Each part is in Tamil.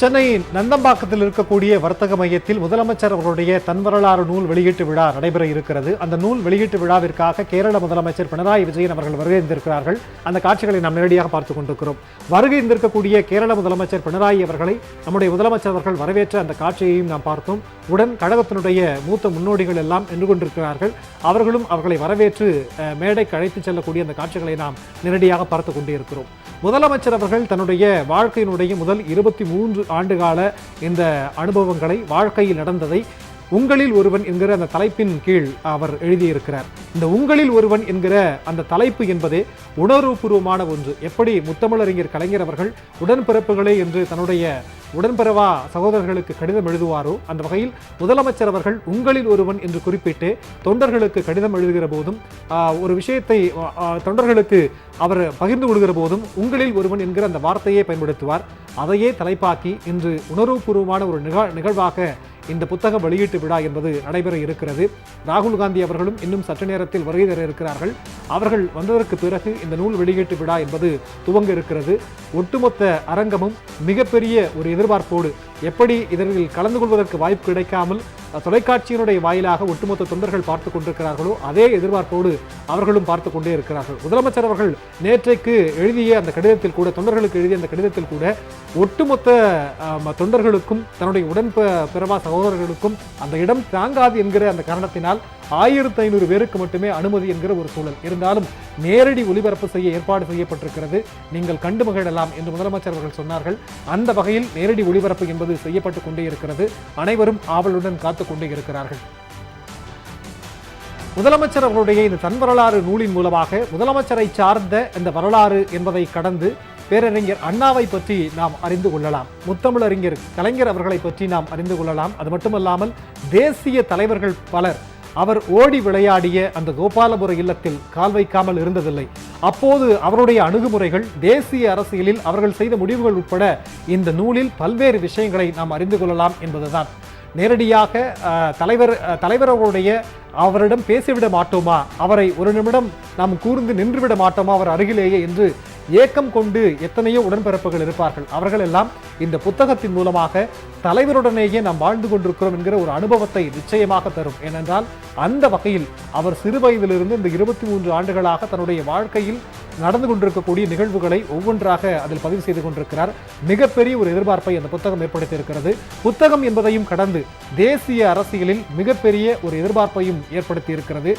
சென்னை நந்தம்பாக்கத்தில் இருக்கக்கூடிய வர்த்தக மையத்தில் முதலமைச்சர் அவர்களுடைய தன்வரலாறு நூல் வெளியீட்டு விழா நடைபெற இருக்கிறது. அந்த நூல் வெளியீட்டு விழாவிற்காக கேரள முதலமைச்சர் பினராயி விஜயன் அவர்கள் வருகை இருந்திருக்கிறார்கள். அந்த காட்சிகளை நாம் நேரடியாக பார்த்துக் கொண்டிருக்கிறோம். வருகை இருந்திருக்கக்கூடிய கேரள முதலமைச்சர் பினராயி அவர்களை நம்முடைய முதலமைச்சர் அவர்கள் வரவேற்ற அந்த காட்சியையும் நாம் பார்த்தோம். உடன் கழகத்தினுடைய மூத்த முன்னோடிகள் எல்லாம் நின்று கொண்டிருக்கிறார்கள். அவர்களும் அவர்களை வரவேற்று மேடைக்கு அழைத்துச் செல்லக்கூடிய அந்த காட்சிகளை நாம் நேரடியாக பார்த்துக் கொண்டே இருக்கிறோம். முதலமைச்சர் அவர்கள் தன்னுடைய வாழ்க்கையினுடைய முதல் 23 ஆண்டுகால இந்த அனுபவங்களை, வாழ்க்கையில் நடந்ததை உங்களில் ஒருவன் என்கிற அந்த தலைப்பின் கீழ் அவர் எழுதியிருக்கிறார். இந்த உங்களில் ஒருவன் என்கிற அந்த தலைப்பு என்பதே உணர்வுபூர்வமான ஒன்று. எப்படி முத்தமிழறிஞர் கலைஞர் அவர்கள் உடன்பிறப்புகளே என்று தன்னுடைய உடன்பிறவா சகோதரர்களுக்கு கடிதம் எழுதுவாரோ, அந்த வகையில் முதலமைச்சர் அவர்கள் உங்களில் ஒருவன் என்று குறிப்பிட்டு தொண்டர்களுக்கு கடிதம் எழுதுகிற போதும், ஒரு விஷயத்தை தொண்டர்களுக்கு அவர் பகிர்ந்து கொள்கிற போதும் உங்களில் ஒருவன் என்கிற அந்த வார்த்தையை பயன்படுத்துவார். அதையே தலைப்பாக்கி இன்று உணர்வுபூர்வமான ஒரு நிகழ்வாக இந்த புத்தக வெளியீட்டு விழா என்பது நடைபெற இருக்கிறது. ராகுல் காந்தி அவர்களும் இன்னும் சற்று நேரத்தில் வருகை தர இருக்கிறார்கள். அவர்கள் வந்ததற்கு பிறகு இந்த நூல் வெளியீட்டு விழா என்பது துவங்க இருக்கிறது. ஒட்டுமொத்த அரங்கமும் மிகப்பெரிய ஒரு எதிர்பார்ப்போடு, எப்படி இதனில் கலந்து கொள்வதற்கு வாய்ப்பு கிடைக்காமல் தொலைக்காட்சியினுடைய வாயிலாக ஒட்டுமொத்த தொண்டர்கள் பார்த்து கொண்டிருக்கிறார்களோ, அதே எதிர்பார்ப்போடு அவர்களும் பார்த்து கொண்டே இருக்கிறார்கள். முதலமைச்சர் அவர்கள் நேற்றைக்கு எழுதிய அந்த கடிதத்தில் கூட, தொண்டர்களுக்கு எழுதிய அந்த கடிதத்தில் கூட, ஒட்டுமொத்த தொண்டர்களுக்கும் தன்னுடைய உடன்பிறவா சகோதரர்களுக்கும் அந்த இடம் தாங்காது என்கிற அந்த காரணத்தினால் 1500 பேருக்கு மட்டுமே அனுமதி என்கிற ஒரு சூழல் இருந்தாலும் நேரடி ஒளிபரப்பு செய்ய ஏற்பாடு செய்யப்பட்டிருக்கிறது, நீங்கள் கண்டு மகிழலாம் என்று முதலமைச்சர் அவர்கள் சொன்னார்கள். அந்த வகையில் நேரடி ஒளிபரப்பு என்பது செய்யப்பட்டுக் கொண்டே இருக்கிறது. அனைவரும் ஆவலுடன் காத்துக் கொண்டே இருக்கிறார்கள். முதலமைச்சர் அவர்களுடைய இந்த தன் வரலாறு நூலின் மூலமாக முதலமைச்சரை சார்ந்த இந்த வரலாறு என்பதை கடந்து பேரறிஞர் அண்ணாவை பற்றி நாம் அறிந்து கொள்ளலாம். முத்தமிழறிஞர் கலைஞர் அவர்களை பற்றி நாம் அறிந்து கொள்ளலாம். அது மட்டுமல்லாமல் தேசிய தலைவர்கள் பலர் அவர் ஓடி விளையாடிய அந்த கோபாலபுர இல்லத்தில் கால் வைக்காமல் இருந்ததில்லை. அப்போது அவருடைய அணுகுமுறைகள், தேசிய அரசியலில் அவர்கள் செய்த முடிவுகள் உட்பட இந்த நூலில் பல்வேறு விஷயங்களை நாம் அறிந்து கொள்ளலாம் என்பதுதான். நேரடியாக தலைவர் அவரிடம் பேசிவிட மாட்டோமா, அவரை ஒரு நிமிடம் நாம் கூர்ந்து நின்றுவிட மாட்டோமா அவர் அருகிலேயே என்று ஏக்கம் கொண்டு எத்தனையோ உடன்பிறப்புகள் இருப்பார்கள். அவர்கள் எல்லாம் இந்த புத்தகத்தின் மூலமாக தலைவருடனேயே நாம் வாழ்ந்து கொண்டிருக்கிறோம் என்கிற ஒரு அனுபவத்தை நிச்சயமாக தரும். ஏனென்றால் அந்த வகையில் அவர் சிறு வயதிலிருந்து இந்த 23 ஆண்டுகளாக தன்னுடைய வாழ்க்கையில் நடந்து கொண்டிருக்கக்கூடிய நிகழ்வுகளை ஒவ்வொன்றாக அதில் பதிவு செய்து கொண்டிருக்கிறார். மிகப்பெரிய ஒரு எதிர்பார்ப்பை அந்த புத்தகம் ஏற்படுத்தியிருக்கிறது. புத்தகம் என்பதையும் கடந்து தேசிய அரசியலில் மிகப்பெரிய ஒரு எதிர்பார்ப்பையும் ஏற்படுத்தி இருக்கிறது.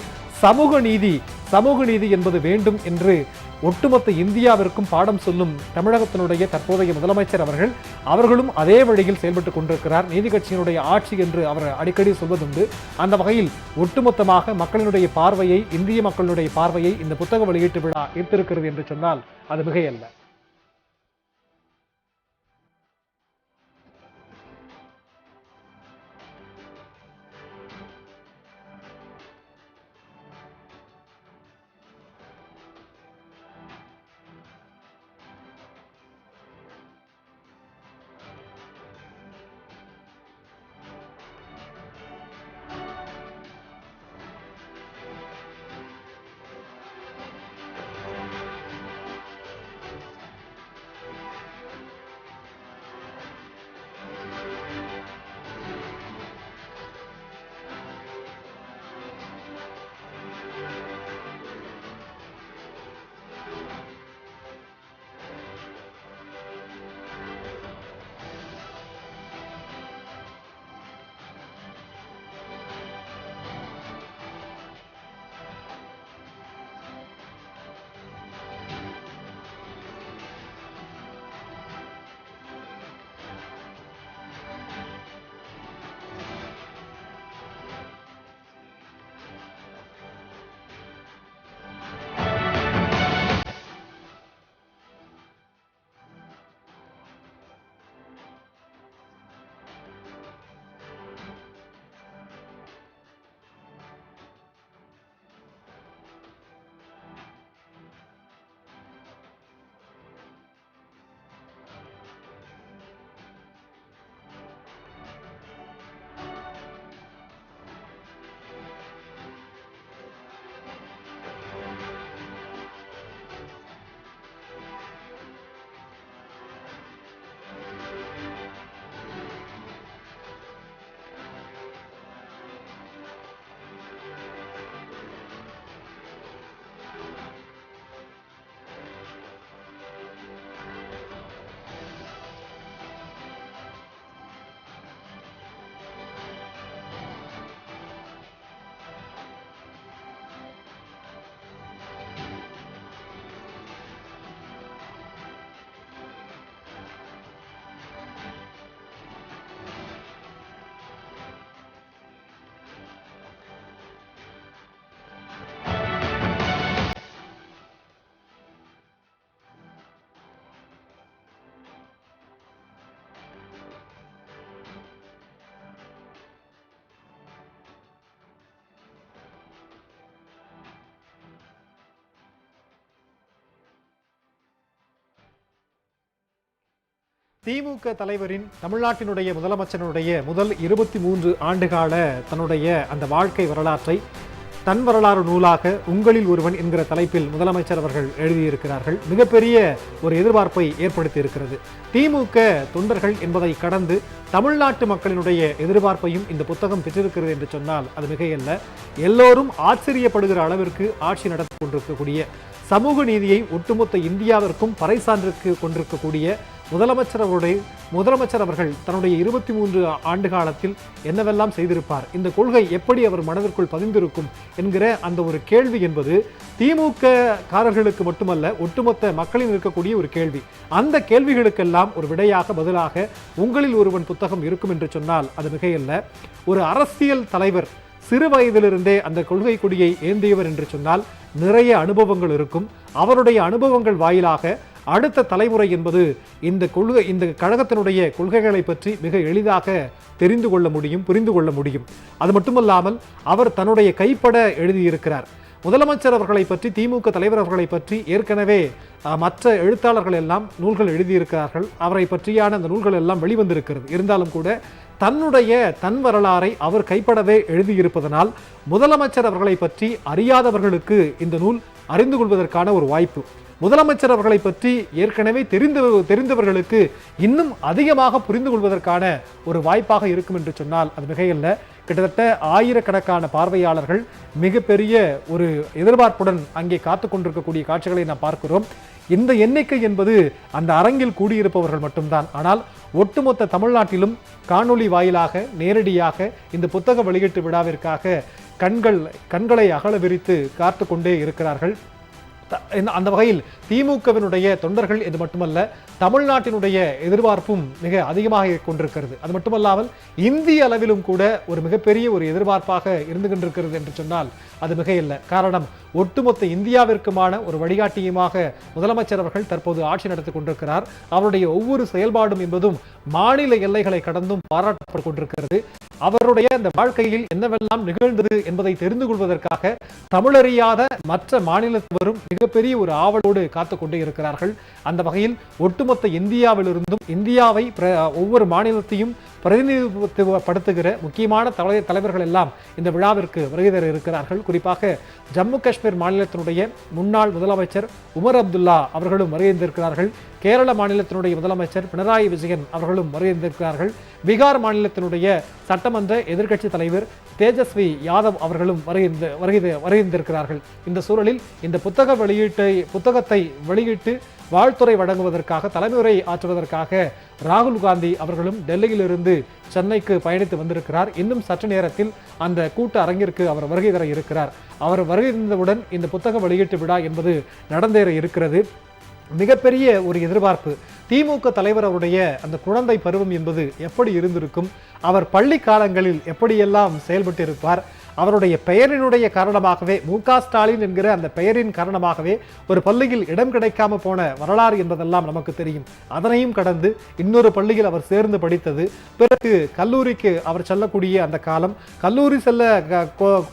சமூக நீதி என்பது வேண்டும் என்று ஒட்டுமொத்த இந்தியாவிற்கும் பாடம் சொல்லும் தமிழகத்தினுடைய தற்போதைய முதலமைச்சர் அவர்களும் அதே வழியில் செயல்பட்டுக் கொண்டிருக்கிறார். நீதி கட்சியினுடைய ஆட்சி என்று அவர் அடிக்கடி சொல்வதுண்டு. அந்த வகையில் ஒட்டுமொத்தமாக மக்களினுடைய பார்வையை, இந்திய மக்களுடைய பார்வையை இந்த புத்தக வெளியீட்டு விழா ஈர்த்திருக்கிறது என்று சொன்னால் அது மிகையல்ல. திமுக தலைவரின் தமிழ்நாட்டினுடைய முதலமைச்சருடைய முதல் 23 ஆண்டுகால தன்னுடைய அந்த வாழ்க்கை வரலாற்றை தன் வரலாறு நூலாக உங்களில் ஒருவன் என்கிற தலைப்பில் முதலமைச்சர் அவர்கள் எழுதியிருக்கிறார்கள். மிகப்பெரிய ஒரு எதிர்பார்ப்பை ஏற்படுத்தி இருக்கிறது. திமுக தொண்டர்கள் என்பதை கடந்து தமிழ்நாட்டு மக்களினுடைய எதிர்பார்ப்பையும் இந்த புத்தகம் பெற்றிருக்கிறது என்று சொன்னால் அது மிகையல்ல. எல்லோரும் ஆச்சரியப்படுகிற அளவிற்கு ஆட்சி நடத்தி கொண்டிருக்கக்கூடிய, சமூக நீதியை ஒட்டுமொத்த இந்தியாவிற்கும் பறைசான்றிற்கு கொண்டிருக்கக்கூடிய முதலமைச்சர் அவர்கள் தன்னுடைய 23 ஆண்டு காலத்தில் என்னவெல்லாம் செய்திருப்பார், இந்த கொள்கை எப்படி அவர் மனதிற்குள் பதிந்திருக்கும் என்கிற அந்த ஒரு கேள்வி என்பது திமுக காரர்களுக்கு மட்டுமல்ல, ஒட்டுமொத்த மக்களின் இருக்கக்கூடிய ஒரு கேள்வி. அந்த கேள்விகளுக்கெல்லாம் ஒரு விடையாக பதிலாக உங்களில் ஒருவன் புத்தகம் இருக்கும் என்று சொன்னால் அது மிகையல்ல. ஒரு அரசியல் தலைவர் சிறு வயதிலிருந்தே அந்த கொள்கை கொடியை ஏந்தியவர் என்று சொன்னால் நிறைய அனுபவங்கள் இருக்கும். அவருடைய அனுபவங்கள் வாயிலாக அடுத்த தலைமுறை என்பது இந்த கழகத்தினுடைய கொள்கைகளை பற்றி மிக எளிதாக தெரிந்து கொள்ள முடியும், புரிந்து கொள்ள முடியும். அது மட்டுமல்லாமல் அவர் தன்னுடைய கைப்பட எழுதியிருக்கிறார். முதலமைச்சர் அவர்களை பற்றி, திமுக தலைவர் அவர்களை பற்றி ஏற்கனவே மற்ற எழுத்தாளர்கள் எல்லாம் நூல்கள் எழுதியிருக்கிறார்கள். அவரை பற்றியான அந்த நூல்கள் எல்லாம் வெளிவந்திருக்கிறது. இருந்தாலும் கூட தன் வரலாறை அவர் கைப்படவே எழுதியிருப்பதனால் முதலமைச்சர் அவர்களை பற்றி அறியாதவர்களுக்கு இந்த நூல் அறிந்து கொள்வதற்கான ஒரு வாய்ப்பு. முதலமைச்சர் அவர்களை பற்றி ஏற்கனவே தெரிந்தவர்களுக்கு இன்னும் அதிகமாக புரிந்து கொள்வதற்கான ஒரு வாய்ப்பாக இருக்கும் என்று சொன்னால் அது மிகையல்ல. கிட்டத்தட்ட ஆயிரக்கணக்கான பார்வையாளர்கள் மிகப்பெரிய ஒரு எதிர்பார்ப்புடன் அங்கே காத்து கொண்டிருக்கக்கூடிய காட்சிகளை நாம் பார்க்கிறோம். இந்த எண்ணிக்கை என்பது அந்த அரங்கில் கூடியிருப்பவர்கள் மட்டும்தான். ஆனால் ஒட்டுமொத்த தமிழ்நாட்டிலும் காணொலி வாயிலாக நேரடியாக இந்த புத்தக வெளியீட்டு விழாவிற்காக கண்களை அகல விரித்து காத்து கொண்டே இருக்கிறார்கள். அந்த வகையில் திமுகவினுடைய தொண்டர்கள் இது மட்டுமல்ல, தமிழ்நாட்டினுடைய எதிர்பார்ப்பும் மிக அதிகமாக கொண்டிருக்கிறது. அது மட்டுமல்லாமல் இந்திய அளவிலும் கூட ஒரு மிகப்பெரிய ஒரு எதிர்பார்ப்பாக இருந்து கொண்டிருக்கிறது என்று சொன்னால் அது மிகையில்லை. காரணம், ஒட்டுமொத்த இந்தியாவிற்குமான ஒரு வழிகாட்டியுமாக முதலமைச்சர் அவர்கள் தற்போது ஆட்சி நடத்தி கொண்டிருக்கிறார். அவருடைய ஒவ்வொரு செயல்பாடும் என்பதும் மாநில எல்லைகளை கடந்தும் பாராட்டப்பட்டு கொண்டிருக்கிறது. அவருடைய அந்த வாழ்க்கையில் என்னவெல்லாம் நிகழ்ந்தது என்பதை தெரிந்து கொள்வதற்காக தமிழறியாத மற்ற மாநிலத்தவரும் மிகப்பெரிய ஒரு ஆவலோடு காத்துக் கொண்டே இருக்கிறார்கள். அந்த வகையில் ஒட்டுமொத்த இந்தியாவிலிருந்தும் இந்தியாவை ஒவ்வொரு மாநிலத்தையும் பிரதிநிதித்துவப்படுத்துகிற முக்கியமான தலைவர்கள் எல்லாம் இந்த விழாவிற்கு வருகை தர இருக்கிறார்கள். குறிப்பாக ஜம்மு காஷ்மீர் மாநிலத்தினுடைய முன்னாள் முதலமைச்சர் உமர் அப்துல்லா அவர்களும் வருகின்றிருக்கிறார்கள். கேரள மாநிலத்தினுடைய முதலமைச்சர் பினராயி விஜயன் அவர்களும் வருகின்றிருக்கிறார்கள். பீகார் மாநிலத்தினுடைய சட்டமன்ற எதிர்க்கட்சி தலைவர் தேஜஸ்வி யாதவ் அவர்களும் வருகின்றிருக்கிறார்கள். இந்த சூழலில் இந்த புத்தகத்தை வெளியிட்டு வாழ்த்துறை வழங்குவதற்காக, தலைமுறை ஆற்றுவதற்காக ராகுல் காந்தி அவர்களும் டெல்லியிலிருந்து சென்னைக்கு பயணித்து வந்திருக்கிறார். இன்னும் சற்று நேரத்தில் அந்த கூட்ட அரங்கிற்கு அவர் வருகை தர இருக்கிறார். அவர் வருகின்றவுடன் இந்த புத்தக வெளியீட்டு விழா என்பது நடந்தேற இருக்கிறது. மிகப்பெரிய ஒரு எதிர்பார்ப்பு. திமுக தலைவர் அவருடைய அந்த குழந்தை பருவம் என்பது எப்படி இருந்திருக்கும், அவர் பள்ளி காலங்களில் எப்படியெல்லாம் செயல்பட்டு இருப்பார், அவருடைய பெயரினுடைய காரணமாகவே ஸ்டாலின் என்கிற அந்த பெயரின் காரணமாகவே ஒரு பள்ளியில் இடம் கிடைக்காம போன வரலாறு என்பதெல்லாம் நமக்கு தெரியும். அதனையும் கடந்து இன்னொரு பள்ளியில் அவர் சேர்ந்து படித்தது, பிறகு கல்லூரிக்கு அவர் செல்லக்கூடிய அந்த காலம், கல்லூரி செல்ல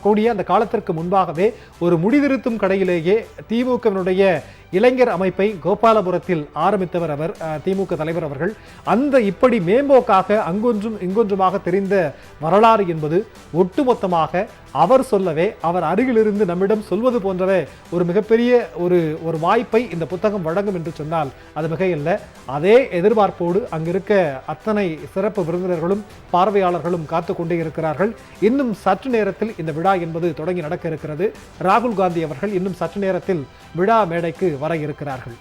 கூடிய அந்த காலத்திற்கு முன்பாகவே ஒரு முடிதிருத்தும் கடையிலேயே திமுகவினுடைய இளைஞர் அமைப்பை கோபாலபுரத்தில் ஆரம்பித்தவர் அவர், திமுக தலைவர் அவர்கள். அந்த இப்படி மேம்போக்காக அங்கொன்றும் இங்கொன்றுமாக தெரிந்த வரலாறு என்பது ஒட்டுமொத்தமாக அவர் சொல்லவே, அவர் அருகிலிருந்து நம்மிடம் சொல்வது போன்றவே ஒரு மிகப்பெரிய ஒரு வாய்ப்பை இந்த புத்தகம் வழங்கும் என்று சொன்னால் அது மிகையில்லை. அதே எதிர்பார்ப்போடு அங்கிருக்க அத்தனை சிறப்பு விருந்தினர்களும் பார்வையாளர்களும் காத்து கொண்டே இருக்கிறார்கள். இன்னும் சற்று நேரத்தில் இந்த விழா என்பது தொடங்கி நடக்க இருக்கிறது. ராகுல் காந்தி அவர்கள் இன்னும் சற்று நேரத்தில் விழா மேடைக்கு வர இருக்கிறார்கள்.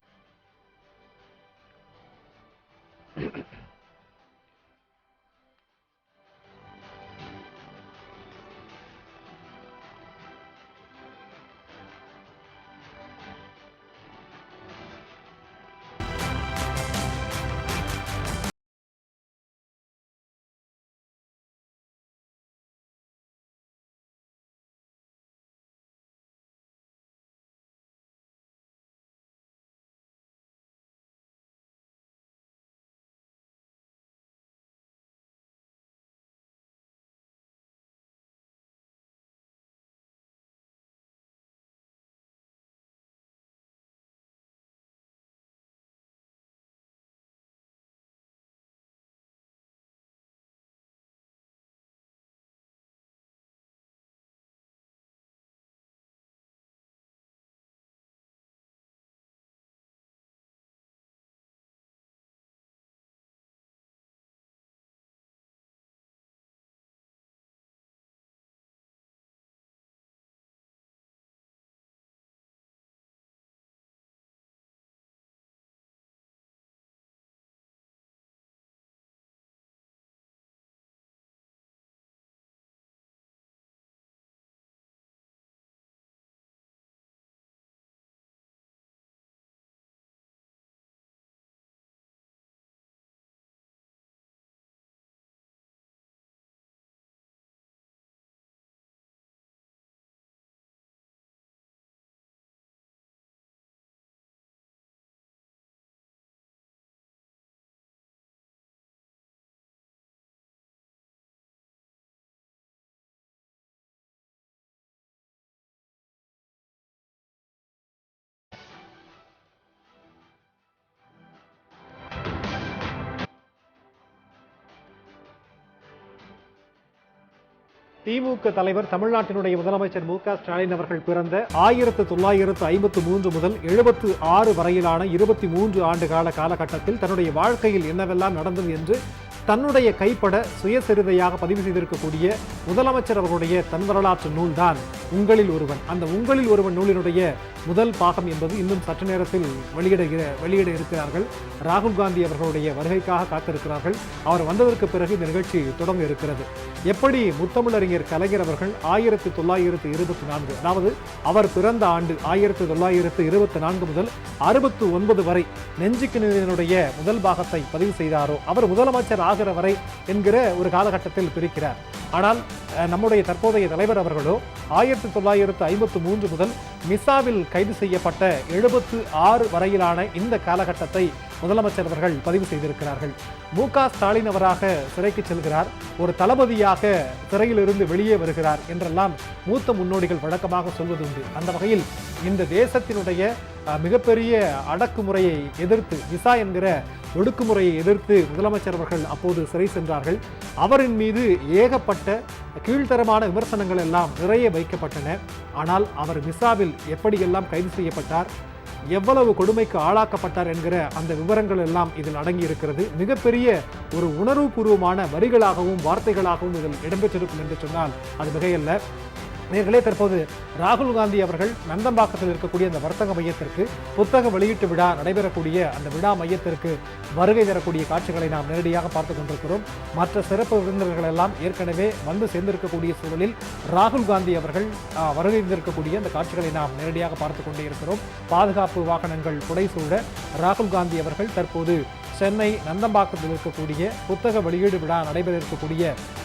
திமுக தலைவர் தமிழ்நாட்டினுடைய முதலமைச்சர் மு.க.ஸ்டாலின் அவர்கள் பிறந்த 1953 முதல் 76 வரையிலான 23 ஆண்டு கால காலகட்டத்தில் தன்னுடைய வாழ்க்கையில் என்னவெல்லாம் நடந்தது என்று தன்னுடைய கைப்பட சுயசரிதையாக பதிவு செய்திருக்கக்கூடிய முதலமைச்சர் அவர்களுடைய தன் வரலாற்று நூல் தான் உங்களில் ஒருவன். அந்த உங்களில் ஒருவன் நூலினுடைய முதல் பாகம் என்பது இன்னும் சற்று நேரத்தில் வெளியிட இருக்கிறார்கள். ராகுல் காந்தி அவர்களுடைய வருகைக்காக காத்திருக்கிறார்கள். அவர் வந்ததற்கு பிறகு இந்த நிகழ்ச்சி தொடங்க இருக்கிறது. எப்படி முத்தமிழறிஞர் கலைஞர் அவர்கள் 1924, அதாவது அவர் பிறந்த ஆண்டு 1924 முதல் 69 வரை நெஞ்சுக்கு நிதியினுடைய முதல் பாகத்தை பதிவு செய்தாரோ, அவர் முதலமைச்சர் ஆகிற வரை என்கிற ஒரு காலகட்டத்தில் பிரிக்கிறார். ஆனால் நம்முடைய தற்போதைய தலைவர் அவர்களோ 1953 முதல் மிசாவில் கைது செய்யப்பட்ட 76 வரையிலான இந்த காலகட்டத்தை முதலமைச்சர் அவர்கள் பதிவு செய்திருக்கிறார்கள். மு.க.ஸ்டாலின் அவராக சிறைக்கு செல்கிறார், ஒரு தளபதியாக சிறையிலிருந்து வெளியே வருகிறார் என்றெல்லாம் மூத்த முன்னோடிகள் வழக்கமாக சொல்வது உண்டு. அந்த வகையில் இந்த தேசத்தினுடைய மிகப்பெரிய அடக்குமுறையை எதிர்த்து, விசா என்கிற ஒடுக்குமுறையை எதிர்த்து முதலமைச்சர் அவர்கள் அப்போது சிறை சென்றார்கள். அவரின் மீது ஏகப்பட்ட கீழ்த்தரமான விமர்சனங்கள் எல்லாம் நிறைய வைக்கப்பட்டன. ஆனால் அவர் விசாவில் எப்படியெல்லாம் கைது செய்யப்பட்டார், எவ்வளவு கொடுமைக்கு ஆளாக்கப்பட்டார் என்கிற அந்த விவரங்கள் எல்லாம் இதில் அடங்கி இருக்கிறது. மிகப்பெரிய ஒரு உணர்வுபூர்வமான வரிகளாகவும் வார்த்தைகளாகவும் இதில் இடம்பெற்றிருக்கும் என்று சொன்னால் அது மிகையல்ல. நேர்களே, தற்போது ராகுல் காந்தி அவர்கள் நந்தம்பாக்கத்தில் இருக்கக்கூடிய அந்த வர்த்தக மையத்திற்கு புத்தக வெளியீட்டு விழா நடைபெறக்கூடிய அந்த விழா மையத்திற்கு வருகை தரக்கூடிய காட்சிகளை நாம் நேரடியாக பார்த்துக் கொண்டிருக்கிறோம். மற்ற சிறப்பு விருந்தினர்கள் எல்லாம் ஏற்கனவே வந்து சேர்ந்திருக்கக்கூடிய சூழலில் ராகுல் காந்தி அவர்கள் வருகை தந்திருக்கக்கூடிய அந்த காட்சிகளை நாம் நேரடியாக பார்த்துக் கொண்டே இருக்கிறோம். பாதுகாப்பு வாகனங்கள் புடைசூழ ராகுல் காந்தி அவர்கள் தற்போது சென்னை நந்தம்பாக்கத்தில் இருக்கக்கூடிய புத்தக வெளியீடு விழா நடைபெற இருக்கக்கூடிய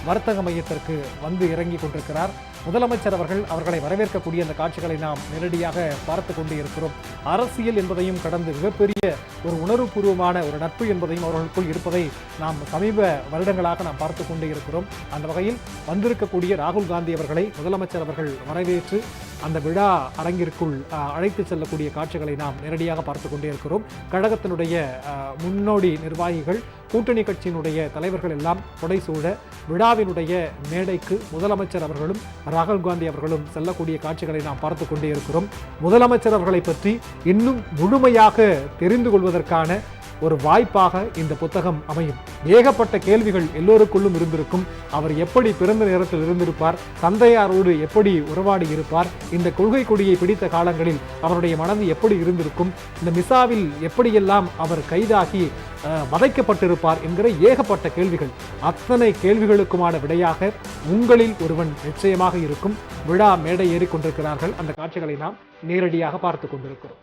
வர்த்தக மையத்திற்கு வந்து இறங்கி கொண்டிருக்கிறார். முதலமைச்சர் அவர்கள் அவர்களை வரவேற்கக்கூடிய அந்த காட்சிகளை நாம் நேரடியாக பார்த்து கொண்டு இருக்கிறோம். அரசியல் என்பதையும் கடந்து மிகப்பெரிய ஒரு உணர்வுபூர்வமான ஒரு நட்பு என்பதையும் அவர்களுக்குள் இருப்பதை நாம் சமீப வருடங்களாக நாம் பார்த்து கொண்டு இருக்கிறோம். அந்த வகையில் வந்திருக்கக்கூடிய ராகுல் காந்தி அவர்களை முதலமைச்சர் அவர்கள் வரவேற்று அந்த விழா அரங்கிற்குள் அழைத்து செல்லக்கூடிய காட்சிகளை நாம் நேரடியாக பார்த்து கொண்டே இருக்கிறோம். கழகத்தினுடைய முன்னோடி நிர்வாகிகள், கூட்டணி கட்சியினுடைய தலைவர்கள் எல்லாம் புடைசூழ விழாவினுடைய மேடைக்கு முதலமைச்சர் அவர்களும் ராகுல் காந்தி அவர்களும் செல்லக்கூடிய காட்சிகளை நாம் பார்த்து கொண்டே இருக்கிறோம். முதலமைச்சர் அவர்களை பற்றி இன்னும் முழுமையாக தெரிந்து கொள்வதற்கான ஒரு வாய்ப்பாக இந்த புத்தகம் அமையும். ஏகப்பட்ட கேள்விகள் எல்லோருக்குள்ளும் இருந்திருக்கும். அவர் எப்படி பிறந்த நேரத்தில் இருந்திருப்பார், தந்தையாரோடு எப்படி உறவாடி இருப்பார், இந்த கொள்கை கொடியை பிடித்த காலங்களில் அவருடைய மனது எப்படி இருந்திருக்கும், இந்த மிசாவில் எப்படியெல்லாம் அவர் கைதாகி வதைக்கப்பட்டிருப்பார் என்கிற ஏகப்பட்ட கேள்விகள். அத்தனை கேள்விகளுக்குமான விடையாக உங்களில் ஒருவன் நிச்சயமாக இருக்கும். விழா மேடை ஏறி கொண்டிருக்கிறார்கள். அந்த காட்சிகளை நாம் நேரடியாக பார்த்து கொண்டிருக்கிறோம்.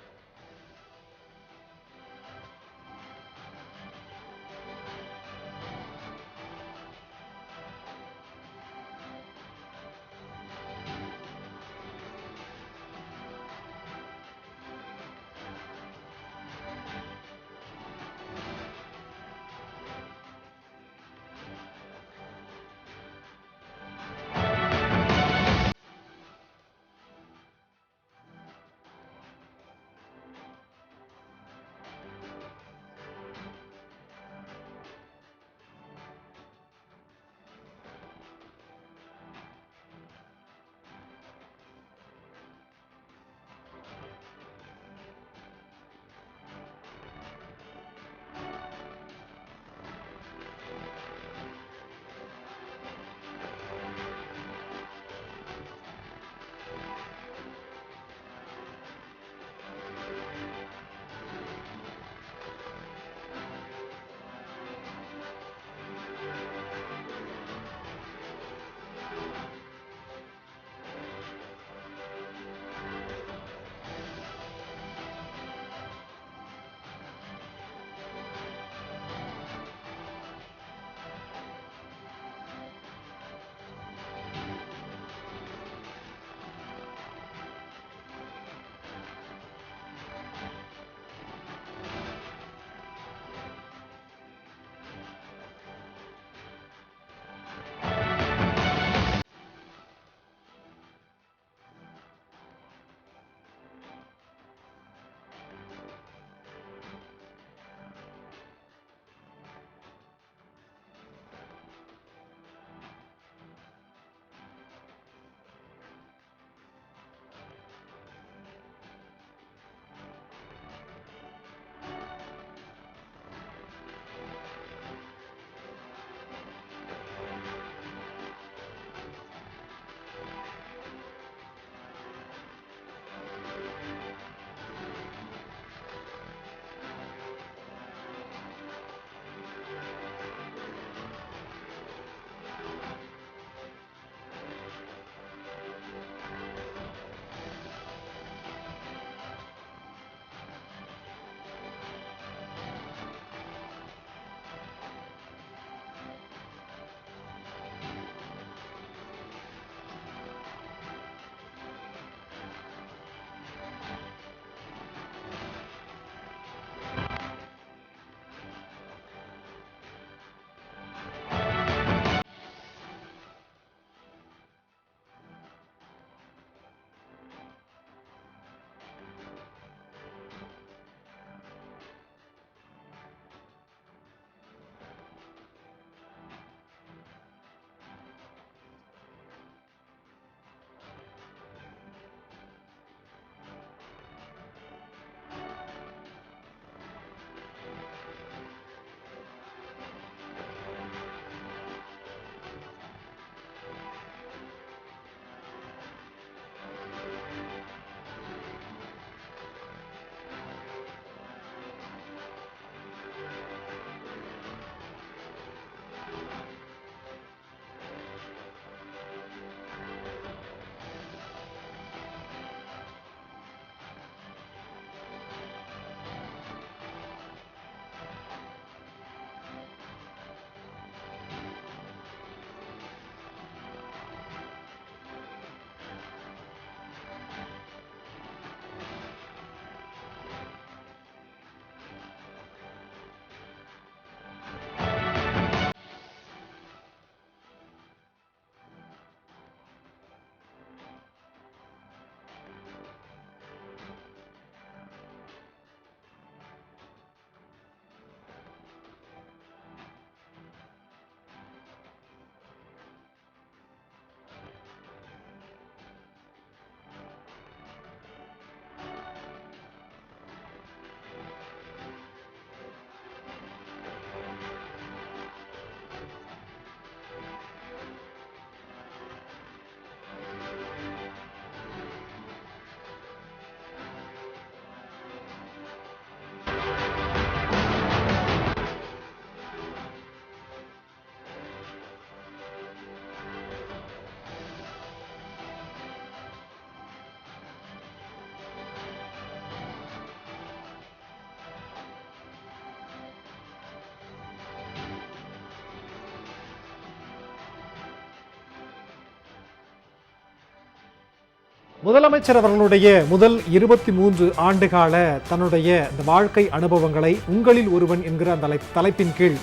முதலமைச்சர் அவர்களுடைய முதல் 23 ஆண்டுகால தன்னுடைய இந்த வாழ்க்கை அனுபவங்களை உங்களில் ஒருவன் என்கிற அந்த தலைப்பின் கீழ்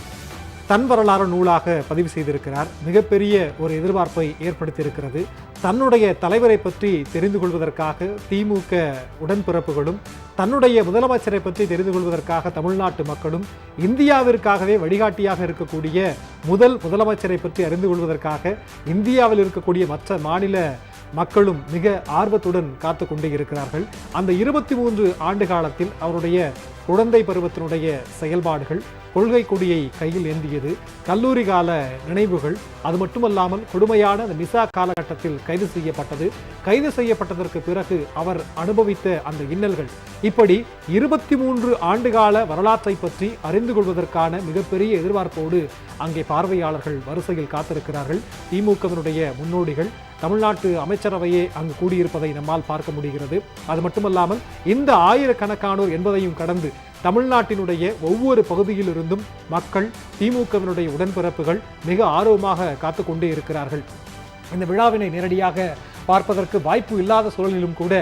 தன் வரலாறு நூலாக பதிவு செய்திருக்கிறார். மிகப்பெரிய ஒரு எதிர்பார்ப்பை ஏற்படுத்தியிருக்கிறது. தன்னுடைய தலைவரை பற்றி தெரிந்து கொள்வதற்காக திமுக உடன்பிறப்புகளும், தன்னுடைய முதலமைச்சரை பற்றி தெரிந்து கொள்வதற்காக தமிழ்நாட்டு மக்களும், இந்தியாவிற்காகவே வழிகாட்டியாக இருக்கக்கூடிய முதல் முதலமைச்சரை பற்றி அறிந்து கொள்வதற்காக இந்தியாவில் இருக்கக்கூடிய மற்ற மாநில மக்களும் மிக ஆர்வத்துடன் காத்து கொண்டே இருக்கிறார்கள். அந்த 23 ஆண்டு காலத்தில் அவருடைய குழந்தை பருவத்தினுடைய செயல்பாடுகள், கொள்கை கொடியை கையில் ஏந்தியது, கல்லூரி கால நினைவுகள், அது மட்டுமல்லாமல் கொடுமையான அந்த மிசா காலகட்டத்தில் கைது செய்யப்பட்டது, கைது செய்யப்பட்டதற்கு பிறகு அவர் அனுபவித்த அந்த இன்னல்கள், இப்படி 23 ஆண்டுகால வரலாற்றை பற்றி அறிந்து கொள்வதற்கான மிகப்பெரிய எதிர்பார்ப்போடு அங்கே பார்வையாளர்கள் வரிசையில் காத்திருக்கிறார்கள். திமுகவினுடைய முன்னோடிகள், தமிழ்நாட்டு அமைச்சரவையே அங்கு கூடியிருப்பதை நம்மால் பார்க்க முடிகிறது. அது மட்டுமல்லாமல் இந்த ஆயிரக்கணக்கானோர் என்பதையும் கடந்து தமிழ்நாட்டினுடைய ஒவ்வொரு பகுதியிலிருந்தும் மக்கள், திமுகவினுடைய உடன்பிறப்புகள் மிக ஆர்வமாக காத்து கொண்டே இருக்கிறார்கள். இந்த விழாவினை நேரடியாக பார்ப்பதற்கு வாய்ப்பு இல்லாத சூழலிலும் கூட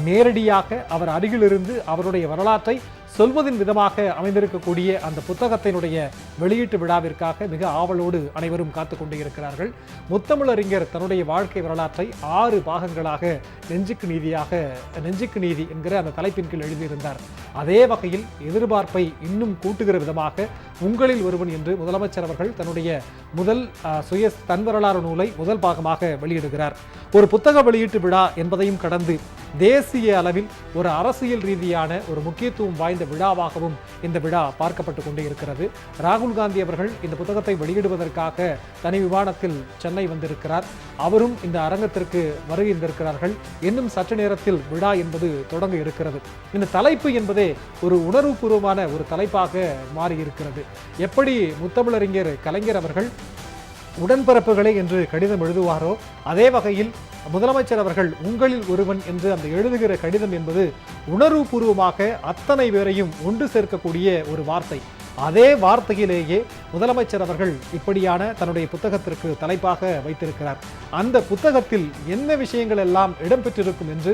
நேரடியாக அவர் அருகிலிருந்து அவருடைய வரலாற்றை சொல்வதின் விதமாக அமைந்திருக்கக்கூடிய அந்த புத்தகத்தினுடைய வெளியீட்டு விழாவிற்காக மிக ஆவலோடு அனைவரும் காத்து கொண்டு இருக்கிறார்கள். முத்தமிழறிஞர் தன்னுடைய வாழ்க்கை வரலாற்றை 6 பாகங்களாக நெஞ்சுக்கு நீதி என்கிற அந்த தலைப்பின் கீழ் எழுதியிருந்தார். அதே வகையில் எதிர்பார்ப்பை இன்னும் கூட்டுகிற விதமாக உங்களில் ஒருவன் என்று முதலமைச்சர் அவர்கள் தன்னுடைய முதல் தன் வரலாறு நூலை முதல் பாகமாக வெளியிடுகிறார். ஒரு புத்தக வெளியீட்டு விழா என்பதையும் கடந்து தேசிய அளவில் ஒரு அரசியல் ரீதியான ஒரு முக்கியத்துவம் வாய்ந்த விழாவாகவும் இந்த விழா பார்க்கப்பட்டு கொண்டே இருக்கிறது. ராகுல் காந்தி அவர்கள் இந்த புத்தகத்தை வெளியிடுவதற்காக தனி விமானத்தில் சென்னை வந்திருக்கிறார். அவரும் இந்த அரங்கத்திற்கு வருகின்றிருக்கிறார்கள். இன்னும் சற்று நேரத்தில் விழா என்பது தொடங்க இருக்கிறது. இந்த தலைப்பு என்பதே ஒரு உணர்வுபூர்வமான ஒரு தலைப்பாக மாறியிருக்கிறது. எப்படி முத்தமிழறிஞர் கலைஞர் அவர்கள் உடன்பிறப்புகளை என்று கடிதம் எழுதுவாரோ, அதே வகையில் முதலமைச்சர் அவர்கள் உங்களில் ஒருவன் என்று அந்த எழுதுகிற கடிதம் என்பது உணர்வுபூர்வமாக அத்தனை பேரையும் ஒன்று சேர்க்கக்கூடிய ஒரு வார்த்தை. அதே வார்த்தையிலேயே முதலமைச்சர் அவர்கள் இப்படியான தன்னுடைய புத்தகத்திற்கு தலைப்பாக வைத்திருக்கிறார். அந்த புத்தகத்தில் என்ன விஷயங்கள் எல்லாம் இடம்பெற்றிருக்கும் என்று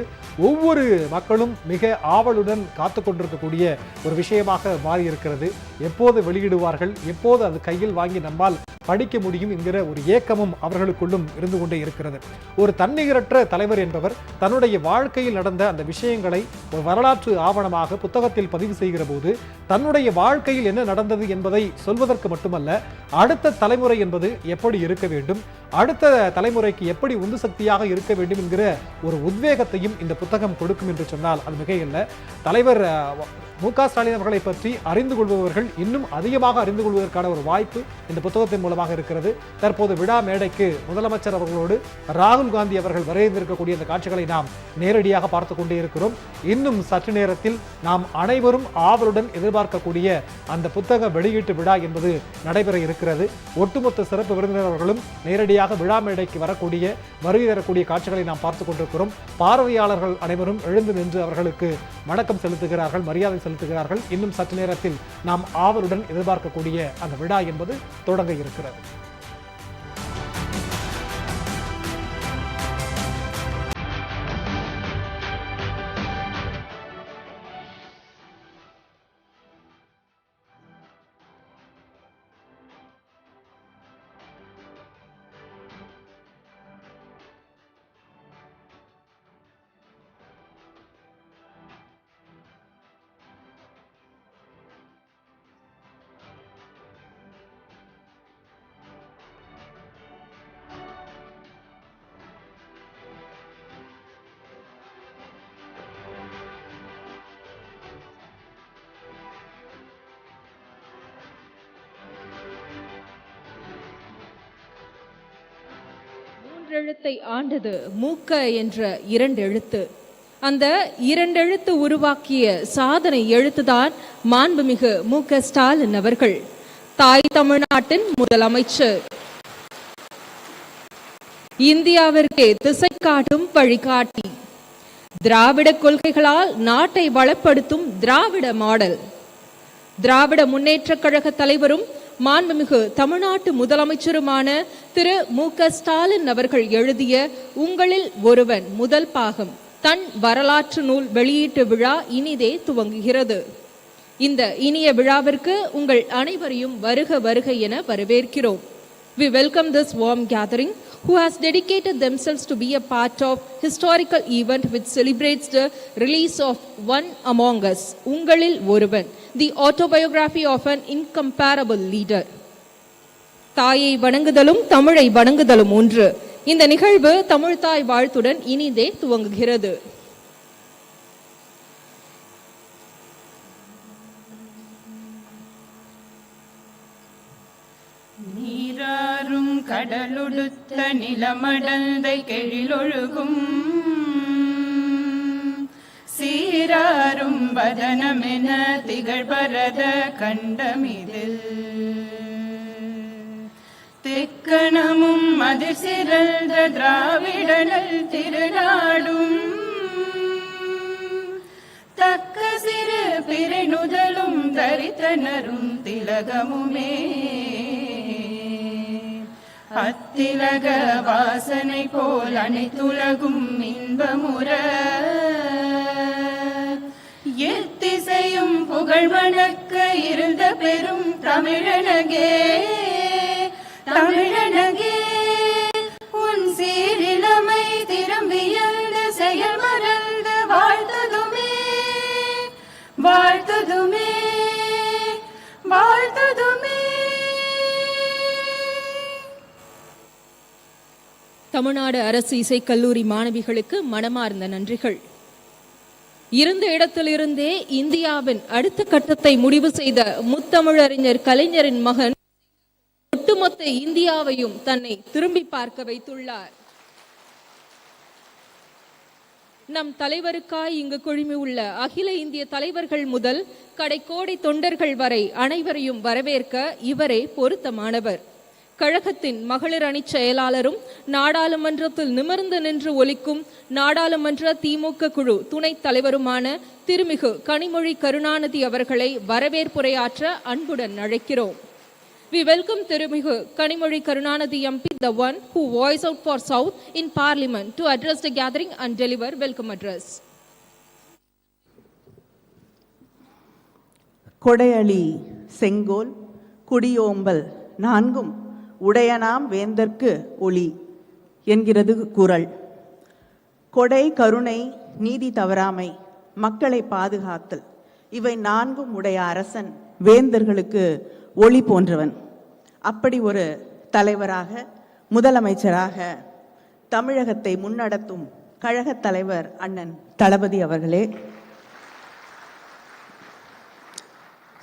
ஒவ்வொரு மக்களும் மிக ஆவலுடன் காத்து கொண்டிருக்கக்கூடிய ஒரு விஷயமாக மாறியிருக்கிறது. எப்போது வெளியிடுவார்கள், எப்போது அது கையில் வாங்கி நம்மால் படிக்க முடியும் என்கிற ஒரு ஏக்கமும் அவர்களுக்குள்ளும் இருந்து கொண்டே இருக்கிறது. ஒரு தன்னிகரற்ற தலைவர் என்பவர் தன்னுடைய வாழ்க்கையில் நடந்த அந்த விஷயங்களை ஒரு வரலாற்று ஆவணமாக புத்தகத்தில் பதிவு செய்கிற போது தன்னுடைய வாழ்க்கையில் என்ன நடந்தது என்பதை சொல்வதற்கு மட்டுமல்ல, அடுத்த தலைமுறை என்பது எப்படி இருக்க வேண்டும், அடுத்த தலைமுறைக்கு எப்படி உந்து சக்தியாக இருக்க வேண்டும் என்கிற ஒரு உத்வேகத்தையும் இந்த புத்தகம் கொடுக்கும் என்று சொன்னால் அது மிகையல்ல. தலைவர் ஸ்டாலின் அவர்களை பற்றி அறிந்து கொள்பவர்கள் இன்னும் அதிகமாக அறிந்து கொள்வதற்கான ஒரு வாய்ப்பு இந்த புத்தகத்தின் மூலமாக இருக்கிறது. தற்போது விழா மேடைக்கு முதலமைச்சர் அவர்களோடு ராகுல் காந்தி அவர்கள் வரைந்திருக்கக்கூடிய இந்த காட்சிகளை நாம் நேரடியாக பார்த்து கொண்டே இருக்கிறோம். இன்னும் சற்று நேரத்தில் நாம் அனைவரும் ஆவலுடன் எதிர்பார்க்கக்கூடிய அந்த புத்தக வெளியீட்டு விழா என்பது நடைபெற இருக்கிறது. ஒட்டுமொத்த சிறப்பு விருந்தினர்களும் நேரடியாக விழா மேடைக்கு வருகை தரக்கூடிய காட்சிகளை நாம் பார்த்துக் கொண்டிருக்கிறோம். பார்வையாளர்கள் அனைவரும் எழுந்து நின்று அவர்களுக்கு வணக்கம் செலுத்துகிறார்கள், மரியாதை செலுத்துகிறார்கள். இன்னும் சற்று நேரத்தில் நாம் ஆவலுடன் எதிர்பார்க்கக்கூடிய அந்த விழா என்பது தொடங்க இருக்கிறது. எழுத்தை ஆண்டது மூக்க என்ற 2 எழுத்து. அந்த 2 எழுத்து உருவாக்கிய சாதனை எழுத்துதான் மாண்புமிகு மு.க. ஸ்டாலின் அவர்கள், தாய் தமிழ்நாட்டின் முதலமைச்சர், இந்தியாவிற்கே திசை காட்டும் வழிகாட்டி, திராவிட கொள்கைகளால் நாட்டை வளப்படுத்தும் திராவிட மாடல், திராவிட முன்னேற்ற கழக தலைவரும் மாண்புமிகு தமிழ்நாட்டு முதலமைச்சருமான திரு மு.க. ஸ்டாலின் அவர்கள் எழுதிய உங்களில் ஒருவன் முதல் பாகம் தன் வரலாற்று நூல் வெளியீட்டு விழா இனிதே துவங்குகிறது. இந்த இனிய விழாவிற்கு உங்கள் அனைவரையும் வருக வருக என வரவேற்கிறோம். We welcome this warm gathering who has dedicated themselves to be a part of historical event which celebrates the release of one among us, Ungalil Oruvan, the autobiography of an incomparable leader. தாயை வணங்குதலும் தமிழை வணங்குதலும் ஒன்று. இந்த நிகழ்வு தமிழ்தாய் வாழ்த்துடன் இனிதே துவங்குகிறது. நீராறும் கடலுடுத்த நிலமடந்தை கெழிலொழுகும் சீராறும் வதனமென திகழ்பரத கண்டமிதில் தெக்கணமும் அதிர் சிறந்த திராவிடனல் திருநாடும் தக்க சிறு பிறைநுதலும் தரித்தனரும் திலகமுமே அத்திலக வாசனை போல் அனைத்துலகும் இன்பமுற எத்திசையும் புகழ் வணக்க இருந்த பெரும் தமிழனகே தமிழனகே உன் சீரிழமை திரும்பியந்த செயல் மறந்து வாழ்த்ததுமே வாழ்த்ததுமே வாழ்த்ததுமே. தமிழ்நாடு அரசு இசைக்கல்லூரி மாணவிகளுக்கு மனமார்ந்த நன்றிகள். இருந்த இடத்திலிருந்தே இந்தியாவின் அடுத்த கட்டத்தை முடிவு செய்த முத்தமிழறிஞர் கலைஞரின் மகன் ஒட்டுமொத்த இந்தியாவையும் தன்னை திரும்பி பார்க்க வைத்துள்ளார். நம் தலைவருக்காய் இங்கு குழுமி உள்ள அகில இந்திய தலைவர்கள் முதல் கடைக்கோடி தொண்டர்கள் வரை அனைவரையும் வரவேற்க இவரே பொருத்தமானவர். கழகத்தின் மகளிர் அணி செயலாளரும் நாடாளுமன்றத்தில் நிமிர்ந்து நின்று ஒலிக்கும் நாடாளுமன்ற திமுக குழு துணைத் தலைவருமான திருமிகு கனிமொழி கருணாநிதி அவர்களை வரவேற்புரையாற்ற அன்புடன் அழைக்கிறோம். We welcome திருமிகு Kanimozhi Karunanidhi MP, the one who voice out for South in Parliament, to address the gathering and deliver welcome address. கொடையளி செங்கோல் குடியோம்பல் நான்கும் உடையனாம் வேந்தற்கு ஒளி என்கிறது குறள். கொடை, கருணை, நீதி தவறாமை, மக்களை பாதுகாத்தல், இவை நான்கும் உடைய அரசன் வேந்தர்களுக்கு ஒளி போன்றவன். அப்படி ஒரு தலைவராக, முதலமைச்சராக தமிழகத்தை முன்னடத்தும் கழகத் தலைவர் அண்ணன் தளபதி அவர்களே,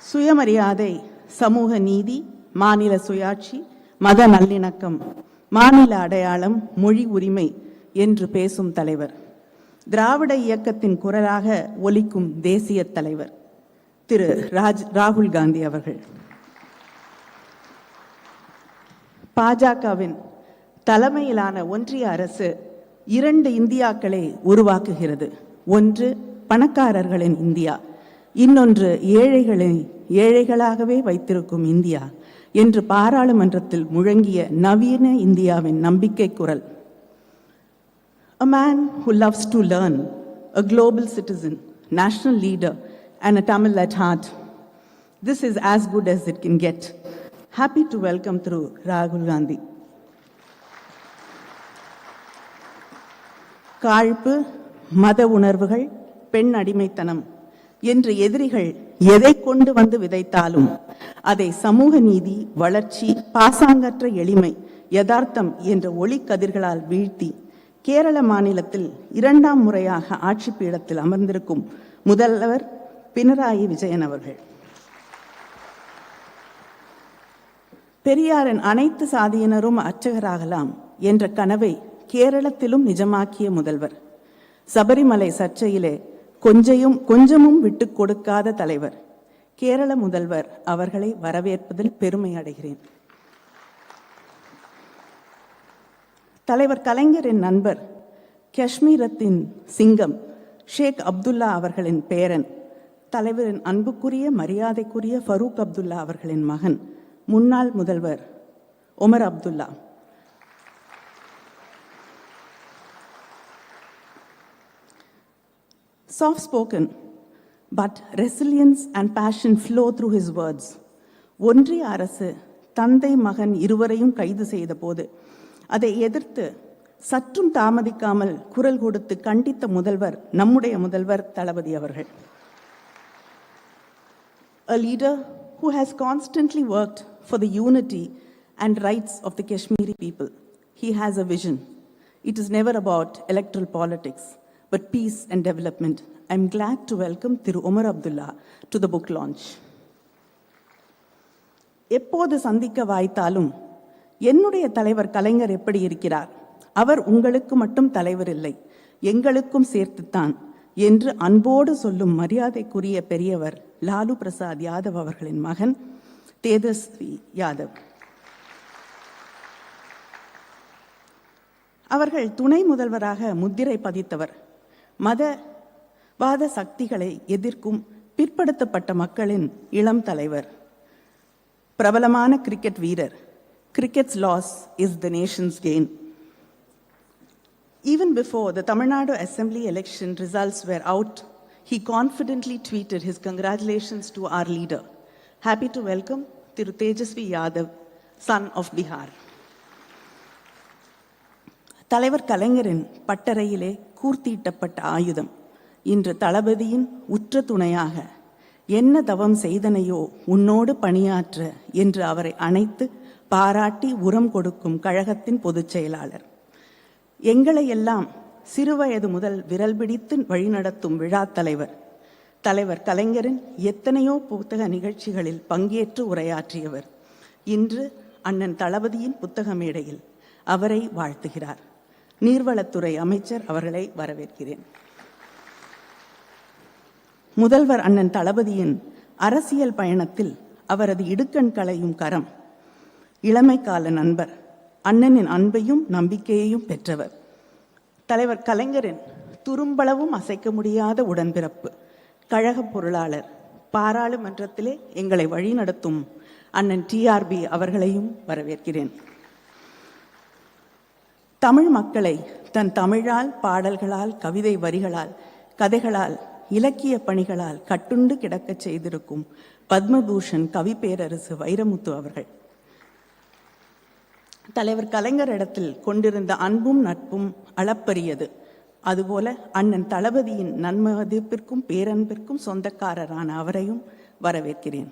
சுயமரியாதை, சமூக நீதி, மாநில சுயாட்சி, மத நல்லிணக்கம், மாநில அடையாளம், மொழி உரிமை என்று பேசும் தலைவர், திராவிட இயக்கத்தின் குரலாக ஒலிக்கும் தேசிய தலைவர் திரு ராகுல் காந்தி அவர்கள், பாஜகவின் தலைமையிலான ஒன்றிய அரசு இரண்டு இந்தியாக்களை உருவாக்குகிறது. ஒன்று பணக்காரர்களின் இந்தியா, இன்னொன்று ஏழைகளாகவே வைத்திருக்கும் இந்தியா என்று பாராளுமன்றத்தில் முழங்கிய நவீன இந்தியாவின் நம்பிக்கை குரல். A man who loves to learn, a global citizen, national leader and a Tamil at heart. This is as good as it can get. Happy to welcome through Rahul Gandhi. காழ்ப்பு, மத உணர்வுகள், பெண் அடிமைத்தனம் என்று எதிரிகள் எதை கொண்டு வந்து விதைத்தாலும் அதை சமூக நீதி, வளர்ச்சி, பாசாங்கற்ற எளிமை, யதார்த்தம் என்ற ஒளி கதிர்களால் வீழ்த்தி கேரள மாநிலத்தில் இரண்டாம் முறையாக ஆட்சி பீடத்தில் அமர்ந்திருக்கும் முதல்வர் பினராயி விஜயன் அவர்கள். பெரியாரின் அனைத்து சாதியினரும் அர்ச்சகராகலாம் என்ற கனவை கேரளத்திலும் நிஜமாக்கிய முதல்வர், சபரிமலை சர்ச்சையிலே கொஞ்சமும் விட்டு கொடுக்காத தலைவர், கேரள முதல்வர் அவர்களை வரவேற்பதில் பெருமை அடைகிறேன். தலைவர் கலைஞரின் நண்பர், காஷ்மீரத்தின் சிங்கம் ஷேக் அப்துல்லா அவர்களின் பேரன், தலைவரின் அன்புக்குரிய மரியாதைக்குரிய ஃபரூக் அப்துல்லா அவர்களின் மகன், முன்னாள் முதல்வர் Omar Abdullah, Soft-spoken, but resilience and passion flow through his words. ஒன்றிய அரசு தந்தை மகன் இருவரையும் கைது செய்த போது அதை எதிர்த்து சற்றும் தாமதிக்காமல் குரல் கொடுத்து கண்டித்த முதல்வர் நம்முடைய முதல்வர் தளபதி அவர்கள். A leader who has constantly worked for the unity and rights of the Kashmiri people. He has a vision. It is never about electoral politics, but peace and development. I'm glad to welcome Thiru Omar Abdullah to the book launch. எப்போது சந்திக்க வாய்த்தாலும் என்னுடைய தலைவர் கலைஞர் எப்படி இருக்கிறார், அவர் உங்களுக்கு மட்டும் தலைவர் இல்லை, எங்களுக்கும் சேர்த்துத்தான் என்று அன்போடு சொல்லும் மரியாதைக்குரிய பெரியவர் லாலு பிரசாத் யாதவ் அவர்களின் மகன் தேஜஸ்வி யாதவ். அவர்கள் துணை முதல்வராக முத்திரை பதித்தவர். மதவாத சக்திகளை எதிர்க்கும் பிற்படுத்தப்பட்ட மக்களின் இளம் தலைவர், பிரபலமான கிரிக்கெட் வீரர். Cricket's loss is the nation's gain. Even before the Tamil Nadu Assembly election results were out, he confidently tweeted his congratulations to our leader. Happy to welcome Thiru Tejasvi Yadav, son of Bihar. தலைவர் கலைஞரின் பட்டறையிலே கூர்த்தீட்டப்பட்ட ஆயுதம் இன்று தளபதியின் உற்ற துணையாக என்ன தவம் செய்தனையோ உன்னோடு பணியாற்ற என்று அவரை அணைத்து பாராட்டி உரம் கொடுக்கும் கழகத்தின் பொதுச் செயலாளர். எங்களை எல்லாம் சிறுவயது முதல் விரல் பிடித்து வழிநடத்தும் விழா தலைவர். தலைவர் கலைஞரின் எத்தனையோ புத்தக நிகழ்ச்சிகளில் பங்கேற்று உரையாற்றியவர். இன்று அண்ணன் தளபதியின் புத்தக மேடையில் அவரை வாழ்த்துகிறார். நீர்வளத்துறை அமைச்சர் அவர்களை வரவேற்கிறேன். முதல்வர் அண்ணன் தளபதியின் அரசியல் பயணத்தில் அவரது இடுக்கண் களையும் கரம், இளமைக்கால நண்பர், அண்ணனின் அன்பையும் நம்பிக்கையையும் பெற்றவர். தலைவர் கலைஞரின் துரும்பளவும் அசைக்க முடியாத உடன்பிறப்பு, கழக பொருளாளர், பாராளுமன்றத்திலே எங்களை வழிநடத்தும் அண்ணன் TRB அவர்களையும் வரவேற்கிறேன். தமிழ் மக்களை தன் தமிழால், பாடல்களால், கவிதை வரிகளால், கதைகளால், இலக்கிய பணிகளால் கட்டுண்டு கிடக்கச் செய்திருக்கும் பத்மபூஷன் கவி பேரரசு வைரமுத்து அவர்கள். தலைவர் கலைஞரிடத்தில் கொண்டிருந்த அன்பும் நட்பும் அளப்பரியது. அதுபோல அண்ணன் தளபதியின் நன்மதிப்பிற்கும் பேரன்பிற்கும் சொந்தக்காரரான அவரையும் வரவேற்கிறேன்.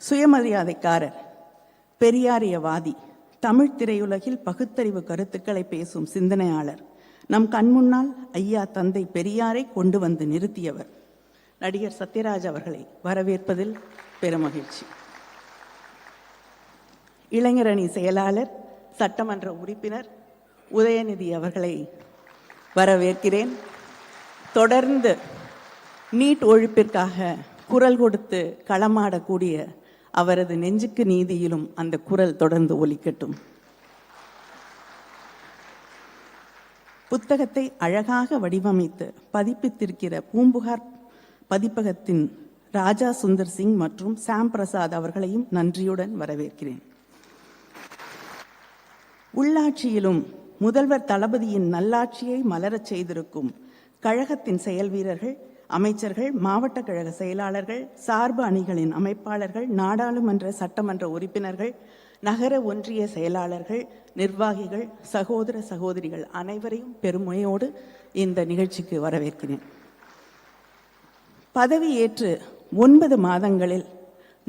சுயமரியாதைக்காரர், பெரியாரியவாதி, தமிழ் திரையுலகில் பகுத்தறிவு கருத்துக்களை பேசும் சிந்தனையாளர், நம் கண்முன்னால் ஐயா தந்தை பெரியாரை கொண்டு வந்து நிறுத்தியவர் நடிகர் சத்யராஜ் அவர்களை வரவேற்பதில் பெருமகிழ்ச்சி. இளைஞரணி செயலாளர், சட்டமன்ற உறுப்பினர் உதயநிதி அவர்களை வரவேற்கிறேன். தொடர்ந்து நீட் ஒழிப்பிற்காக குரல் கொடுத்து களமாடக்கூடிய அவரது நெஞ்சுக்கு நீதியிலும் அந்த குரல் தொடர்ந்து ஒலிக்கட்டும். புத்தகத்தை அழகாக வடிவமைத்து பதிப்பித்திருக்கிற பூம்புகார் பதிப்பகத்தின் ராஜா சுந்தர் சிங் மற்றும் சாம் பிரசாத் அவர்களையும் நன்றியுடன் வரவேற்கிறேன். உள்ளாட்சியிலும் முதல்வர் தளபதியின் நல்லாட்சியை மலரச் செய்திருக்கும் கழகத்தின் செயல் வீரர்கள், அமைச்சர்கள், மாவட்ட கழக செயலாளர்கள், சார்பு அணிகளின் அமைப்பாளர்கள், நாடாளுமன்ற சட்டமன்ற உறுப்பினர்கள், நகர ஒன்றிய செயலாளர்கள், நிர்வாகிகள், சகோதர சகோதரிகள் அனைவரையும் பெருமையோடு இந்த நிகழ்ச்சிக்கு வரவேற்கிறேன். பதவி ஏற்று 9 மாதங்களில்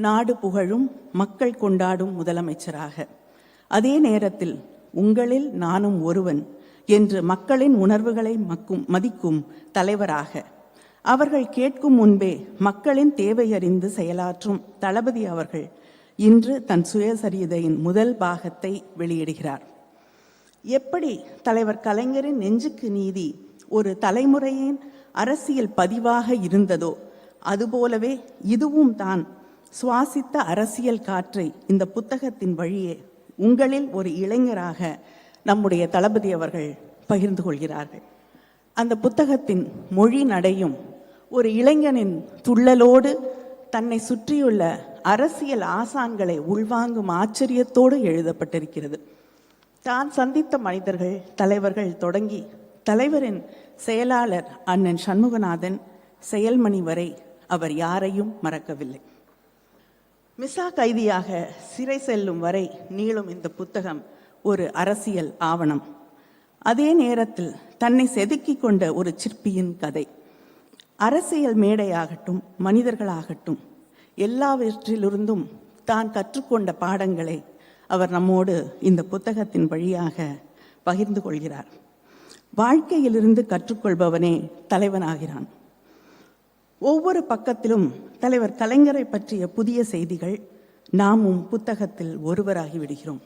நாடு புகழும், மக்கள் கொண்டாடும் முதலமைச்சராக, அதே நேரத்தில் உங்களில் நானும் ஒருவன் என்று மக்களின் உணர்வுகளை மதிக்கும் தலைவராக, அவர்கள் கேட்கும் முன்பே மக்களின் தேவையறிந்து செயலாற்றும் தளபதி அவர்கள் இன்று தன் சுயசரிதையின் முதல் பாகத்தை வெளியிடுகிறார். எப்படி தலைவர் கலைஞரின் நெஞ்சுக்கு நீதி ஒரு தலைமுறையின் அரசியல் பதிவாக இருந்ததோ அதுபோலவே இதுவும் தான் சுவாசித்த அரசியல் காற்றை இந்த புத்தகத்தின் வழியே உங்களில் ஒரு இளைஞராக நம்முடைய தளபதி அவர்கள் பகிர்ந்து கொள்கிறார்கள். அந்த புத்தகத்தின் மொழி நடையும் ஒரு இளைஞனின் துள்ளலோடு தன்னை சுற்றியுள்ள அரசியல் ஆசான்களை உள்வாங்கும் ஆச்சரியத்தோடு எழுதப்பட்டிருக்கிறது. தான் சந்தித்த மனிதர்கள், தலைவர்கள் தொடங்கி தலைவரின் செயலாளர் அண்ணன் சண்முகநாதன் செயல்மணி வரை அவர் யாரையும் மறக்கவில்லை. மிசா கைதியாக சிறை செல்லும் வரை நீளும் இந்த புத்தகம் ஒரு அரசியல் ஆவணம். அதே நேரத்தில் தன்னை செதுக்கிக் கொண்ட ஒரு சிற்பியின் கதை. அரசியல் மேடையாகட்டும், மனிதர்களாகட்டும், எல்லாவற்றிலிருந்தும் தான் கற்றுக்கொண்ட பாடங்களை அவர் நம்மோடு இந்த புத்தகத்தின் வழியாக பகிர்ந்து கொள்கிறார். வாழ்க்கையிலிருந்து கற்றுக்கொள்பவனே தலைவனாகிறான். ஒவ்வொரு பக்கத்திலும் தலைவர் கலைஞரை பற்றிய புதிய செய்திகள். நாமும் புத்தகத்தில் ஒருவராகி விடுகிறோம்.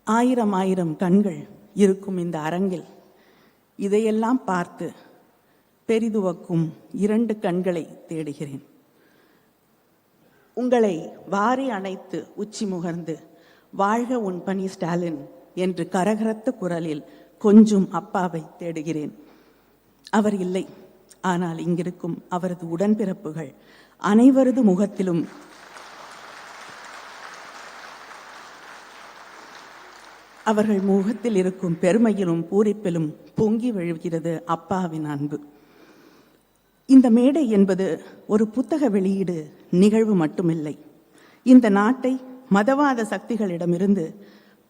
ஆயிரம் ஆயிரம் கண்கள் இருக்கும் இந்த அரங்கில் இதையெல்லாம் பார்த்து பெரிதுவக்கும் 2 கண்களை தேடுகிறேன். உங்களை வாரி அணைத்து உச்சி முகர்ந்து வாழ்க உன் பணி ஸ்டாலின் என்று கரகரத்த குரலில் கொஞ்சம் அப்பாவை தேடுகிறேன். அவர் இல்லை, ஆனால் இங்கிருக்கும் அவரது உடன்பிறப்புகள் அனைவரது முகத்திலும் அவர்கள் முகத்தில் இருக்கும் பெருமையிலும் பூரிப்பிலும் பொங்கி வழிகிறது அப்பாவின் அன்பு. இந்த மேடை என்பது ஒரு புத்தக வெளியீடு நிகழ்வு மட்டுமில்லை. இந்த நாட்டை மதவாத சக்திகளிடமிருந்து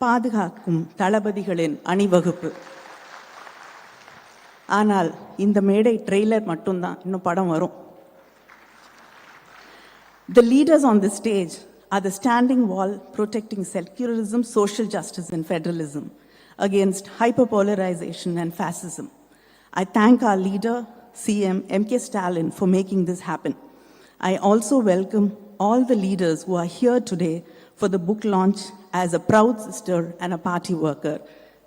பாதுகாக்கும் தளபதிகளின் அணிவகுப்பு. ஆனால் இந்த மேடை ட்ரெய்லர் மட்டும்தான், இன்னும் படம் வரும். The leaders on the stage are the standing wall protecting secularism, social justice and federalism against hyperpolarization and fascism. I thank our leader, CM M.K. Stalin, for making this happen. I also welcome all the leaders who are here today for the book launch as a proud sister and a party worker.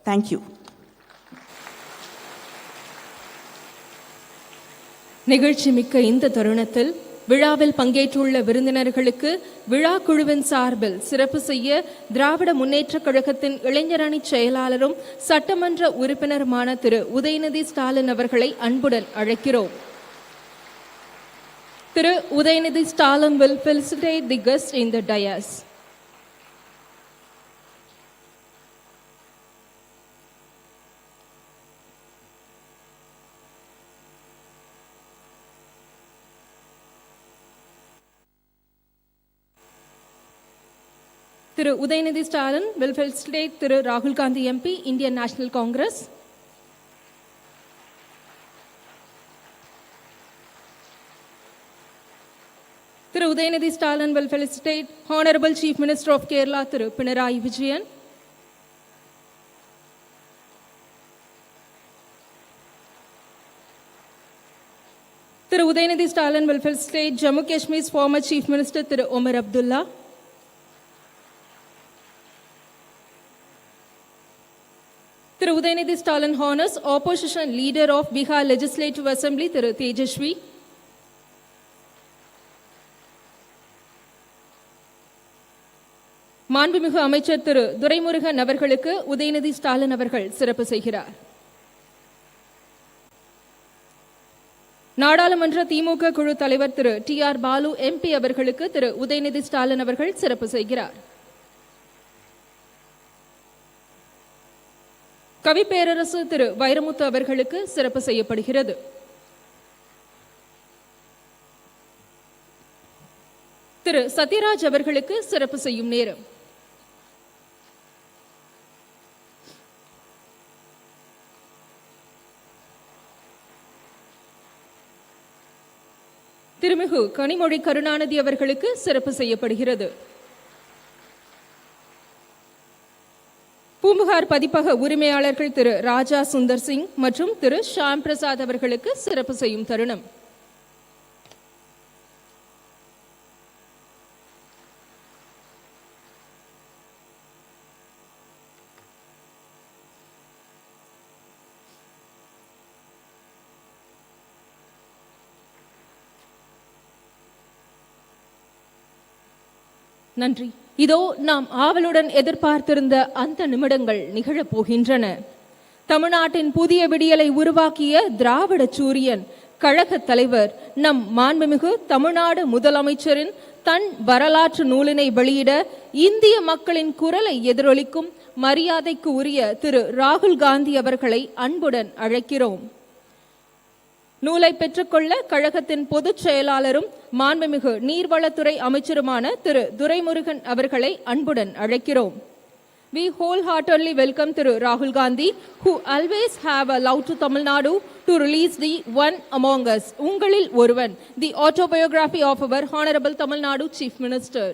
Thank you. நிகழ்ச்சி மிக்க இந்த தருணத்தில் விழாவில் பங்கேற்றுள்ள விருந்தினர்களுக்கு விழா குழுவின் சார்பில் சிறப்பு செய்ய திராவிட முன்னேற்றக் கழகத்தின் இளைஞரணி செயலாளரும் சட்டமன்ற உறுப்பினருமான திரு உதயநிதி ஸ்டாலின் அவர்களை அன்புடன் அழைக்கிறோம். Thiru Udhayanidhi Stalin will felicitate the guests in the dais. Thiru Udhayanidhi Stalin will felicitate திரு ராகுல் Gandhi MP, Indian National Congress. Thiru Udhayanidhi Stalin will felicitate Honorable Chief Minister of Kerala Thiru Pinarayi Vijayan. Thiru Udhayanidhi Stalin will felicitate Jammu Kashmir's former Chief Minister Thiru Omar Abdullah. Thiru Udhayanidhi Stalin honors opposition leader of Bihar Legislative Assembly திரு தேஜஸ்வி. மாண்புமிகு அமைச்சர் திரு துரைமுருகன் அவர்களுக்கு உதயநிதி ஸ்டாலின் அவர்கள் சிறப்பு செய்கிறார். நாடாளுமன்ற திமுக குழு தலைவர் திரு TR பாலு MP அவர்களுக்கு திரு உதயநிதி ஸ்டாலின் அவர்கள் சிறப்பு செய்கிறார். கவி பேரரசு திரு வைரமுத்து அவர்களுக்கு சிறப்பு செய்யப்படுகிறது. திரு சத்யராஜ் அவர்களுக்கு சிறப்பு செய்யும் நேரம். திருமிகு கனிமொழி கருணாநிதி அவர்களுக்கு சிறப்பு செய்யப்படுகிறது. பூம்புகார் பதிப்பக உரிமையாளர்கள் திரு ராஜா சுந்தர் சிங் மற்றும் திரு ஷாம் பிரசாத் அவர்களுக்கு சிறப்பு செய்யும் தருணம். நன்றி. இதோ நாம் ஆவலுடன் எதிர்பார்த்திருந்த அந்த நிமிடங்கள் நிகழப் போகின்றன. தமிழ்நாட்டின் புதிய விடியலை உருவாக்கிய திராவிட சூரியன், கழக தலைவர், நம் மாண்புமிகு தமிழ்நாடு முதலமைச்சரின் தன் வரலாற்று நூலினை வெளியிட இந்திய மக்களின் குரலை எதிரொலிக்கும் மரியாதைக்கு உரிய திரு ராகுல் காந்தி அவர்களை அன்புடன் அழைக்கிறோம். நூலை பெற்றுக்கொள்ள கழகத்தின் பொதுச் செயலாளரும் மாண்புமிகு நீர்வளத்துறை அமைச்சருமான திரு துரைமுருகன் அவர்களை அன்புடன் அழைக்கிறோம். We wholeheartedly welcome Thiru Rahul Gandhi, who always have allowed to Tamil Nadu to release the one among us, Ungalil Oruvan, the autobiography of our Honorable Tamil Nadu Chief Minister.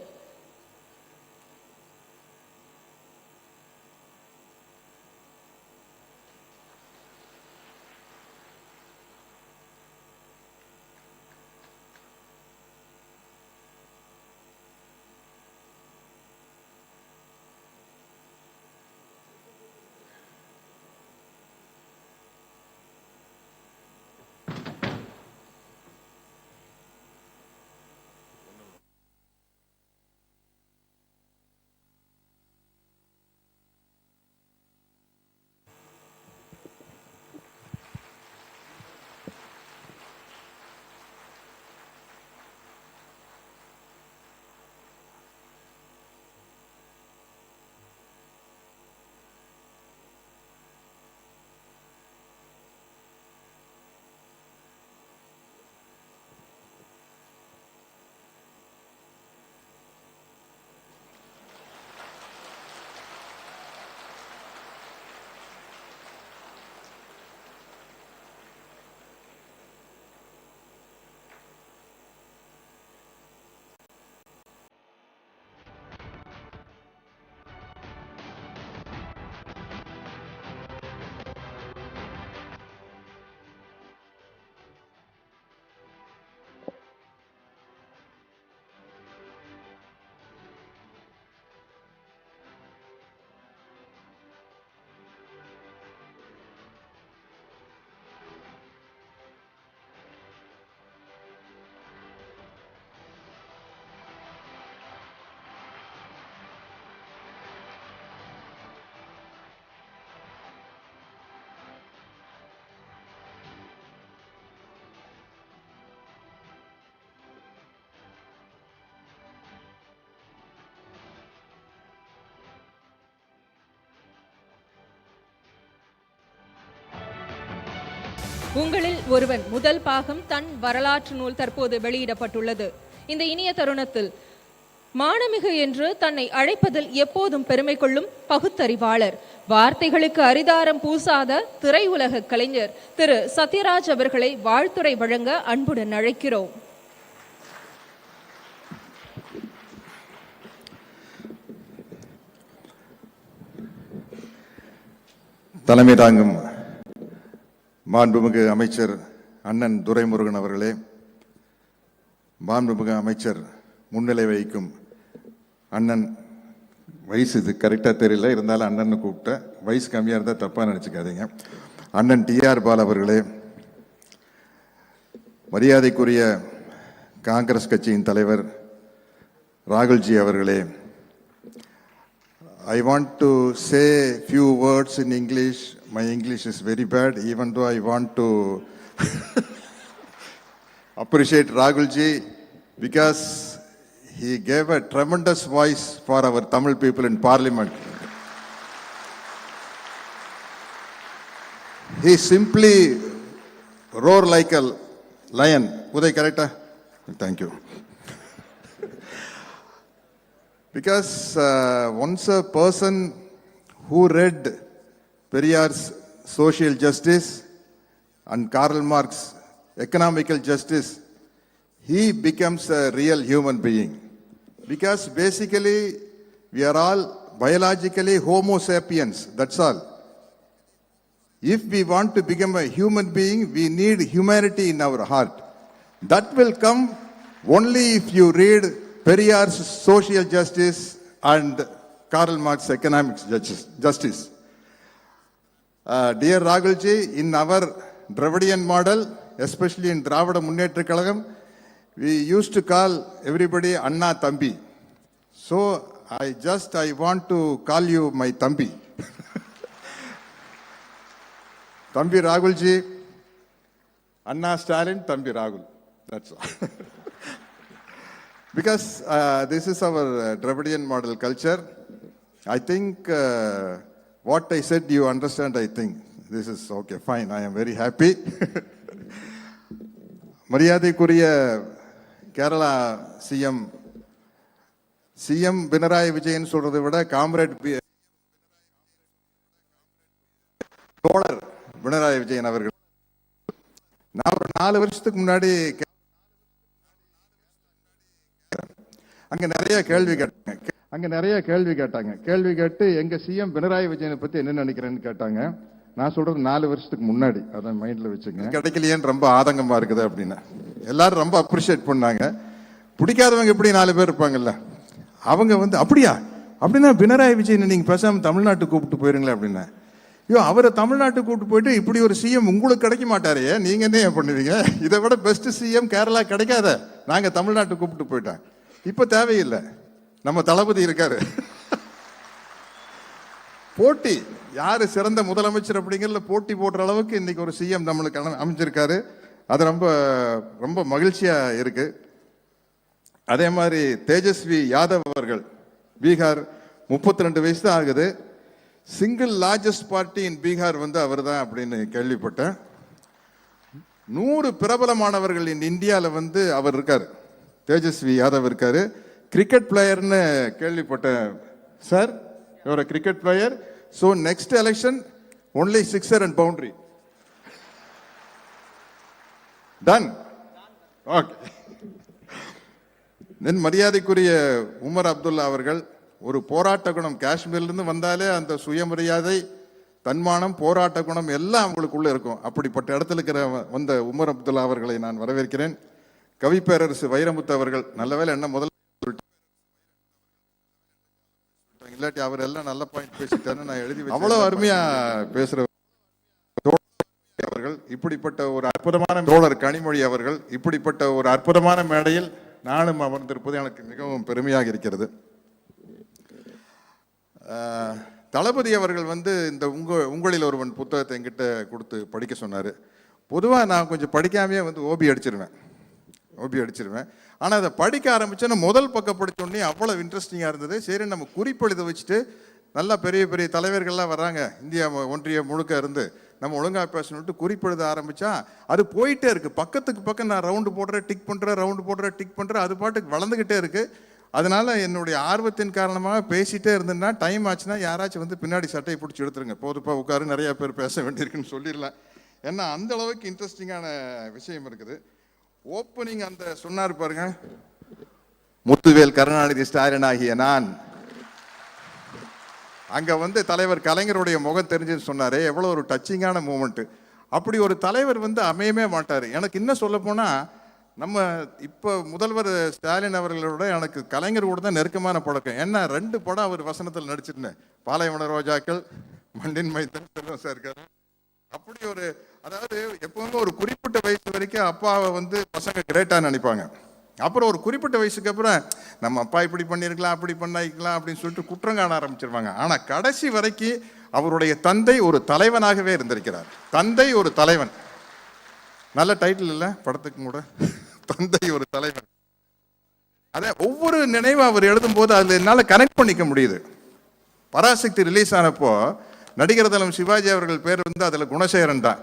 உங்களில் ஒருவன் முதல் பாகம் தன் வரலாற்று நூல் தற்போது வெளியிடப்பட்டுள்ளது. இந்த இனிய தருணத்தில் மானமிகு என்று தன்னை அழைப்பதில் எப்போதும் பெருமை கொள்ளும் பகுத்தறிவாளர், வார்த்தைகளுக்கு அரிதாரம் பூசாத திரையுலக கலைஞர் திரு சத்யராஜ் அவர்களை வாழ்த்துரை வழங்க அன்புடன் அழைக்கிறோம். தலைமை தாங்கும் மாண்புமிகு அமைச்சர் அண்ணன் துரைமுருகன் அவர்களே, மாண்புமிகு அமைச்சர் முன்னிலை வகிக்கும் அண்ணன், வயசு இது கரெக்டாக தெரியல, இருந்தாலும் அண்ணன் கூப்பிட்ட, வயசு கம்மியாக இருந்தால் தப்பாக நினச்சிக்காதீங்க, அண்ணன் டிஆர் பால் அவர்களே, மரியாதைக்குரிய காங்கிரஸ் கட்சியின் தலைவர் ராகுல்ஜி அவர்களே, I want to say few words in English. My English is very bad, even though I want to appreciate Rahulji because he gave a tremendous voice for our Tamil people in Parliament. He simply roared like a lion. Uday, correct? Thank you. Because once a person who read Periyar's social justice and Karl Marx's economical justice, he becomes a real human being. Because basically we are all biologically Homo sapiens, that's all. If we want to become a human being, we need humanity in our heart. That will come only if you read Periyar's social justice and Karl Marx's economic justice. Dear Rahulji, in our Dravidian model, especially in Dravida Munnetra Kalagam, we used to call everybody Anna Thambi. So I want to call you my Thambi. Thambi Rahulji, Anna Stalin, Thambi Rahul. That's all. Because this is our Dravidian model culture. I think what I said you understand, I think. This is okay, fine. I am very happy. மரியாதைக்குரிய கேரளா சிஎம் பினராயி விஜயன் சொல்றதை விட காம்ரேட் தோழர் பினராயி விஜயன் அவர்கள், நான் ஒரு 4 வருஷத்துக்கு முன்னாடி அங்க நிறைய கேள்வி கேட்டாங்க. கேள்வி கேட்டு எங்க சிஎம் பினராயி விஜயனை பத்தி என்ன நினைக்கிறேன்னு கேட்டாங்க. நான் சொல்றது 4 வருஷத்துக்கு முன்னாடி, அதான் மைண்ட்ல வச்சுங்க. கிடைக்கலையேன்னு ரொம்ப ஆதங்கமா இருக்குது அப்படின்னு எல்லாரும் ரொம்ப அப்ரிஷியேட் பண்ணாங்க. பிடிக்காதவங்க எப்படி 4 பேர் இருப்பாங்கல்ல, அவங்க வந்து அப்படியா அப்படின்னா பினராயி விஜயனை நீங்க பேசாம தமிழ்நாட்டுக்கு கூப்பிட்டு போயிருங்களேன் அப்படின்னா, ஐயோ அவரை தமிழ்நாட்டுக்கு கூப்பிட்டு போயிட்டு இப்படி ஒரு சிஎம் உங்களுக்கு கிடைக்க மாட்டாரே, நீங்க என்ன பண்ணுவீங்க? இதை விட பெஸ்ட் சிஎம் கேரளா கிடைக்காத, நாங்க தமிழ்நாட்டுக்கு கூப்பிட்டு போயிட்டோம். இப்ப தேவையில்லை, நம்ம தளபதி இருக்காரு. போட்டி யாரு சிறந்த முதலமைச்சர் அப்படிங்கிறதுல போட்டி போடுற அளவுக்கு இன்னைக்கு ஒரு சிஎம் நம்மளுக்கு அமைஞ்சிருக்காரு. அது ரொம்ப ரொம்ப மகிழ்ச்சியா இருக்கு. அதே மாதிரி தேஜஸ்வி யாதவ் அவர்கள், பீகார், 32 வயசு தான் ஆகுது. சிங்கிள் லார்ஜஸ்ட் பார்ட்டி இன் பீகார் வந்து அவர் தான் அப்படின்னு கேள்விப்பட்டேன். 100 பிரபலமானவர்கள் இந்தியாவில் வந்து அவர் இருக்காரு, தேஜஸ்வி யாதவ் இருக்காரு. கிரிக்கெட் பிளேயர்னு கேள்விப்பட்டேன். Sir your cricket player, so next election only sixer and boundary done. Okay. Then மரியாதைக்குரிய உமர் அப்துல்லா அவர்கள், ஒரு போராட்ட குணம், காஷ்மீர்லேருந்து வந்தாலே அந்த சுயமரியாதை, தன்மானம், போராட்ட குணம் எல்லாம் அவங்களுக்குள்ள இருக்கும். அப்படிப்பட்ட இடத்துல இருக்கிற வந்த உமர் அப்துல்லா அவர்களை நான் வரவேற்கிறேன். கவிப்பேரரசு வைரமுத்து அவர்கள், நல்ல வேலை என்ன முதல்ல இல்லாட்டி அவர் எல்லாம் நல்ல பாயிண்ட் பேசிட்டாரு, நான் எழுதி அவ்வளவு அருமையா பேசுற அவர்கள், இப்படிப்பட்ட ஒரு அற்புதமான தோழர் கனிமொழி அவர்கள், இப்படிப்பட்ட ஒரு அற்புதமான மேடையில் நானும் அமர்ந்திருப்பது எனக்கு மிகவும் பெருமையாக இருக்கிறது. தளபதி அவர்கள் வந்து இந்த உங்களில் ஒருவன் புத்தகத்தை என்கிட்ட கொடுத்து படிக்க சொன்னார். பொதுவாக நான் கொஞ்சம் படிக்காமையே வந்து ஓபி அடிச்சிருவேன். ஆனால் அதை படிக்க ஆரம்பித்தோன்னா முதல் பக்கம் படித்தோடனே அவ்வளோ இன்ட்ரெஸ்டிங்காக இருந்தது. சரி நம்ம குறிப்பெழுத வச்சுட்டு, நல்லா பெரிய பெரிய தலைவர்கள்லாம் வர்றாங்க இந்தியா ஒன்றிய முழுக்க இருந்து, நம்ம ஒழுங்காக பேசணுன்ட்டு குறிப்பெழுத ஆரம்பித்தா அது போயிட்டே இருக்குது. பக்கத்துக்கு பக்கம் நான் ரவுண்டு போடுறேன், டிக் பண்ணுறேன், அது பாட்டுக்கு வளர்ந்துக்கிட்டே இருக்குது. அதனால என்னுடைய ஆர்வத்தின் காரணமாக பேசிகிட்டே இருந்தேன்னா டைம் ஆச்சுன்னா யாராச்சும் வந்து பின்னாடி சட்டையை பிடிச்சி எடுத்துருங்க, போதுப்பா உட்காரு, நிறையா பேர் பேச வேண்டியிருக்குன்னு சொல்லிடலாம். ஏன்னா அந்த அளவுக்கு இன்ட்ரெஸ்டிங்கான விஷயம் இருக்குது. ஓப்பனிங் அந்த சொன்னார் பாருங்க, முத்துவேல் கருணாநிதி ஸ்டாலின் ஆகிய நான், அங்க வந்து தலைவர் கலைஞருடைய முகம் தெரிஞ்சுன்னு சொன்னாரே, எவ்வளவு ஒரு டச்சிங்கான மூமெண்ட். அப்படி ஒரு தலைவர் வந்து அமையவே மாட்டார். எனக்கு இன்னும் சொல்ல போனா, நம்ம இப்போ முதல்வர் ஸ்டாலின் அவர்களோட எனக்கு கலைஞர் கூட தான் நெருக்கமான பழக்கம். ஏன்னா 2 படம் அவர் வசனத்தில் நடிச்சிருந்தேன், பாலைவன ரோஜாக்கள், மண்ணின் மைத்தன், செல்வம் சார் இருக்காரு. அப்படி ஒரு, அதாவது எப்பவுமே ஒரு குறிப்பிட்ட வயசு வரைக்கும் அப்பாவை வந்து பசங்க கிரேட்டா நினைப்பாங்க. அப்புறம் ஒரு குறிப்பிட்ட வயசுக்கு அப்புறம் நம்ம அப்பா இப்படி பண்ணியிருக்கலாம், அப்படி பண்ணிக்கலாம் அப்படின்னு சொல்லிட்டு குற்றம் காண ஆரம்பிச்சிருவாங்க. ஆனா கடைசி வரைக்கும் அவருடைய தந்தை ஒரு தலைவனாகவே இருந்திருக்கிறார். தந்தை ஒரு தலைவன், நல்ல டைட்டில் இல்லை படத்துக்கு கூட, தந்தை ஒரு தலைவன். அதே ஒவ்வொரு நினைவும் அவர் எழுதும் போது அதுல என்னால கனெக்ட் பண்ணிக்க முடியுது. பராசக்தி ரிலீஸ் ஆனப்போ நடிகர் தலம் சிவாஜி அவர்கள் பேர் வந்து அதுல குணசேகரன் தான்.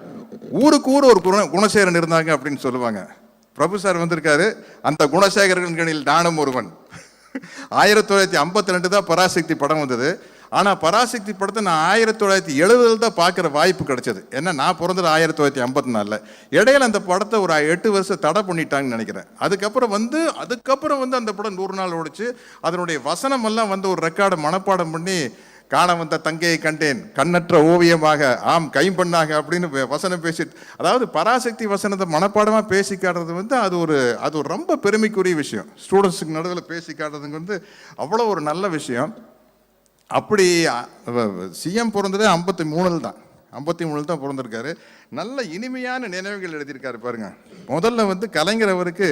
ஊருக்கு ஊர் ஒரு குணசேகரன் இருந்தாங்க அப்படின்னு சொல்லுவாங்க. பிரபு சார் வந்திருக்காரு, அந்த குணசேகரன்களில் நானும் ஒருவன். 1952 தான் பராசக்தி படம் வந்தது. ஆனா பராசக்தி படத்தை நான் 1970 தான் பார்க்குற வாய்ப்பு கிடைச்சது. ஏன்னா நான் பிறந்தது 1954. இடையில அந்த படத்தை ஒரு 8 வருஷம் தடை பண்ணிட்டாங்கன்னு நினைக்கிறேன். அதுக்கப்புறம் வந்து அந்த படம் 100 நாள் ஓடிச்சு. அதனுடைய வசனம் எல்லாம் வந்து ஒரு ரெக்கார்டை மனப்பாடம் பண்ணி, காண வந்த தங்கையை கண்டேன் கண்ணற்ற ஓவியமாக, ஆம் கைம்பண்ணாக அப்படின்னு வசனம் பேசி, அதாவது பராசக்தி வசனத்தை மனப்பாடமா பேசி காட்டுறது வந்து அது ஒரு ரொம்ப பெருமைக்குரிய விஷயம். ஸ்டூடெண்ட்ஸுக்கு நடுவில் பேசி காட்டுறதுங்க வந்து அவ்வளோ ஒரு நல்ல விஷயம். அப்படி சிஎம் பிறந்தது 53 தான் பிறந்திருக்காரு. நல்ல இனிமையான நினைவுகள் எழுதியிருக்காரு பாருங்க. முதல்ல வந்து கலைஞர் அவருக்கு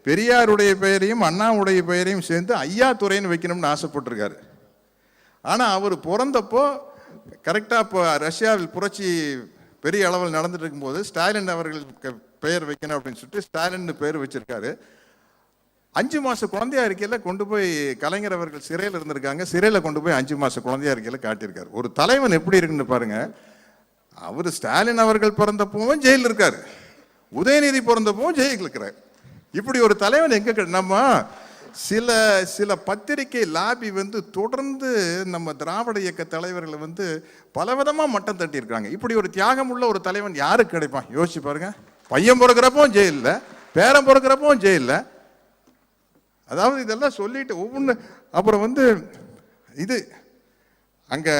பெரியாருடைய பெயரையும் அண்ணாவுடைய பெயரையும் சேர்ந்து ஐயா துரைன்னு வைக்கணும்னு ஆசைப்பட்டிருக்காரு. ஆனால் அவர் பிறந்தப்போ கரெக்டாக இப்போ ரஷ்யாவில் புரட்சி பெரிய அளவில் நடந்துட்டு இருக்கும்போது ஸ்டாலின் அவர்களுக்கு பெயர் வைக்கணும் அப்படின்னு சொல்லிட்டு ஸ்டாலின் பேர் வச்சிருக்காரு. 5 மாச குழந்தையா இருக்கையில கொண்டு போய் கலைஞர் அவர்கள் சிறையில் இருந்திருக்காங்க. சிறையில் கொண்டு போய் 5 மாச குழந்தையா இருக்கையில காட்டியிருக்காரு. ஒரு தலைவன் எப்படி இருக்குன்னு பாருங்க. அவர் ஸ்டாலின் அவர்கள் பிறந்தப்பவும் ஜெயிலில் இருக்காரு, உதயநிதி பிறந்தப்பவும் ஜெயிலில் இருக்கிறார். இப்படி ஒரு தலைவன் எங்க நம்ம சில சில பத்திரிகை லாபி வந்து தொடர்ந்து நம்ம திராவிட இயக்க தலைவர்களை வந்து பலவிதமா மட்டம் தட்டி இருக்காங்க. இப்படி ஒரு தியாகம் உள்ள ஒரு தலைவன் யாருக்கு கிடைப்பான்? யோசிச்சு பாருங்க. பையன் பிறக்கிறப்பவும் ஜெயிலில், பேரன் பிறக்கிறப்பவும் ஜெயிலில். அதாவது இதெல்லாம் சொல்லிட்டு ஒவ்வொன்று. அப்புறம் வந்து இது அங்கே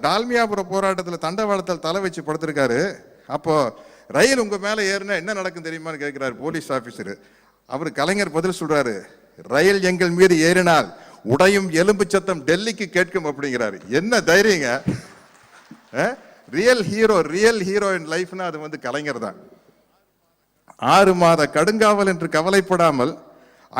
டால்மியாபுரம் போராட்டத்தில் தண்டவாளத்தில் தலை வச்சு படுத்திருக்காரு. அப்போ ரயில் உங்கள் மேலே ஏறுனா என்ன நடக்கும் தெரியுமான்னு கேட்குறாரு போலீஸ் ஆஃபீஸரு. அவர் கலைஞர் பதில் சொல்றாரு, ரயில் எங்கள் மீது ஏறினால் உடையும் எலும்பு சத்தம் டெல்லிக்கு கேட்கும் அப்படிங்கிறாரு. என்ன தைரியங்க! ரியல் ஹீரோ இன் லைஃப்னா அது வந்து கலைஞர் தான். 6 மாத கடுங்காவல் என்று கவலைப்படாமல்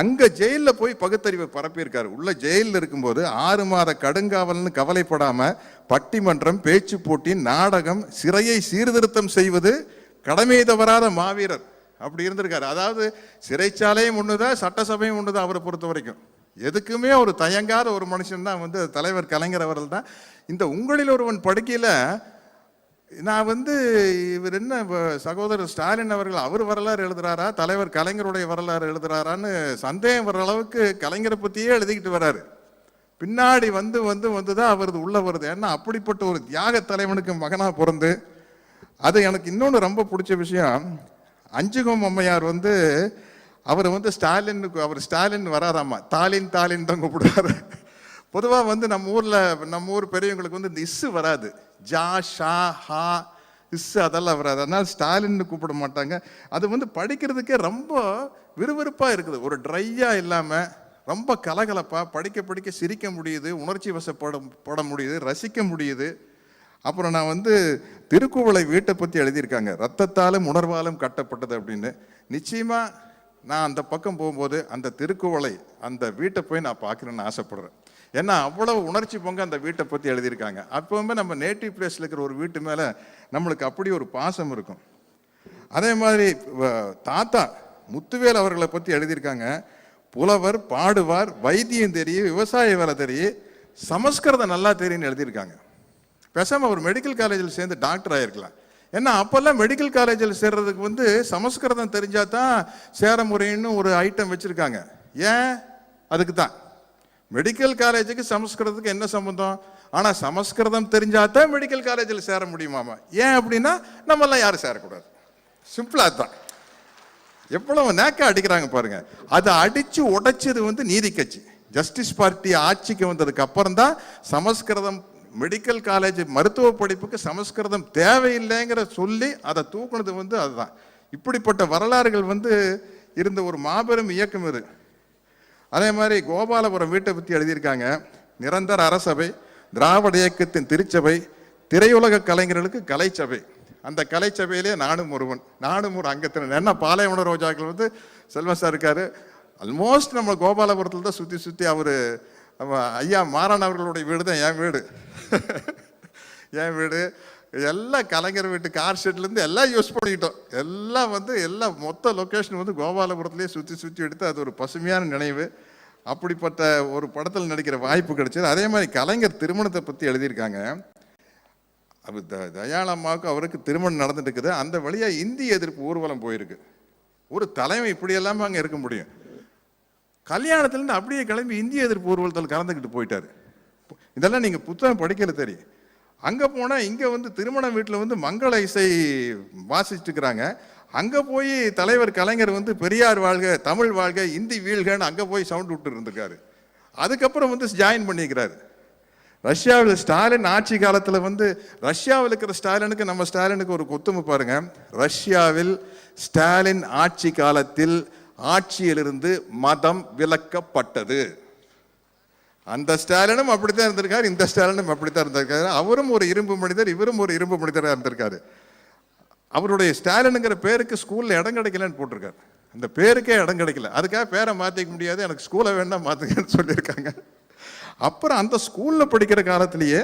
அங்க ஜெயில போய் பகுத்தறிவை பரப்பியிருக்காரு. உள்ள ஜெயிலில் இருக்கும்போது 6 மாத கடுங்காவல்னு கவலைப்படாம பட்டிமன்றம், பேச்சு போட்டி, நாடகம், சிறையை சீர்திருத்தம் செய்வது கடமை தவறாத மாவீரர் அப்படி இருந்திருக்காரு. அதாவது சிறைச்சாலையும் ஒண்ணுதான், சட்டசபையும் ஒண்ணுதான். அவரை பொறுத்த வரைக்கும் எதுக்குமே ஒரு தயங்காத ஒரு மனுஷன் தான் வந்து தலைவர் கலைஞர் அவர்கள் தான். இந்த உங்களில் ஒருவன் படுக்கையில நான் வந்து இவர் என்ன சகோதரர் ஸ்டாலின் அவர்கள் அவர் வரலாறு எழுதுறாரா, தலைவர் கலைஞருடைய வரலாறு எழுதுறாரான்னு சந்தேகம் வர்ற அளவுக்கு கலைஞரை பற்றியே எழுதிக்கிட்டு வர்றாரு. பின்னாடி வந்து வந்து வந்து தான் அவரது உள்ள வருது. ஏன்னா அப்படிப்பட்ட ஒரு தியாக தலைவனுக்கு மகனாக பிறந்து, அது எனக்கு இன்னொன்று ரொம்ப பிடிச்ச விஷயம். அஞ்சுகம் அம்மையார் வந்து அவர் வந்து அவர் ஸ்டாலின் வராதாமா, தாலின் தான் கூப்பிடுவார். பொதுவாக வந்து நம்ம ஊர் பெரியவங்களுக்கு வந்து இந்த இஸ்ஸு வராது. ஜா, ஷா, ஹா, இஸ்ஸு அதெல்லாம் வராது. அதனால் ஸ்டாலின்னு கூப்பிட மாட்டாங்க. அது வந்து படிக்கிறதுக்கே ரொம்ப விறுவிறுப்பாக இருக்குது. ஒரு ட்ரையாக இல்லாமல் ரொம்ப கலகலப்பாக படிக்க சிரிக்க முடியுது, உணர்ச்சி வசப்பட முடியுது, ரசிக்க முடியுது. அப்புறம் நான் வந்து திருக்குவளை வீட்டை பற்றி எழுதியிருக்காங்க, ரத்தத்தாலும் உணர்வாலும் கட்டப்பட்டது அப்படின்னு. நிச்சயமாக நான் அந்த பக்கம் போகும்போது அந்த திருக்குவளை அந்த வீட்டை போய் நான் பார்க்குறேன்னு ஆசைப்படுறேன். ஏன்னா அவ்வளவு உணர்ச்சி பொங்க அந்த வீட்டை பற்றி எழுதியிருக்காங்க. அப்போவுமே நம்ம நேட்டிவ் பிளேஸில் இருக்கிற ஒரு வீட்டு மேலே நம்மளுக்கு அப்படி ஒரு பாசம் இருக்கும். அதே மாதிரி தாத்தா முத்துவேல் அவர்களை பற்றி எழுதியிருக்காங்க. புலவர், பாடுவார், வைத்தியம் தெரியும், விவசாய வேலை தெரியும், சமஸ்கிருதம் நல்லா தெரியும்னு எழுதியிருக்காங்க. பேசாமல் அவர் மெடிக்கல் காலேஜில் சேர்ந்து டாக்டர் ஆகிருக்கலாம். ஏன்னா அப்போல்லாம் மெடிக்கல் காலேஜில் சேர்றதுக்கு வந்து சமஸ்கிருதம் தெரிஞ்சால் தான் சேர முறைன்னு ஒரு ஐட்டம் வச்சுருக்காங்க. ஏன்? அதுக்கு தான். மெடிக்கல் காலேஜுக்கு சமஸ்கிருதத்துக்கு என்ன சம்பந்தம்? ஆனால் சமஸ்கிருதம் தெரிஞ்சால் தான் மெடிக்கல் காலேஜில் சேர முடியுமாமா. ஏன் அப்படின்னா நம்மெல்லாம் யாரும் சேரக்கூடாது. சிம்பிளாக தான். எவ்வளவு நேக்கா அடிக்கிறாங்க பாருங்க. அதை அடித்து உடைச்சது வந்து நீதி கட்சி, ஜஸ்டிஸ் பார்ட்டி ஆட்சிக்கு வந்ததுக்கு அப்புறம் தான் சமஸ்கிருதம் மெடிக்கல் காலேஜ் மருத்துவ படிப்புக்கு சமஸ்கிருதம் தேவையில்லைங்கிற சொல்லி அதை தூக்குனது வந்து அதுதான். இப்படிப்பட்ட வரலாறுகள் வந்து இருந்த ஒரு மாபெரும் இயக்கம் இது. அதே மாதிரி கோபாலபுரம் வீட்டை பற்றி எழுதியிருக்காங்க. நிரந்தர அரசபை, திராவிட இயக்கத்தின் திருச்சபை, திரையுலக கலைஞர்களுக்கு கலைச்சபை. அந்த கலைச்சபையிலே நானும் ஒரு அங்கத்தினர். என்ன பாலைவன ரோஜாக்கள் வந்து செல்வம் சார் இருக்காரு. ஆல்மோஸ்ட் நம்ம கோபாலபுரத்தில் தான் சுற்றி அவர் ஐயா மாறன் அவர்களுடைய வீடு தான் என் வீடு. எல்லாம் கலைஞர் வீட்டு கார் ஷெட்லேருந்து எல்லாம் யூஸ் பண்ணிக்கிட்டோம். எல்லாம் மொத்த லொக்கேஷன் வந்து கோபாலபுரத்துலேயே சுற்றி எடுத்து அது ஒரு பசுமையான நினைவு. அப்படிப்பட்ட ஒரு படத்தில் நடிக்கிற வாய்ப்பு கிடைச்சது. அதே மாதிரி கலைஞர் திருமணத்தை பற்றி எழுதியிருக்காங்க. அது தயாளம்மாவுக்கு அவருக்கு திருமணம் நடந்துட்டு இருக்குது. அந்த வழியாக இந்திய எதிர்ப்பு ஊர்வலம் போயிருக்கு. ஒரு தலைமை இப்படி எல்லாமே அங்கே இருக்க முடியும்? கல்யாணத்துலேருந்து அப்படியே கிளம்பி இந்திய எதிர்ப்பு ஊர்வலத்தில் கலந்துக்கிட்டு போயிட்டாரு. இதெல்லாம் நீங்கள் புத்தகம் படிக்கல தெரியும். அங்கே போனால் இங்கே வந்து திருமண வீட்டில் வந்து மங்கள இசை வாசிச்சுட்டு இருக்கிறாங்க. அங்கே போய் தலைவர் கலைஞர் வந்து பெரியார் வாழ்க, தமிழ் வாழ்க, இந்தி வீழ்கன்னு அங்கே போய் சவுண்ட் விட்டு இருந்திருக்காரு. அதுக்கப்புறம் வந்து ஜாயின் பண்ணிக்கிறாரு. ரஷ்யாவில் ஸ்டாலின் ஆட்சி காலத்தில் வந்து ரஷ்யாவில் இருக்கிற ஸ்டாலினுக்கு நம்ம ஸ்டாலினுக்கு ஒரு கொத்துமை பாருங்க. ரஷ்யாவில் ஸ்டாலின் ஆட்சி காலத்தில் ஆட்சியிலிருந்து மதம் விலக்கப்பட்டது. அந்த ஸ்டாலினும் அப்படித்தான் இருந்திருக்காரு, இந்த ஸ்டாலினும் அப்படித்தான் இருந்திருக்காரு. அவரும் ஒரு இரும்பு மனிதர், இவரும் ஒரு இரும்பு மனிதராக இருந்திருக்காரு. அவருடைய ஸ்டாலினுங்கிற பேருக்கு ஸ்கூலில் இடம் கிடைக்கலன்னு போட்டிருக்காரு. அந்த பேருக்கே இடம் கிடைக்கல. அதுக்காக பேரை மாற்றிக்க முடியாது, எனக்கு ஸ்கூலை வேண்டாம் மாற்றுங்கன்னு சொல்லியிருக்காங்க. அப்புறம் அந்த ஸ்கூலில் படிக்கிற காலத்திலேயே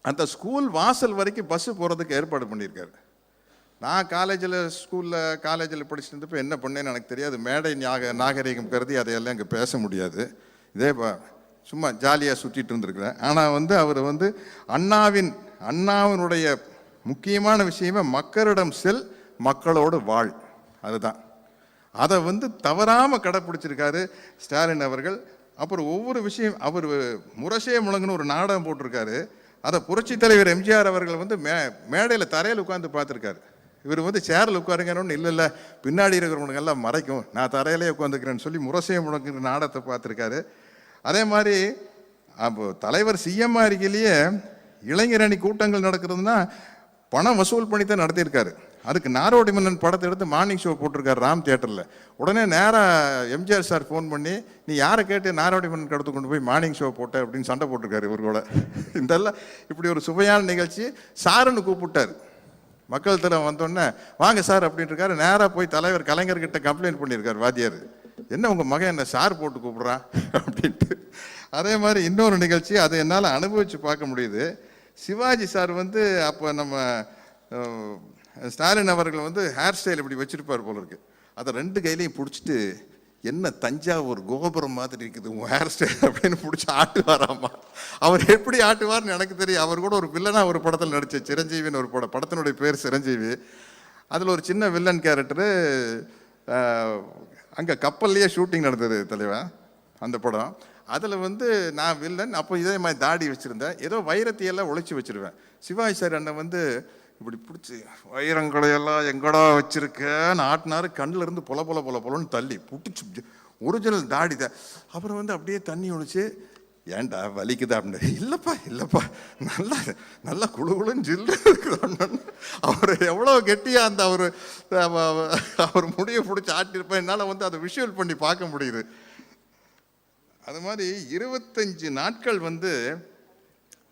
அந்த ஸ்கூல் வாசல் வரைக்கும் பஸ்ஸு போகிறதுக்கு ஏற்பாடு பண்ணியிருக்காரு. நான் காலேஜில் படிச்சுட்டு இருந்தப்போ என்ன பண்ணேன்னு எனக்கு தெரியாது. மேடை நாகரிகம் கருதி அதையெல்லாம் இங்கே பேச முடியாது. இதே சும்மா ஜாலியாக சுற்றிட்டு இருந்திருக்கிறேன். ஆனால் அவர் அண்ணாவினுடைய முக்கியமான விஷயமே மக்களிடம் செல், மக்களோடு வாழ். அதுதான். அதை தவறாமல் கடைப்பிடிச்சிருக்காரு ஸ்டாலின் அவர்கள். அப்புறம் ஒவ்வொரு விஷயம் அவர் முரசே முழங்குன்னு ஒரு நாடகம் போட்டிருக்காரு. அதை புரட்சி தலைவர் எம்ஜிஆர் அவர்கள் மேடையில் தரையில் உட்காந்து பார்த்துருக்காரு. இவர் சேரில் உட்காருங்கன்னு இல்லை பின்னாடி இருக்கிறவனுங்கெல்லாம் மறைக்கும், நான் தரையிலே உட்காந்துக்கிறேன்னு சொல்லி முரசே முழங்குற நாடகத்தை பார்த்துருக்காரு. அதே மாதிரி அப்போ தலைவர் சிஎம் இருக்கையிலேயே இளைஞர் அணி கூட்டங்கள் நடக்கிறதுனா பணம் வசூல் பண்ணி தான் நடத்தியிருக்காரு. அதுக்கு நாரோடி மன்னன் படத்தை எடுத்து மார்னிங் ஷோ போட்டிருக்காரு ராம் தியேட்டரில். உடனே நேராக எம்ஜிஆர் சார் ஃபோன் பண்ணி, நீ யாரை கேட்டு நாரோடி மன்னன் கடத்து கொண்டு போய் மார்னிங் ஷோ போட்ட அப்படின்னு சண்டை போட்டிருக்காரு இவர் கூட. இதெல்லாம் இப்படி ஒரு சுவையான நிகழ்ச்சி. சாருன்னு கூப்பிட்டார். மக்கள் தரம் வந்தோடனே வாங்க சார் அப்படின்ட்டு இருக்காரு. நேராக போய் தலைவர் கலைஞர்கிட்ட கம்ப்ளைண்ட் பண்ணியிருக்காரு வாத்தியார், என்ன உங்கள் மகன் என்ன சார் போட்டு கூப்பிட்றான் அப்படின்ட்டு. அதே மாதிரி இன்னொரு நிகழ்ச்சி, அதை என்னால் அனுபவித்து பார்க்க முடியுது. சிவாஜி சார் அப்போ நம்ம ஸ்டாலின் அவர்கள் ஹேர் ஸ்டைல் இப்படி வச்சுருப்பார் போல இருக்கு. அதை 2 கையிலையும் பிடிச்சிட்டு, என்ன தஞ்சாவூர் கோபுரம் மாதிரி இருக்குது உங்கள் ஹேர் ஸ்டைல் அப்படின்னு பிடிச்சி ஆட்டுவாராமா. அவர் எப்படி ஆட்டுவார்னு எனக்கு தெரியும். அவர் கூட ஒரு வில்லனா ஒரு படத்தில் நடித்த சிரஞ்சீவின்னு ஒரு படத்தினுடைய பேர் சிரஞ்சீவி. அதில் ஒரு சின்ன வில்லன் கேரக்டரு. அங்கே கப்பல்லையே ஷூட்டிங் நடந்தது தலைவா அந்த படம். அதில் நான் வில்லன். அப்போ இதே மாதிரி தாடி வச்சுருந்தேன். ஏதோ வைரத்தையெல்லாம் ஒழிச்சு வச்சுருவேன். சிவாஜி சார் அண்ணன் இப்படி பிடிச்சி வைரங்களையெல்லாம் எங்கடா வச்சுருக்கேன்னு ஆட்டினார். கண்ணில் இருந்து பொல பொல பொல பொலன்னு தள்ளி பிடிச்சி ஒரிஜினல் தாடி தான். அப்புறம் அப்படியே தண்ணி ஒழிச்சு, ஏன்டா வலிக்குதா அப்படின்னு. இல்லைப்பா நல்லா குழுன்னு ஜில்லு இருக்குது. அவர் எவ்வளோ கெட்டியாக அந்த அவர் முடியை பிடிச்சி ஆட்டியிருப்பேன். என்னால் அதை விஷுவல் பண்ணி பார்க்க முடியுது. அது மாதிரி 25 நாட்கள்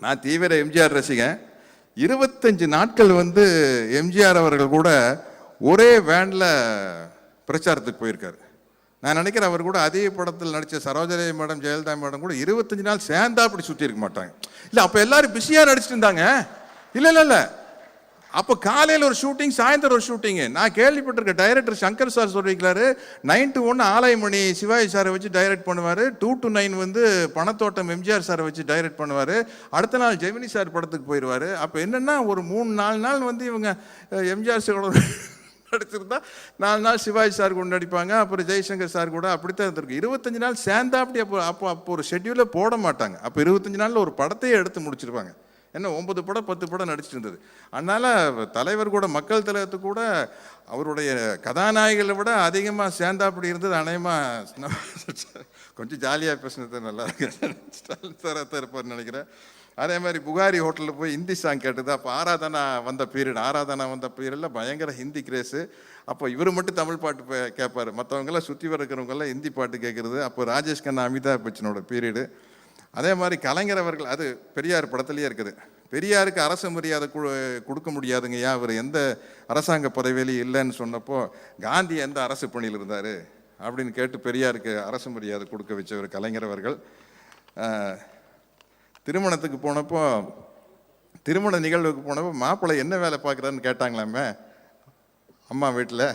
நான் தீவிர எம்ஜிஆர் ரசிகன். 25 நாட்கள் எம்ஜிஆர் அவர்கள் கூட ஒரே வேனில் பிரச்சாரத்துக்கு போயிருக்காரு. நான் நினைக்கிறேன் அவர் கூட அதே படத்தில் நடித்த சரோஜரே மேடம், ஜெயலலிதா மேடம் கூட 25 நாள் சேர்ந்தா அப்படி சுற்றி இருக்க மாட்டாங்க. இல்லை, அப்போ எல்லாரும் பிஸியாக நடிச்சுட்டு இருந்தாங்க. இல்லை அப்போ காலையில் ஒரு ஷூட்டிங், சாயந்தரம் ஒரு ஷூட்டிங்கு. நான் கேள்விப்பட்டிருக்க டைரக்டர் சங்கர் சார் சொல்லியிருக்கிறாரு, 9 to 1 ஆலயமணி சிவாஜி சாரை வச்சு டைரக்ட் பண்ணுவார், 2 to 9 பணத்தோட்டம் எம்ஜிஆர் சாரை வச்சு டைரக்ட் பண்ணுவார், அடுத்த நாள் ஜெமினி சார் படத்துக்கு போயிடுவார். அப்போ என்னென்னா ஒரு 3-4 நாள் இவங்க எம்ஜிஆர் சாரோட நடிச்சிருந்தா 4 நாள் சிவாஜி சார் கூட நடிப்பாங்க, அப்புறம் ஜெய்சங்கர் சார் கூட. அப்படித்தான் இருந்திருக்கு. 25 நாள் சேர்ந்தா அப்படி அப்போ ஒரு ஷெட்யூலே போட மாட்டாங்க. அப்போ 25 நாளில் ஒரு படத்தையே எடுத்து முடிச்சிருப்பாங்க. என்ன 9 படம் 10 படம் நடிச்சிட்டு இருந்தது. அதனால் தலைவர் கூட மக்கள் தலைவத்து கூட அவருடைய கதாநாயகிகளை விட அதிகமாக சேர்ந்தா அப்படி இருந்தது. அநேகமாக கொஞ்சம் ஜாலியாக பேசினது நல்லா இருக்கு. ஸ்டாலின் சாராக இருப்பார்னு நினைக்கிறேன். அதே மாதிரி புகாரி ஹோட்டலில் போய் ஹிந்தி சாங் கேட்டது. அப்போ ஆராதனா வந்த பீரியடில் பயங்கர ஹிந்தி கிரேஸு. அப்போ இவர் மட்டும் தமிழ் பாட்டு கேட்பார், மற்றவங்கெல்லாம் சுற்றி வரக்கிறவங்கெல்லாம் ஹிந்தி பாட்டு கேட்குறது. அப்போ ராஜேஷ் கண்ணா, அமிதாப் பச்சனோட பீரியடு. அதே மாதிரி கலைஞர் அவர்கள், அது பெரியார் படத்துலேயே இருக்குது. பெரியாருக்கு அரசு மரியாதை கொடுக்க முடியாதுங்கய்யா, அவர் எந்த அரசாங்க பதவியிலையும் இல்லைன்னு சொன்னப்போ, காந்தி எந்த அரசு பணியில் இருந்தார் அப்படின்னு கேட்டு பெரியாருக்கு அரசு மரியாதை கொடுக்க வச்சவர் கலைஞர் அவர்கள். திருமணத்துக்கு போனப்போ, திருமண நிகழ்வுக்கு போனப்போ மாப்பிள்ளை என்ன வேலை பார்க்குறான்னு கேட்டாங்களாமே அம்மா வீட்டில்.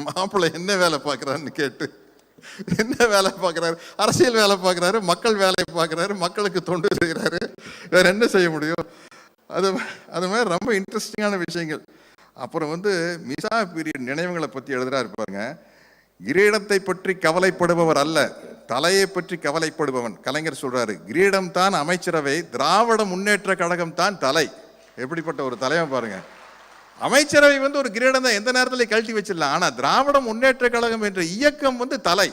மாப்பிள்ளை என்ன வேலை பார்க்குறான்னு கேட்டு, என்ன வேலை பார்க்குறாரு? அரசியல் வேலை பார்க்குறாரு, மக்கள் வேலையை பார்க்குறாரு, மக்களுக்கு தொண்டு செய்கிறாரு, வேற என்ன செய்ய முடியும்? அது மாதிரி ரொம்ப இன்ட்ரெஸ்டிங்கான விஷயங்கள். அப்புறம் மிசா பீரியட் நினைவுகளை பற்றி எழுதுறாரு பாருங்க. கிரீடத்தை பற்றி கவலைப்படுபவர் அல்ல, தலையை பற்றி கவலைப்படுபவன். கலைஞர் சொல்றாரு, கிரீடம் தான் அமைச்சரவை, திராவிட முன்னேற்ற கழகம் தான் தலை. எப்படிப்பட்ட ஒரு தலைவன் பாருங்க. அமைச்சரவை ஒரு கிரீடம் தான், எந்த நேரத்தில் கழட்டி வச்சிடலாம். ஆனால் திராவிட முன்னேற்ற கழகம் என்ற இயக்கம் தலை,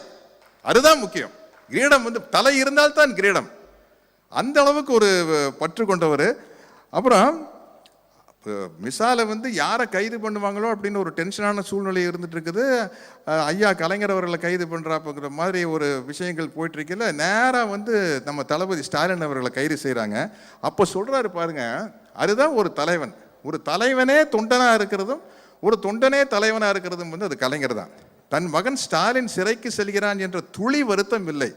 அதுதான் முக்கியம். கிரீடம் தலை இருந்தால்தான் கிரீடம். அந்த அளவுக்கு ஒரு பற்று கொண்டவர். அப்புறம் மிசால யாரை கைது பண்ணுவாங்களோ அப்படின்னு ஒரு டென்ஷனான சூழ்நிலை இருந்துட்டு இருக்குது. ஐயா கலைஞர் அவர்களை கைது பண்ணுறாப்புங்கிற மாதிரி ஒரு விஷயங்கள் போயிட்டு இருக்கல. நேராக நம்ம தளபதி ஸ்டாலின் அவர்களை கைது செய்கிறாங்க. அப்போ சொல்கிறாரு பாருங்க, அதுதான் ஒரு தலைவன். ஒரு தலைவனே தொண்டனாக இருக்கிறதும் ஒரு தொண்டனே தலைவனாக இருக்கிறதும் அது கலைஞர் தான். தன் மகன் ஸ்டாலின் சிறைக்கு செல்கிறான் என்ற துளி வருத்தம் இல்லை.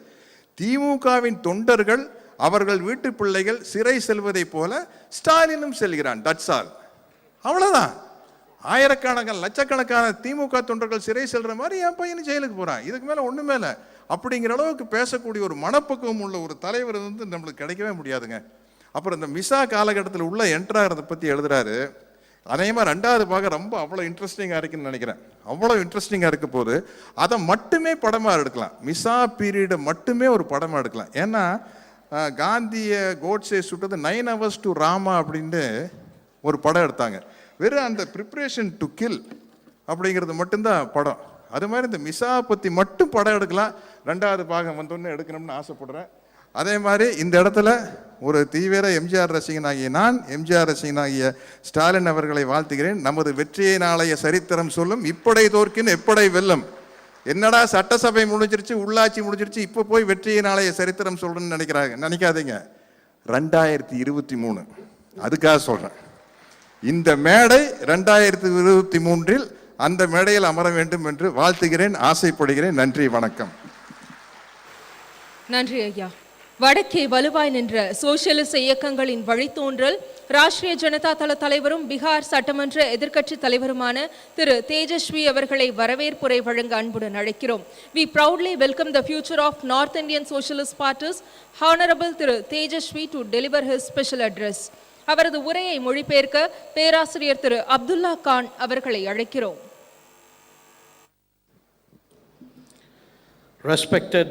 திமுகவின் தொண்டர்கள், அவர்கள் வீட்டு பிள்ளைகள் சிறை செல்வதை போல ஸ்டாலினும் செல்கிறான். That's all. அவ்வளோதான். ஆயிரக்கணக்கான லட்சக்கணக்கான திமுக தொண்டர்கள் சிறை செல்ற மாதிரி என் பையனும் ஜெயிலுக்கு போறான். இதுக்கு மேல ஒண்ணுமே இல்லை. அப்படிங்கிற அளவுக்கு பேசக்கூடிய ஒரு மனப்பக்குவம் உள்ள ஒரு தலைவர் நம்மளுக்கு கிடைக்கவே முடியாதுங்க. அப்புறம் இந்த மிசா காலகட்டத்தில் உள்ள என்ட்ராகிறத பத்தி எழுதுறாரு. அதே மாதிரி 2வது பாகம் ரொம்ப அவ்வளோ இன்ட்ரெஸ்டிங்காக இருக்குன்னு நினைக்கிறேன். அவ்வளோ இன்ட்ரெஸ்டிங்காக இருக்க போது அதை மட்டுமே படமாக எடுக்கலாம். மிசா பீரியடை மட்டுமே ஒரு படமாக எடுக்கலாம். ஏன்னா காந்தியை கோட்ஸே சுட்டது 9 hours to ராமா அப்படின்ட்டு ஒரு படம் எடுத்தாங்க. வெறும் அந்த ப்ரிப்ரேஷன் டு கில் அப்படிங்கிறது மட்டும்தான் படம். அது மாதிரி இந்த மிசா பற்றி மட்டும் படம் எடுக்கலாம். 2வது பாகம் வந்தோன்னு எடுக்கணும்னு ஆசைப்படுறேன். அதே மாதிரி இந்த இடத்துல ஒரு தீவிர எம்ஜிஆர் ரசிகனாகிய நான், எம்ஜிஆர் ரசிகனாகிய ஸ்டாலின் அவர்களை வாழ்த்துகிறேன். நமது வெற்றியை நாளைய சரித்திரம் சொல்லும். இப்படை தோற்கின் எப்படை வெல்லும். என்னடா சட்டசபை முடிஞ்சிருச்சு, உள்ளாட்சி முடிஞ்சிருச்சு, இப்போ போய் வெற்றியை நாளைய சரித்திரம் சொல்றேன்னு நினைக்காதீங்க. 2023 அதுக்காக சொல்றேன். இந்த மேடை 2023 அந்த மேடையில் அமர வேண்டும் என்று வாழ்த்துகிறேன், ஆசைப்படுகிறேன். நன்றி, வணக்கம். நன்றி ஐயா. வடக்கே வலுவாய் நின்ற சோசியலிச இயக்கங்களின் வழித்தோன்றல் ராஷ்டிரிய ஜனதா தள தலைவரும் பீகார் சட்டமன்ற எதிர்க்கட்சி தலைவருமான திரு தேஜஸ்வி அவர்களை வரவேற்புரை வழங்க அன்புடன் அழைக்கிறோம். We proudly welcome the future of North Indian Socialist Parties, Honorable Thiru Tejashwi to deliver his special address. அவரது உரையை மொழிபெயர்க்க பேராசிரியர் திரு அப்துல்லா கான் அவர்களை அழைக்கிறோம். Respected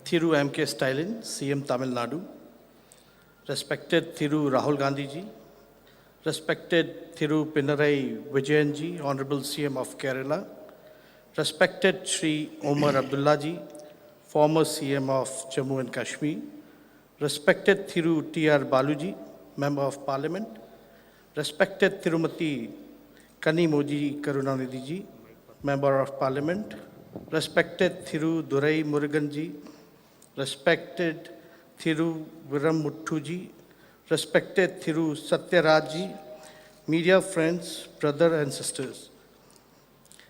Thiru M.K. Stalin, CM Tamil Nadu, respected Thiru Rahul Gandhi ji, respected Thiru Pinarayi Vijayan ji, Honorable CM of Kerala, respected Shri Omar Abdullah ji, former CM of Jammu and Kashmir, respected Thiru T.R. Balu ji, Member of Parliament, respected Thirumati Kanimoji Karunanidhi ji, Member of Parliament, respected Thiru Durai Murugan ji, respected Thiru Viramuttu ji, respected Thiru Satyaraj ji, media friends, brothers and sisters.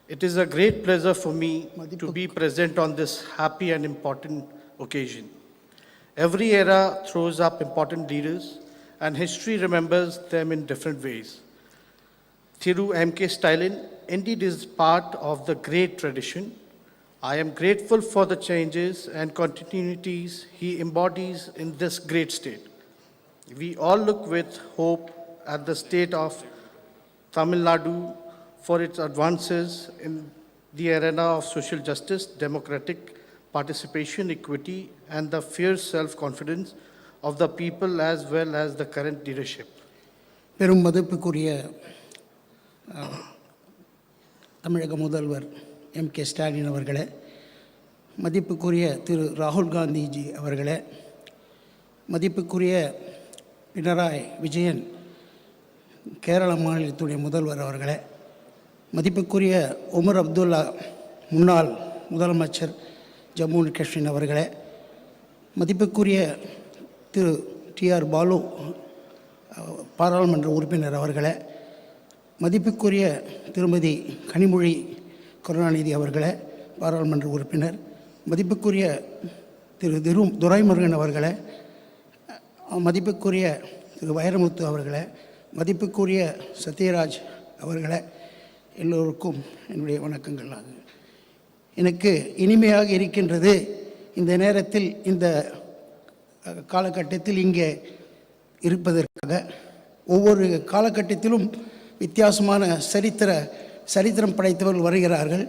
It is a great pleasure for me to be present on this happy and important occasion. Every era throws up important leaders and history remembers them in different ways. Thiru M.K. Stalin indeed is part of the great tradition. I am grateful for the changes and continuities he embodies in this great state. We all look with hope at the state of Tamil Nadu for its advances in the arena of social justice, democratic participation, equity, and the fierce self-confidence of the people as well as the current leadership. பெரும் மதிப்புக்குரிய தமிழக முதல்வர் M.K. ஸ்டாலின் அவர்களே, மதிப்புக்குரிய திரு ராகுல் காந்திஜி அவர்களே, மதிப்புக்குரிய பினராயி விஜயன் கேரள மாநிலத்துடைய முதல்வர் அவர்களே, மதிப்புக்குரிய உமர் அப்துல்லா முன்னாள் முதலமைச்சர் ஜம்மு அண்ட் காஷ்மீர் அவர்களே, மதிப்புக்குரிய திரு T.R. பாலு பாராளுமன்ற உறுப்பினர் அவர்களே, மதிப்புக்குரிய திருமதி கனிமொழி கருணாநிதி அவர்களே பாராளுமன்ற உறுப்பினர், மதிப்புக்குரிய திரு துரைமுருகன் அவர்களே, மதிப்புக்குரிய திரு வைரமுத்து அவர்களே, மதிப்புக்குரிய சத்யராஜ் அவர்களே, எல்லோருக்கும் என்னுடைய வணக்கங்கள். எனக்கு இனிமையாக இருக்கின்றது இந்த நேரத்தில் இந்த காலகட்டத்தில் இங்கே இருப்பதற்காக. ஒவ்வொரு காலகட்டத்திலும் வித்தியாசமான சரித்திரம் படைத்தவர்கள் வருகிறார்கள்.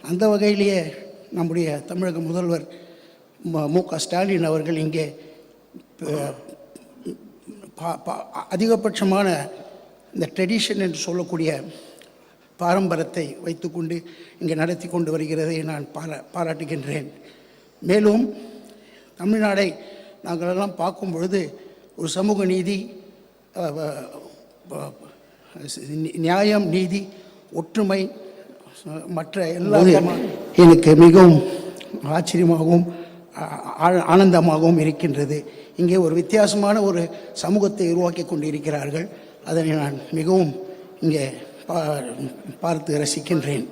அந்த வகையிலேயே நம்முடைய தமிழக முதல்வர் மு.க. ஸ்டாலின் அவர்கள் இங்கே அதிகபட்சமான இந்த ட்ரெடிஷன் என்று சொல்லக்கூடிய பாரம்பரியத்தை வைத்துக்கொண்டு இங்கே நடத்தி கொண்டு வருகிறதை நான் பாராட்டுகின்றேன். மேலும் தமிழ்நாடை நாங்களெல்லாம் பார்க்கும் பொழுது ஒரு சமூக நீதி, நியாயம், நீதி, ஒற்றுமை மற்ற எல்லா எனக்கு மிகவும் ஆச்சரியமாகவும் ஆனந்தமாகவும் இருக்கின்றது. இங்கே ஒரு வித்தியாசமான ஒரு சமூகத்தை உருவாக்கி கொண்டு இருக்கிறார்கள். அதனை நான் மிகவும் இங்கே பார்த்து ரசிக்கின்றேன்.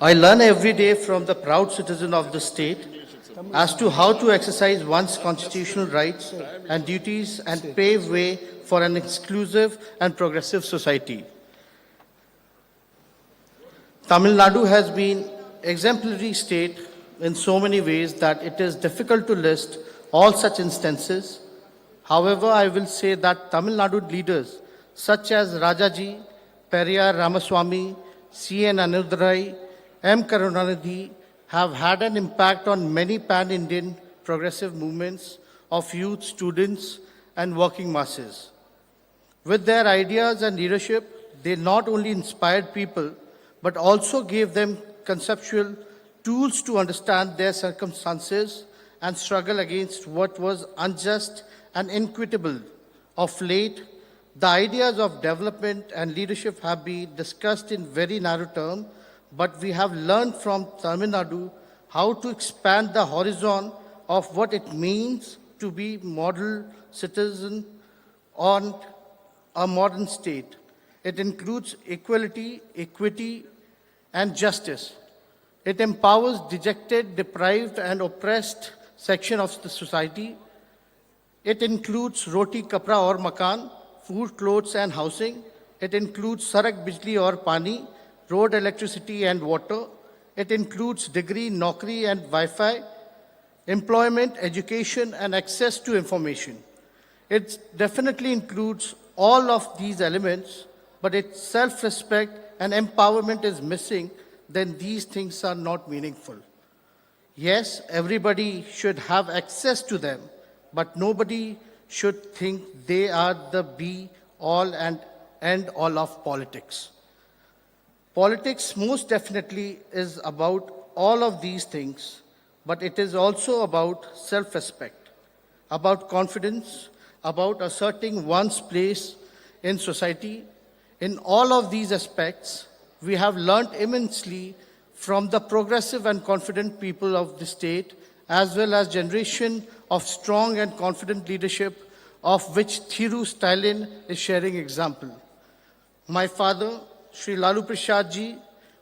I learn every day from the proud citizen of the state as to how to exercise one's constitutional rights and duties and pave way for an inclusive and progressive society. Tamil Nadu has been exemplary state in so many ways that it is difficult to list all such instances. However, I will say that Tamil Nadu leaders such as Rajaji, Periyar Ramaswamy, C.N. Anudurai, M. Karunanidhi have had an impact on many pan-Indian progressive movements of youth, students, and working masses. With their ideas and leadership, they not only inspired people, but also gave them conceptual tools to understand their circumstances and struggle against what was unjust and inequitable. Of late, the ideas of development and leadership have been discussed in very narrow terms, but we have learned from Tamil Nadu how to expand the horizon of what it means to be model citizen on a modern state. It includes equality, equity, and justice. It empowers dejected, deprived, and oppressed section of the society. It includes roti, kapra, or makan, food, clothes, and housing. It includes sarak, bijli, or pani, road, electricity, and water. It includes degree, naukri, and Wi-Fi, employment, education, and access to information. It definitely includes all of these elements, but its self-respect and empowerment is missing, then these things are not meaningful. Yes, everybody should have access to them, but nobody should think they are the be-all and end-all of politics. Politics most definitely is about all of these things, but it is also about self-respect, about confidence, about asserting one's place in society. In all of these aspects, we have learned immensely from the progressive and confident people of the state, as well as generation of strong and confident leadership, of which Stalin is sharing example. My father, Sri Lalu Prasad ji,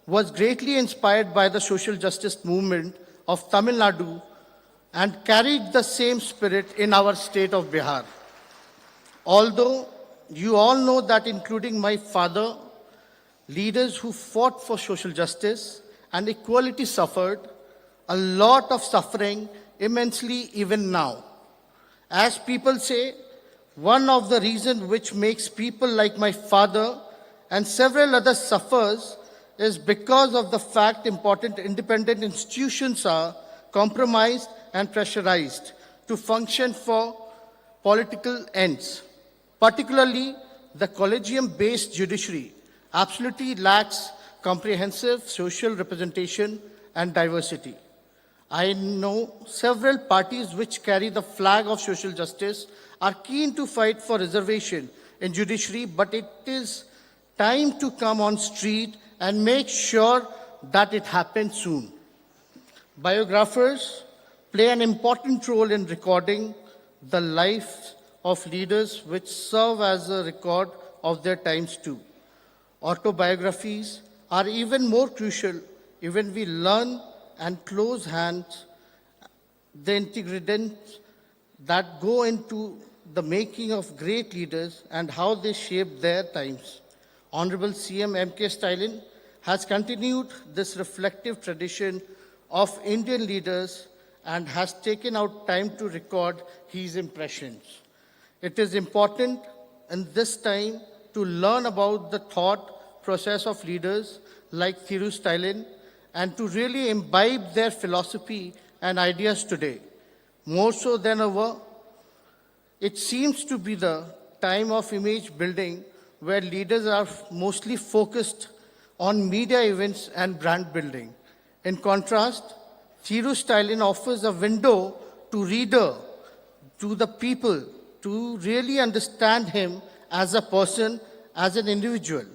was greatly inspired by the social justice movement of Tamil Nadu and carried the same spirit in our state of Bihar. Although you all know that, including my father, leaders who fought for social justice and equality suffered a lot of suffering immensely even now. As people say, one of the reasons which makes people like my father and several others suffers is because of the fact important independent institutions are compromised and pressurized to function for political ends. Particularly, the collegium-based judiciary absolutely lacks comprehensive social representation and diversity. I know several parties which carry the flag of social justice are keen to fight for reservation in judiciary, but it is time to come on street and make sure that it happens soon. Biographers play an important role in recording the lives of leaders which serve as a record of their times too. Autobiographies are even more crucial when we learn and close hands the ingredients that go into the making of great leaders and how they shaped their times. Honorable CM M.K. Stalin has continued this reflective tradition of Indian leaders and has taken out time to record his impressions. It is important in this time to learn about the thought process of leaders like Stalin and to really imbibe their philosophy and ideas today. More so than ever, it seems to be the time of image building where leaders are mostly focused on media events and brand building. In contrast, Stalin offers a window to reader, to the people, to really understand him as a person, as an individual.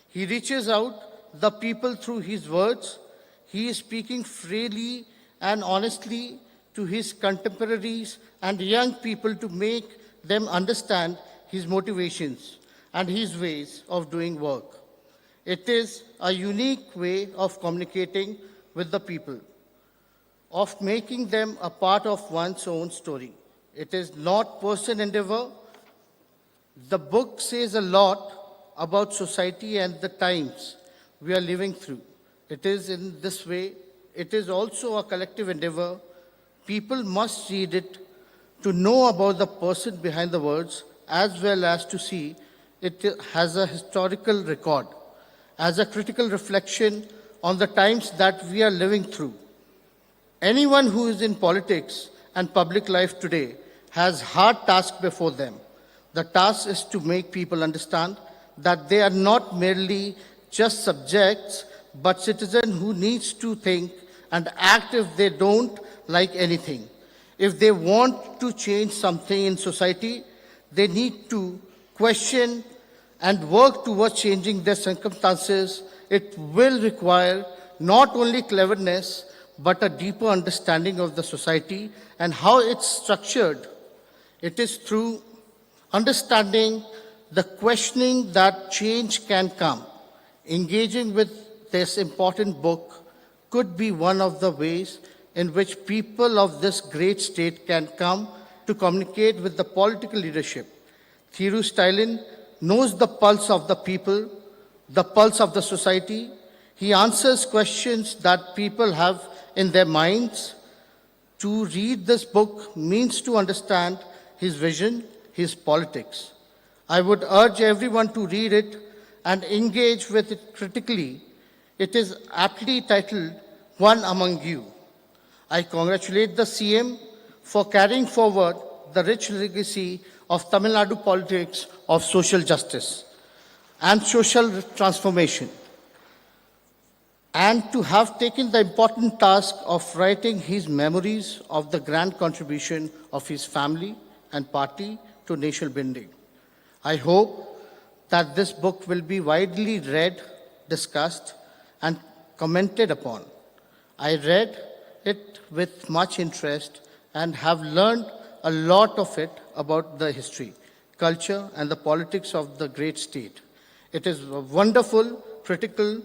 He reaches out the people through his words. He is speaking freely and honestly to his contemporaries and young people to make them understand his motivations and his ways of doing work. It is a unique way of communicating with the people. of making them a part of one's own story. It is not personal endeavor. The book says a lot about society and the times we are living through. It is in this way, it is also a collective endeavor. People must read it to know about the person behind the words, as well as to see it has a historical record, as a critical reflection on the times that we are living through. Anyone who is in politics and public life today has hard task before them. The task is to make people understand that they are not merely just subjects, but citizens who needs to think and act if they don't like anything. If they want to change something in society, they need to question and work towards changing their circumstances. It will require not only cleverness, but a deeper understanding of the society and how it's structured. It is through understanding the questioning that change can come. Engaging with this important book could be one of the ways in which people of this great state can come to communicate with the political leadership. Thiru Stalin knows the pulse of the people, the pulse of the society. He answers questions that people have in their minds. To read this book means to understand his vision, his politics. I would urge everyone to read it and engage with it critically. It is aptly titled, One Among You. I congratulate the CM for carrying forward the rich legacy of Tamil Nadu politics of social justice and social transformation, and to have taken the important task of writing his memories of the grand contribution of his family and party to nation building. I hope that this book will be widely read, discussed, and commented upon. I read it with much interest and have learned a lot of it about the history, culture, and the politics of the great state. It is a wonderful, critical,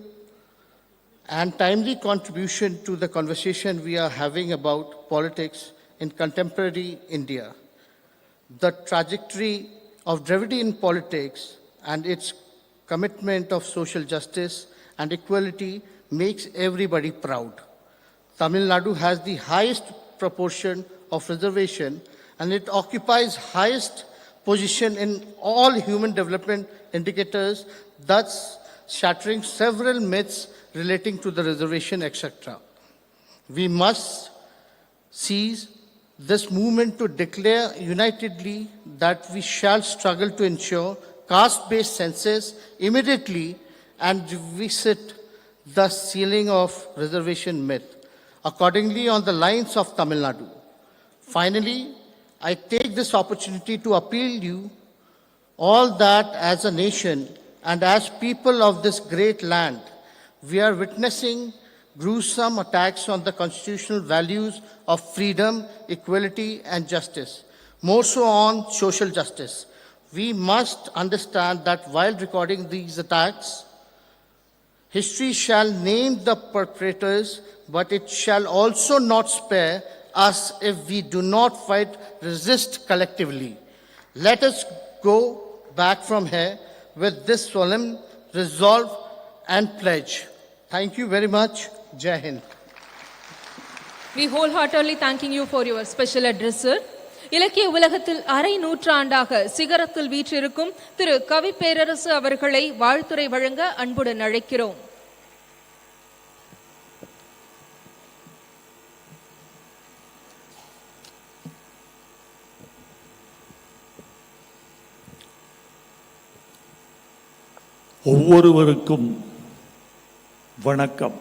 and timely contribution to the conversation we are having about politics in contemporary India. The trajectory of Dravidian politics and its commitment of social justice and equality makes everybody proud. Tamil Nadu has the highest proportion of reservation, and it occupies highest position in all human development indicators, thus shattering several myths relating to the reservation, etc. We must seize this movement to declare unitedly that we shall struggle to ensure caste-based census immediately and revisit the ceiling of reservation myth, accordingly on the lines of Tamil Nadu. Finally, I take this opportunity to appeal you all that as a nation and as people of this great land, we are witnessing gruesome attacks on the constitutional values of freedom, equality, and justice, more so on social justice. We must understand that while recording these attacks, history shall name the perpetrators, but it shall also not spare us if we do not fight, resist collectively. Let us go back from here with this solemn resolve and pledge. Thank you very much. Jai Hind. We wholeheartedly thanking you for your special address, sir. இலக்கிய உலகத்தில் அரை நூற்றாண்டாக சிகரத்தில் வீற்றிருக்கும் திரு கவி பேரரசு அவர்களை வாழ்த்துரை வழங்க அன்புடன் அழைக்கிறோம். ஒவ்வொருவருக்கும் வணக்கம்.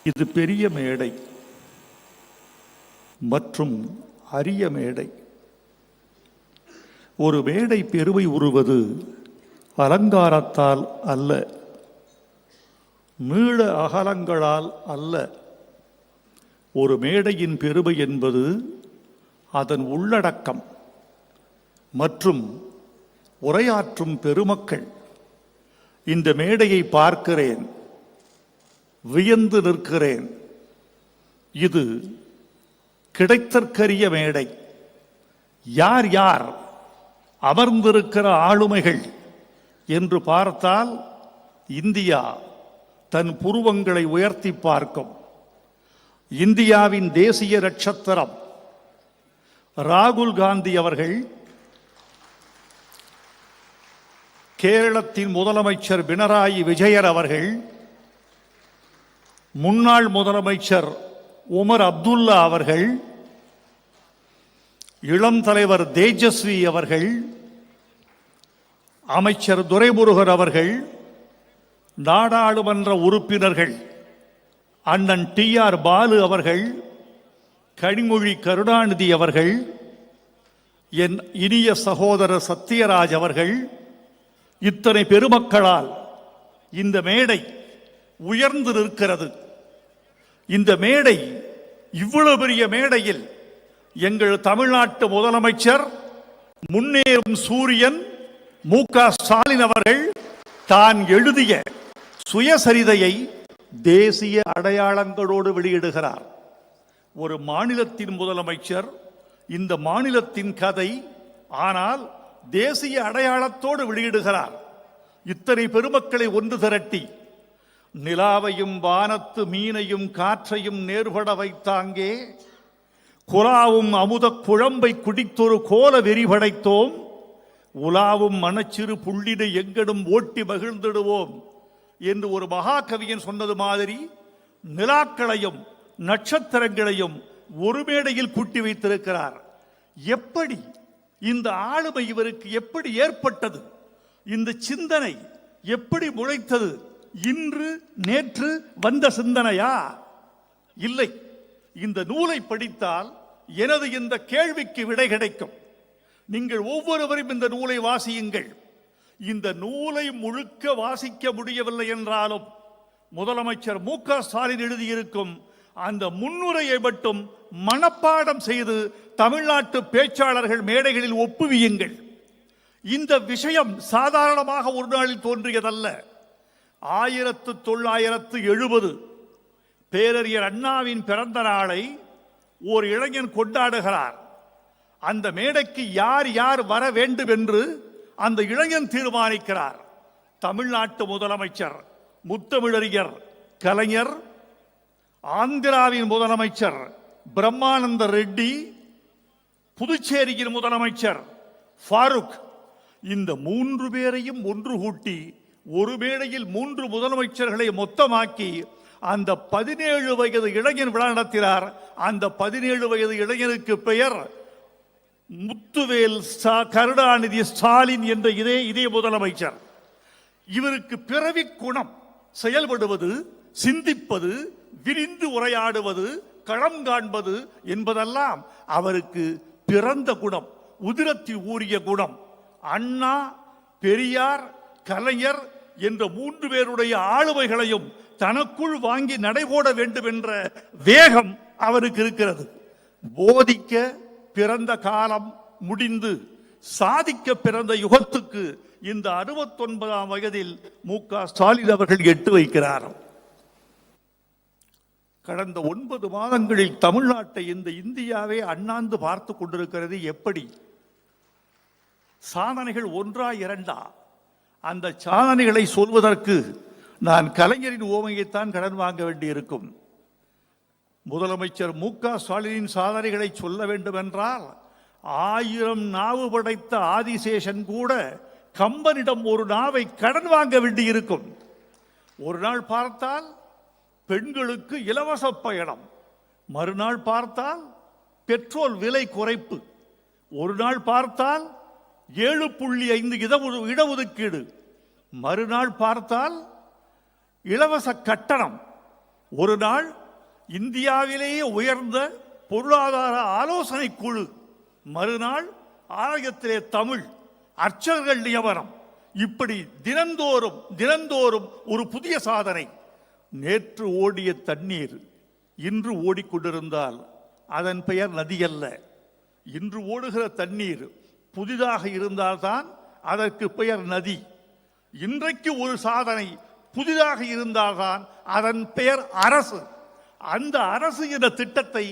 இது பெரிய மேடை மற்றும் அரிய மேடை. ஒரு மேடை பெருமை உருவது அலங்காரத்தால் அல்ல, நீள அகலங்களால் அல்ல. ஒரு மேடையின் பெருமை என்பது அதன் உள்ளடக்கம் மற்றும் உரையாற்றும் பெருமக்கள். இந்த மேடையை பார்க்கிறேன், வியந்து நிற்கிறேன். இது கிடைத்தற்கரிய மேடை. யார் யார் அமர்ந்திருக்கிற ஆளுமைகள் என்று பார்த்தால் இந்தியா தன் புருவங்களை உயர்த்தி பார்க்கும். இந்தியாவின் தேசிய நட்சத்திரம் ராகுல் காந்தி அவர்கள், கேரளத்தின் முதலமைச்சர் பினராயி விஜயன் அவர்கள், முன்னாள் முதலமைச்சர் உமர் அப்துல்லா அவர்கள், இளம் தலைவர் தேஜஸ்வி அவர்கள், அமைச்சர் துரைமுருகன் அவர்கள், நாடாளுமன்ற உறுப்பினர்கள் அண்ணன் TR பாலு அவர்கள், கனிமொழி கருணாநிதி அவர்கள், என் இனிய சகோதரர் சத்யராஜ் அவர்கள், இத்தனை பெருமக்களால் இந்த மேடை உயர்ந்து நிற்கிறது. இந்த மேடை, இவ்வளவு பெரிய மேடையில் எங்கள் தமிழ்நாட்டு முதலமைச்சர், முன்னேறும் சூரியன் மு.க. ஸ்டாலின் அவர்கள் தான் எழுதிய சுயசரிதையை தேசிய அடையாளங்களோடு வெளியிடுகிறார். ஒரு மாநிலத்தின் முதலமைச்சர், இந்த மாநிலத்தின் கதை, ஆனால் தேசிய அடையாளத்தோடு வெளியிடுகிறார். இத்தனை பெருமக்களை ஒன்று திரட்டி, நிலாவையும் வானத்து மீனையும் காற்றையும் நேர்பட வைத்தாங்கே, குலாவும் அமுத குழம்பை குடித்தொரு கோல வெறி படைத்தோம், உலாவும் மனச்சிறு புள்ளினை எங்கடும் ஓட்டி மகிழ்ந்திடுவோம் என்று ஒரு மகாகவியன் சொன்னது மாதிரி, நிலாக்களையும் நட்சத்திரங்களையும் ஒரு மேடையில் கூட்டி வைத்திருக்கிறார். எப்படி இந்த ஆளுமை இவருக்கு எப்படி ஏற்பட்டது? இந்த சிந்தனை எப்படி முளைத்தது? இன்று நேற்று வந்த சிந்தனையா? இல்லை. இந்த நூலை படித்தால் எனது இந்த கேள்விக்கு விடை கிடைக்கும். நீங்கள் ஒவ்வொருவரும் இந்த நூலை வாசியுங்கள். இந்த நூலை முழுக்க வாசிக்க முடியவில்லை என்றாலும் முதலமைச்சர் மு.க. ஸ்டாலின் எழுதியிருக்கும் அந்த முன்னுரையை மட்டும் மனப்பாடம் செய்து தமிழ்நாட்டு பேச்சாளர்கள் மேடைகளில் ஒப்புவியுங்கள். இந்த விஷயம் சாதாரணமாக ஒரு நாளில் தோன்றியதல்ல. 1970 பேரறிஞர் அண்ணாவின் பிறந்த நாளை ஒரு இளைஞன் கொண்டாடுகிறார். அந்த மேடைக்கு யார் யார் வர வேண்டும் என்று அந்த இளைஞன் தீர்மானிக்கிறார். தமிழ்நாட்டு முதலமைச்சர் முத்தமிழறிஞர் கலைஞர், ஆந்திராவின் முதலமைச்சர் பிரம்மானந்த ரெட்டி, புதுச்சேரியின் முதலமைச்சர் ஃபாரூக், இந்த 3 பேரையும் ஒன்று கூட்டி ஒரு மேடையில் 3 முதலமைச்சர்களை மொத்தமாக்கி அந்த 17 வயது இளைஞன் விழா நடத்தினார். அந்த 17 வயது இளைஞனுக்கு பெயர் முத்துவேல் கருணாநிதி ஸ்டாலின் என்ற இதே முதலமைச்சர். இவருக்கு பிறவி குணம் செயல்படுவது, சிந்திப்பது, விரிந்து உரையாடுவது, களம் காண்பது என்பதெல்லாம் அவருக்கு பிறந்த குணம், உதிரத்தில் ஊறிய குணம். அண்ணா, பெரியார், கலைஞர் என்ற 3 பேருடைய ஆளுமைகளையும் தனக்குள் வாங்கி நடைபோட வேண்டும் என்ற வேகம் அவருக்கு இருக்கிறது. போதிக்க பிறந்த காலம் முடிந்து சாதிக்க பிறந்த யுகத்துக்கு இந்த 69ஆம் வயதில் மு.க. ஸ்டாலின் அவர்கள் எட்டு வைக்கிறார். கடந்த 9 மாதங்களில் தமிழ்நாட்டை இந்த இந்தியாவே அண்ணாந்து பார்த்து கொண்டிருக்கிறது. எப்படி சாதனைகள் ஒன்றா இரண்டா? அந்த சாதனைகளை சொல்வதற்கு நான் கலைஞரின் ஓமையைத்தான் கடன் வாங்க வேண்டியிருக்கும். முதலமைச்சர் மு.க. ஸ்டாலினின் சாதனைகளை சொல்ல வேண்டும் என்றால் 1000 நாவு படைத்த ஆதிசேஷன் கூட கம்பனிடம் ஒரு நாவை கடன் வாங்க வேண்டியிருக்கும். ஒரு நாள் பார்த்தால் பெண்களுக்கு இலவச பயணம், மறுநாள் பார்த்தால் பெட்ரோல் விலை குறைப்பு, ஒரு நாள் பார்த்தால் 7.5 இடஒதுக்கீடு, மறுநாள் பார்த்தால் இலவச கட்டணம், ஒரு நாள் இந்தியாவிலேயே உயர்ந்த பொருளாதார ஆலோசனை குழு, மறுநாள் ஆலயத்திலே தமிழ், அர்ச்சகர்கள் நியமனம். இப்படி தினந்தோறும் ஒரு புதிய சாதனை. நேற்று ஓடிய தண்ணீர் இன்று ஓடிக்கொண்டிருந்தால் அதன் பெயர் நதி அல்ல. இன்று ஓடுகிற தண்ணீர் புதிதாக இருந்தால்தான் அதற்கு பெயர் நதி. இன்றைக்கு ஒரு சாதனை புதிதாக இருந்தால்தான் அதன் பெயர் அரசு. அந்த அரசு என்ற திட்டத்தை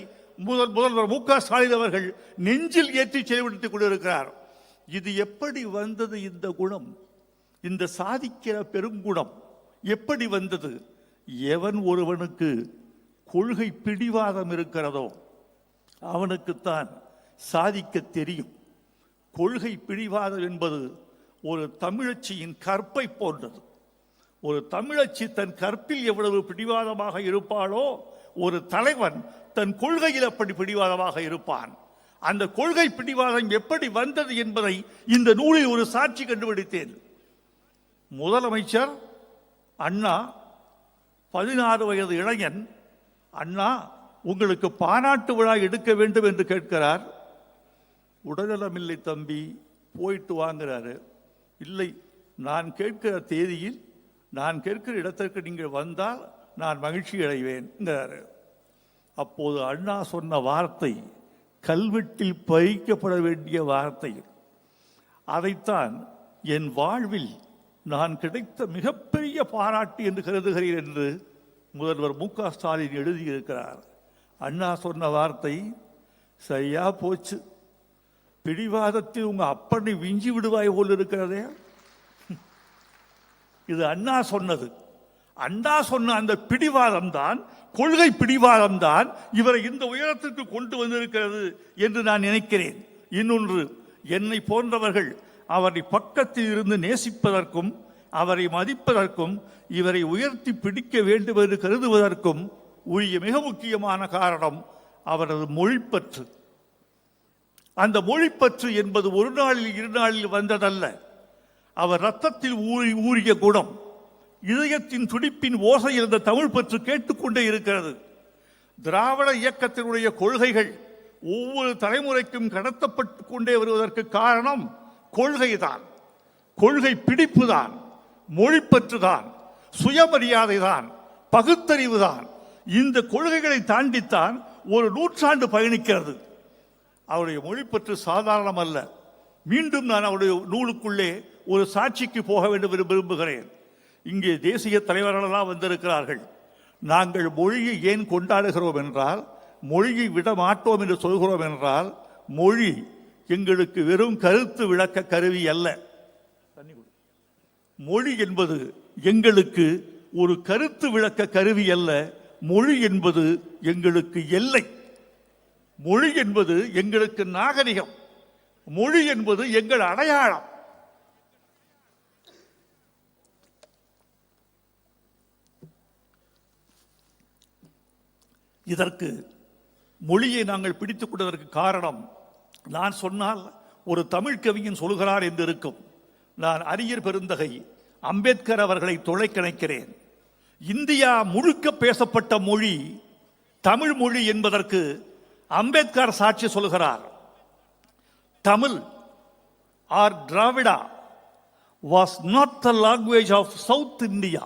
முதல்வர் மு க ஸ்டாலின் அவர்கள் நெஞ்சில் ஏற்றி செயல்படுத்திக் கொண்டிருக்கிறார். இது எப்படி வந்தது? இந்த குணம், இந்த சாதிக்கிற பெருங்குணம் எப்படி வந்தது? எவன் ஒருவனுக்கு கொள்கை பிடிவாதம் இருக்கிறதோ அவனுக்குத்தான் சாதிக்க தெரியும். கொள்கை பிடிவாதம் என்பது ஒரு தமிழச்சியின் கற்பை போன்றது. ஒரு தமிழச்சி தன் கற்பில் எவ்வளவு பிடிவாதமாக இருப்பாளோ, ஒரு தலைவன் தன் கொள்கையில் அப்படி பிடிவாதமாக இருப்பான். அந்த கொள்கை பிடிவாதம் எப்படி வந்தது என்பதை இந்த நூலில் ஒரு சாட்சி கண்டுபிடித்தேன். முதலமைச்சர் அண்ணா 16 வயது இளைஞன். அண்ணா, உங்களுக்கு பாராட்டு விழா எடுக்க வேண்டும் என்று கேட்கிறார். உடல்நலமில்லை தம்பி, போயிட்டு வாங்குறாரு. இல்லை, நான் கேட்கிற தேதியில் நான் கேட்கிற இடத்திற்கு நீங்கள் வந்தால் நான் மகிழ்ச்சி அடைவேன். அப்போது அண்ணா சொன்ன வார்த்தை கல்வெட்டில் பதிக்கப்பட வேண்டிய வார்த்தை. அதைத்தான் என் வாழ்வில் நான் கிடைத்த மிகப்பெரிய பாராட்டு என்று கருதுகிறேன் என்று முதல்வர் மு க ஸ்டாலின் எழுதியிருக்கிறார். அண்ணா சொன்ன வார்த்தை சரியா போச்சு. பிடிவாதத்தில் உங்க அப்பனை விஞ்சி விடுவாய் போல் இருக்கிறதே. இது அண்ணா சொன்னது. அண்ணா சொன்ன அந்த பிடிவாதம் தான், கொள்கை பிடிவாதம் தான் இவரை இந்த உயரத்திற்கு கொண்டு வந்திருக்கிறது என்று நான் நினைக்கிறேன். இன்னொன்று, என்னை போன்றவர்கள் அவரை பக்கத்தில் இருந்து நேசிப்பதற்கும் அவரை மதிப்பதற்கும் இவரை உயர்த்தி பிடிக்க வேண்டும் என்று கருதுவதற்கும் உரிய மிக முக்கியமான காரணம் அவரது மொழிப்பற்று. அந்த மொழிப்பற்று என்பது ஒரு நாளில் இரு நாளில் வந்ததல்ல. அவர் ரத்தத்தில் ஊறிய குணம், இதயத்தின் துடிப்பின் ஓசையில் இருந்த தமிழ் பற்று கேட்டுக்கொண்டே இருக்கிறது. திராவிட இயக்கத்தினுடைய கொள்கைகள் ஒவ்வொரு தலைமுறைக்கும் கடத்தப்பட்டு கொண்டே வருவதற்கு காரணம் கொள்கைதான், கொள்கை பிடிப்பு தான், மொழிப்பற்று தான், சுயமரியாதை தான், பகுத்தறிவு தான். இந்த கொள்கைகளை தாண்டித்தான் ஒரு நூற்றாண்டு பயணிக்கிறது. அவருடைய மொழிப்பற்று சாதாரணம் அல்ல. மீண்டும் நான் அவருடைய நூலுக்குள்ளே ஒரு சாட்சிக்கு போக வேண்டும் என்று விரும்புகிறேன். இங்கே தேசிய தலைவர்களெல்லாம் வந்திருக்கிறார்கள். நாங்கள் மொழியை ஏன் கொண்டாடுகிறோம் என்றால், மொழியை விட மாட்டோம் என்று சொல்கிறோம் என்றால், மொழி எங்களுக்கு வெறும் கருத்து விளக்க கருவி அல்ல. மொழி என்பது எங்களுக்கு ஒரு கருத்து விளக்க கருவி அல்ல. மொழி என்பது எங்களுக்கு எல்லை. மொழி என்பது எங்களுக்கு நாகரிகம். மொழி என்பது எங்கள் அடையாளம். இதற்கு மொழியை நாங்கள் பிடித்துக் கொண்டதற்கு காரணம், நான் சொன்னால் ஒரு தமிழ் கவிஞன் சொல்கிறார் என்று இருக்கும். நான் அறிஞர் பெருந்தகை அம்பேத்கர் அவர்களை தொலைக்கணைக்கிறேன். இந்தியா முழுக்க பேசப்பட்ட மொழி தமிழ் மொழி என்பதற்கு அம்பேத்கர் சாட்சி சொல்கிறார். Tamil or Dravida was not the language of South India,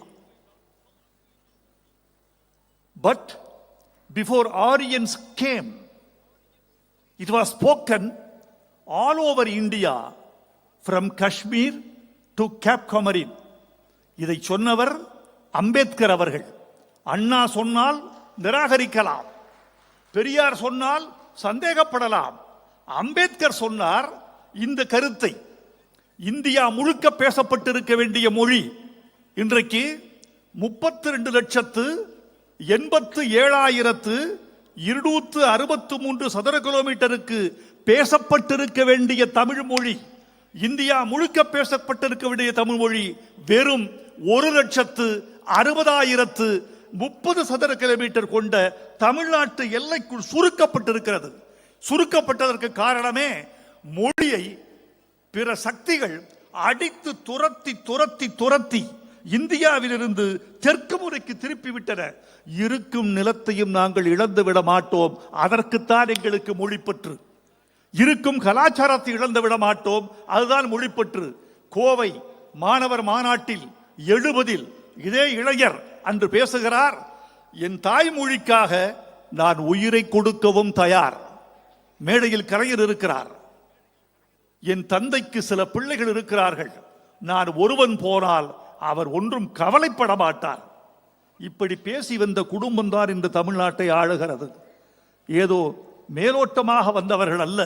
but before Aryans came, it was spoken all over India from Kashmir to Cape Comorin. இதை சொன்னவர் அம்பேத்கர் அவர்கள். அண்ணா சொன்னால் நிராகரிக்கலாம், பெரியார் சொன்னால் சந்தேகப்படலாம். அம்பேத்கர் சொன்னார் இந்த கருத்தை. இந்தியா முழுக்க பேசப்பட்டிருக்க வேண்டிய மொழி இன்றைக்கு 32,87,263 சதுர கிலோமீட்டருக்கு பேசப்பட்டிருக்க வேண்டிய தமிழ் மொழி, இந்தியா முழுக்க பேசப்பட்டிருக்க வேண்டிய தமிழ் மொழி வெறும் 1,60,030 சதுர கிலோமீட்டர் கொண்ட தமிழ்நாட்டு எல்லைக்குள் சுருக்கப்பட்டிருக்கிறது. சுருக்கப்பட்டதற்கு காரணமே மொழியை பிற சக்திகள் அடித்து துரத்தி துரத்தி துரத்தி இந்தியாவிலிருந்து தெற்கு முறைக்கு திருப்பிவிட்டன. இருக்கும் நிலத்தையும் நாங்கள் இழந்து விட மாட்டோம், அதற்குத்தான் எங்களுக்கு மொழிப்பற்று. இருக்கும் கலாச்சாரத்தை இழந்து விட மாட்டோம், அதுதான் மொழிப்பற்று. கோவை மாணவர் மாநாட்டில் 70 இதே இளைஞர் அன்று பேசுகிறார், என் தாய்மொழிக்காக நான் உயிரை கொடுக்கவும் தயார். மேடையில் கலைஞர் இருக்கிறார். என் தந்தைக்கு சில பிள்ளைகள் இருக்கிறார்கள், நான் ஒருவன் போனால் அவர் ஒன்றும் கவலைப்பட மாட்டார். இப்படி பேசி வந்த குடும்பம் தான் இன்று தமிழ்நாட்டை ஆளுகிறது. ஏதோ மேலோட்டமாக வந்தவர்கள் அல்ல,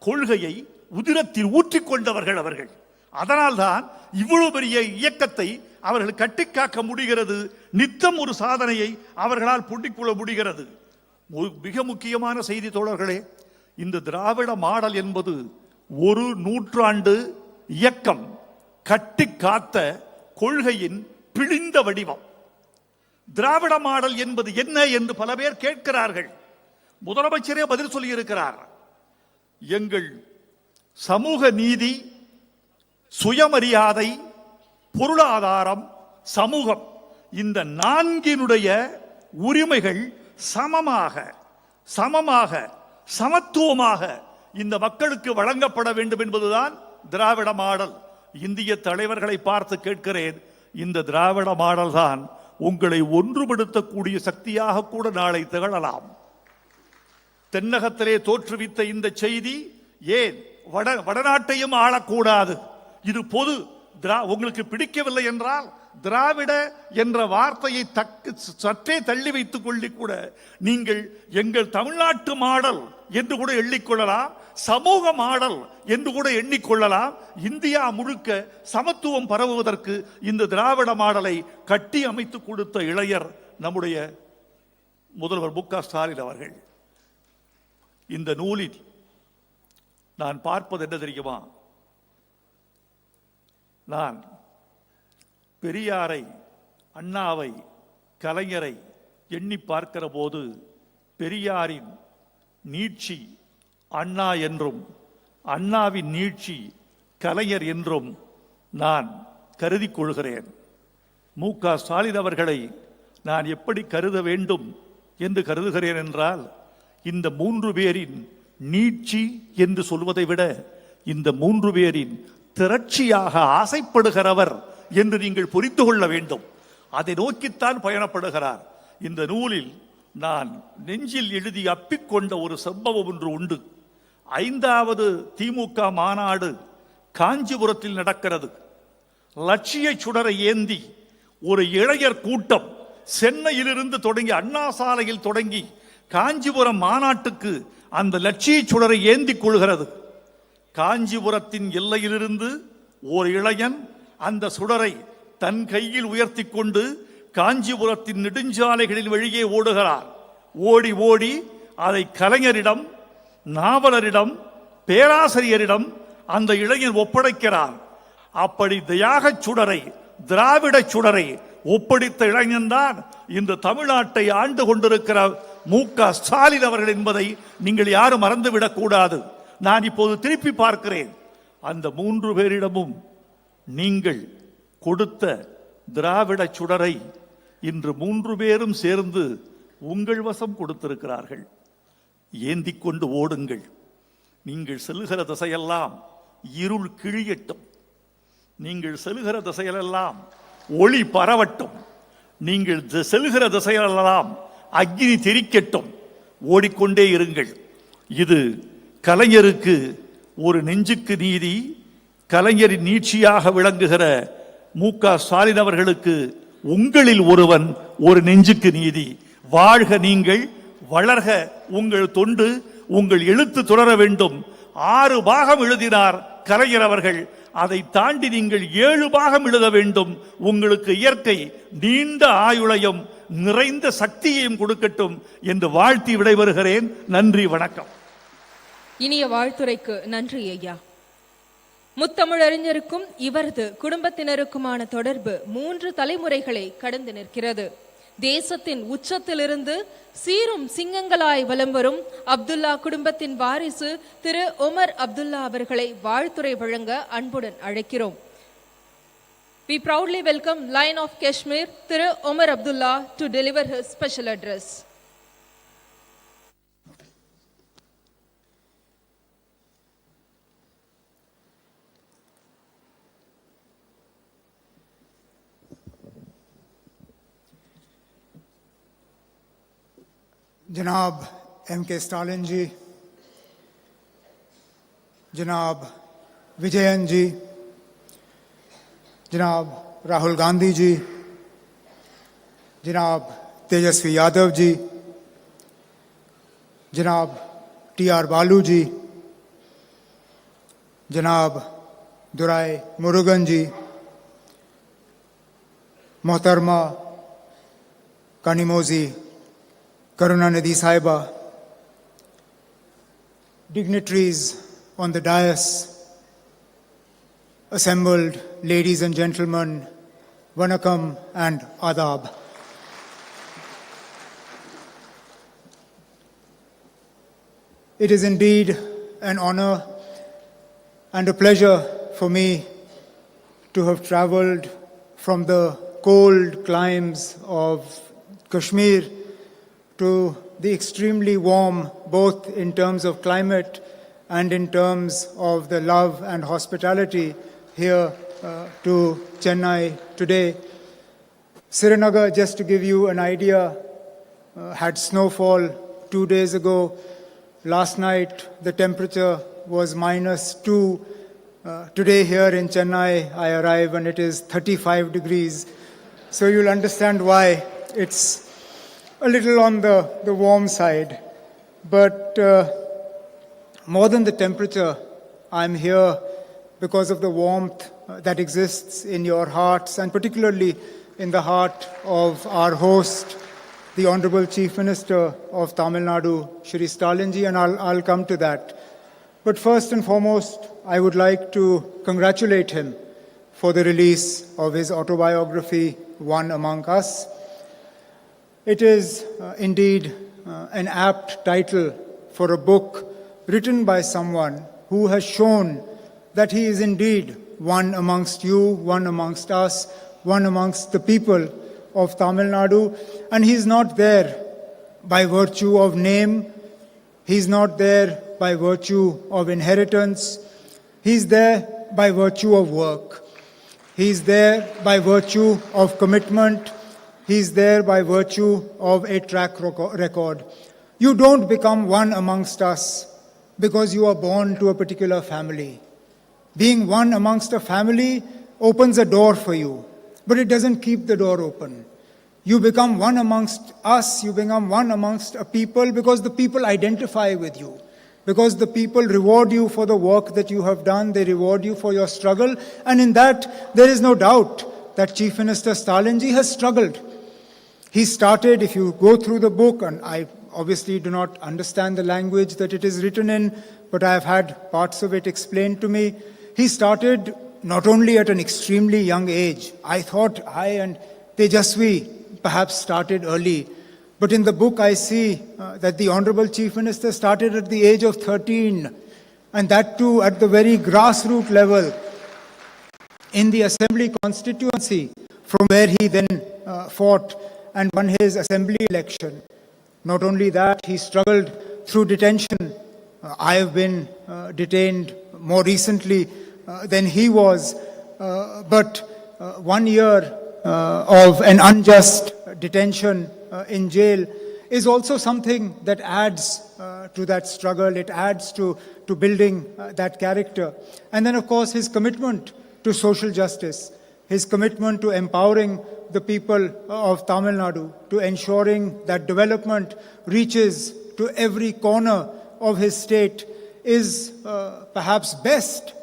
கொள்கையை உதிரத்தில் ஊற்றிக்கொண்டவர்கள் அவர்கள். அதனால்தான் இவ்வளவு பெரிய இயக்கத்தை அவர்கள் கட்டிக்காக்க முடிகிறது. நித்தம் ஒரு சாதனையை அவர்களால் புண்டிக்கொள்ள முடிகிறது. மிக முக்கியமான செய்தி தோழர்களே, இந்த திராவிட மாடல் என்பது ஒரு நூற்றாண்டு இயக்கம் கட்டி காத்த கொள்கையின் பிழிந்த வடிவம். திராவிட மாடல் என்பது என்ன என்று பல பேர் கேட்கிறார்கள். முதலமைச்சரே பதில் சொல்லியிருக்கிறார். எங்கள் சமூக நீதி, சுயமரியாதை, பொருளாதாரம், சமூகம், இந்த நான்கினுடைய உரிமைகள் சமமாக சமத்துவமாக இந்த மக்களுக்கு வழங்கப்பட வேண்டும் என்பதுதான் திராவிட மாடல். இந்திய தலைவர்களை பார்த்து கேட்கிறேன், இந்த திராவிட மாடல் தான் உங்களை ஒன்றுபடுத்தக்கூடிய சக்தியாக கூட நாளை திகழலாம். தென்னகத்திலே தோற்றுவித்த இந்த செய்தி ஏன் வடநாட்டையும் ஆளக்கூடாது? இது பொது. உங்களுக்கு பிடிக்கவில்லை என்றால் திராவிட என்ற வார்த்தையை சற்றே தள்ளி வைத்துக் கொள்ளி கூட நீங்கள் எங்கள் தமிழ்நாட்டு மாடல் என்று கூட எண்ணிக்கொள்ளலாம், சமூக மாடல் என்று கூட எண்ணிக்கொள்ளலாம். இந்தியா முழுக்க சமத்துவம் பரவுவதற்கு இந்த திராவிட மாடலை கட்டி அமைத்து கொடுத்த இளையர் நம்முடைய முதல்வர் மு க ஸ்டாலின் அவர்கள். இந்த நூலில் நான் பார்ப்பது என்ன தெரியுமா? நான் பெரியாரை, அண்ணாவை, கலைஞரை எண்ணி பார்க்கிற போது பெரியாரின் நீட்சி அண்ணா என்றும் அண்ணாவின் நீட்சி கலைஞர் என்றும் நான் கருதி கொள்கிறேன். மு க ஸ்டாலின் அவர்களை நான் எப்படி கருத வேண்டும் என்று கருதுகிறேன் என்றால், இந்த மூன்று பேரின் நீட்சி என்று சொல்வதை விட இந்த மூன்று பேரின் திரட்சியாக ஆசைப்படுகிறவர் என்று நீங்கள் புரிந்து கொள்ள வேண்டும். அதை நோக்கித்தான் பயணப்படுகிறார். இந்த நூலில் நான் நெஞ்சில் எழுதி அப்பிக்கொண்ட ஒரு சம்பவம் ஒன்று உண்டு. 5வது திமுக மாநாடு காஞ்சிபுரத்தில் நடக்கிறது. லட்சிய சுடரை ஏந்தி ஒரு இளைஞர் கூட்டம் சென்னையிலிருந்து தொடங்கி அண்ணா சாலையில் தொடங்கி காஞ்சிபுரம் மாநாட்டுக்கு அந்த லட்சிய சுடரை ஏந்தி கொள்கிறது. காஞ்சிபுரத்தின் எல்லையிலிருந்து ஒரு இளைஞன் அந்த சுடரை தன் கையில் உயர்த்தி கொண்டு காஞ்சிபுரத்தின் நெடுஞ்சாலைகளில் வழியே ஓடுகிறார். ஓடி ஓடி அதை கலைஞரிடம், நாவலரிடம், பேராசிரியரிடம் அந்த இளைஞன் ஒப்படைக்கிறார். அப்படி தியாக சுடரை, திராவிட சுடரை ஒப்படைத்த இளைஞன் தான் இந்த தமிழ்நாட்டை ஆண்டு கொண்டிருக்கிற மு க ஸ்டாலின் அவர்கள் என்பதை நீங்கள் யாரும் மறந்துவிடக் கூடாது. நான் இப்போது திருப்பி பார்க்கிறேன். அந்த மூன்று பேரிடமும் நீங்கள் கொடுத்த திராவிட சுடரை இன்று மூன்று பேரும் சேர்ந்து உங்கள் வசம் கொடுத்திருக்கிறார்கள். ஏந்தி கொண்டு ஓடுங்கள். நீங்கள் செல்கிற திசையெல்லாம் இருள் கிழியட்டும். நீங்கள் செல்கிற திசையிலெல்லாம் ஒளி பரவட்டும். நீங்கள் செல்கிற திசையிலெல்லாம் அக்னி தெரிக்கட்டும். ஓடிக்கொண்டே இருங்கள். இது கலைஞருக்கு ஒரு நெஞ்சுக்கு நீதி, கலைஞரின் நீட்சியாக விளங்குகிற மு க ஸ்டாலின் அவர்களுக்கு உங்களில் ஒருவன் ஒரு நெஞ்சுக்கு நீதி. வாழ்க நீங்கள், வளர்க உங்கள் தொண்டு, உங்கள் எழுத்து தொடர வேண்டும். 6 பாகம் எழுதினார் கலைஞர் அவர்கள். அதை தாண்டி நீங்கள் 7 பாகம் எழுத வேண்டும். உங்களுக்கு இயற்கை நீண்ட ஆயுளையும் நிறைந்த சக்தியையும் கொடுக்கட்டும் என்று வாழ்த்தி விடைபெறுகிறேன். நன்றி, வணக்கம். இனிய வாழ்த்துரைக்கு நன்றி ஐயா. முத்தமிழறிஞருக்கும் இவரது குடும்பத்தினருக்குமான தொடர்பு 3 தலைமுறைகளை கடந்து நிற்கிறது. தேசத்தின் உச்சத்திலிருந்து சீரும் சிங்கங்களாய் வலம் வரும் அப்துல்லா குடும்பத்தின் வாரிசு திரு உமர் அப்துல்லா அவர்களை வாழ்த்துரை வழங்க அன்புடன் அழைக்கிறோம். We proudly welcome Lion of Kashmir திரு Omar Abdullah to deliver his special address. जनाब M.K. स्टालिन जी, जनाब विजयन जी, जनाब Rahul Gandhi ji, Janab Tejasvi Yadav ji, Janab T.R. Balu ji, Janab Durai Murugan ji, Mohtarma Kanimozi Karunanidhi Saiba, dignitaries on the dais, assembled ladies and gentlemen, Vanakkam and Adab. It is indeed an honor and a pleasure for me to have traveled from the cold climes of Kashmir to the extremely warm, both in terms of climate and in terms of the love and hospitality here to Chennai today. Srinagar, just to give you an idea, had snowfall 2 days ago. Last night, the temperature was -2. Today here in Chennai, I arrive and it is 35 degrees. So you'll understand why it's a little on the warm side. But more than the temperature, I'm here because of the warmth that exists in your hearts, and particularly in the heart of our host, the Honorable Chief Minister of Tamil Nadu, Shri Stalin ji, and I'll come to that. But first and foremost, I would like to congratulate him for the release of his autobiography, One Among Us. It is indeed an apt title for a book written by someone who has shown that he is indeed one amongst you, one amongst us, one amongst the people of Tamil Nadu. And he's not there by virtue of name. He's not there by virtue of inheritance. He's there by virtue of work. He's there by virtue of commitment. He's there by virtue of a track record. You don't become one amongst us because you are born to a particular family. Being one amongst a family opens a door for you, but it doesn't keep the door open. You become one amongst us, you become one amongst a people because the people identify with you, because the people reward you for the work that you have done, they reward you for your struggle, and in that there is no doubt that Chief Minister Stalin ji has struggled. He started, if you go through the book, and I obviously do not understand the language that it is written in, but I have had parts of it explained to me. He started not only at an extremely young age. I thought I and Tejasvi perhaps started early. But in the book I see that the Honorable Chief Minister started at the age of 13, and that too at the very grassroots level in the Assembly constituency, from where he then fought and won his Assembly election. Not only that, he struggled through detention. I have been detained more recently than he was, but 1 year of an unjust detention in jail is also something that adds to that struggle. It adds to building that character. And then, of course, his commitment to social justice, his commitment to empowering the people of Tamil Nadu, to ensuring that development reaches to every corner of his state is perhaps best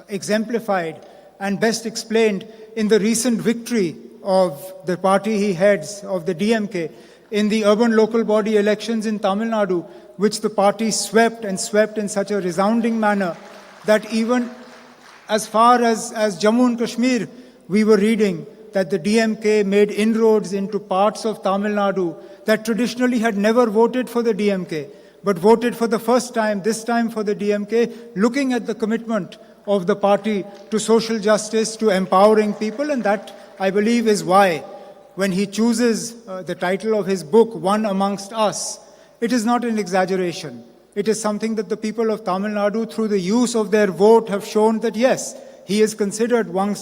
exemplified and best explained in the recent victory of the party he heads, of the DMK, in the urban local body elections in Tamil Nadu, which the party swept and swept in such a resounding manner that even as far as Jammu and Kashmir, we were reading that the DMK made inroads into parts of Tamil Nadu that traditionally had never voted for the DMK, but voted for the first time, this time for the DMK, looking at the commitment of the party to social justice, to empowering people. And that, I believe, is why when he chooses the title of his book, One Amongst Us, it is not an exaggeration. It is something that the people of Tamil Nadu, through the use of their vote, have shown that yes, he is considered one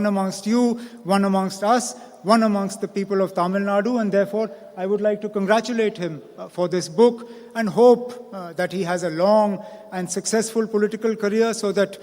amongst you, one amongst us, one amongst the people of Tamil Nadu, and therefore I would like to congratulate him for this book and hope that he has a long and successful political career, so that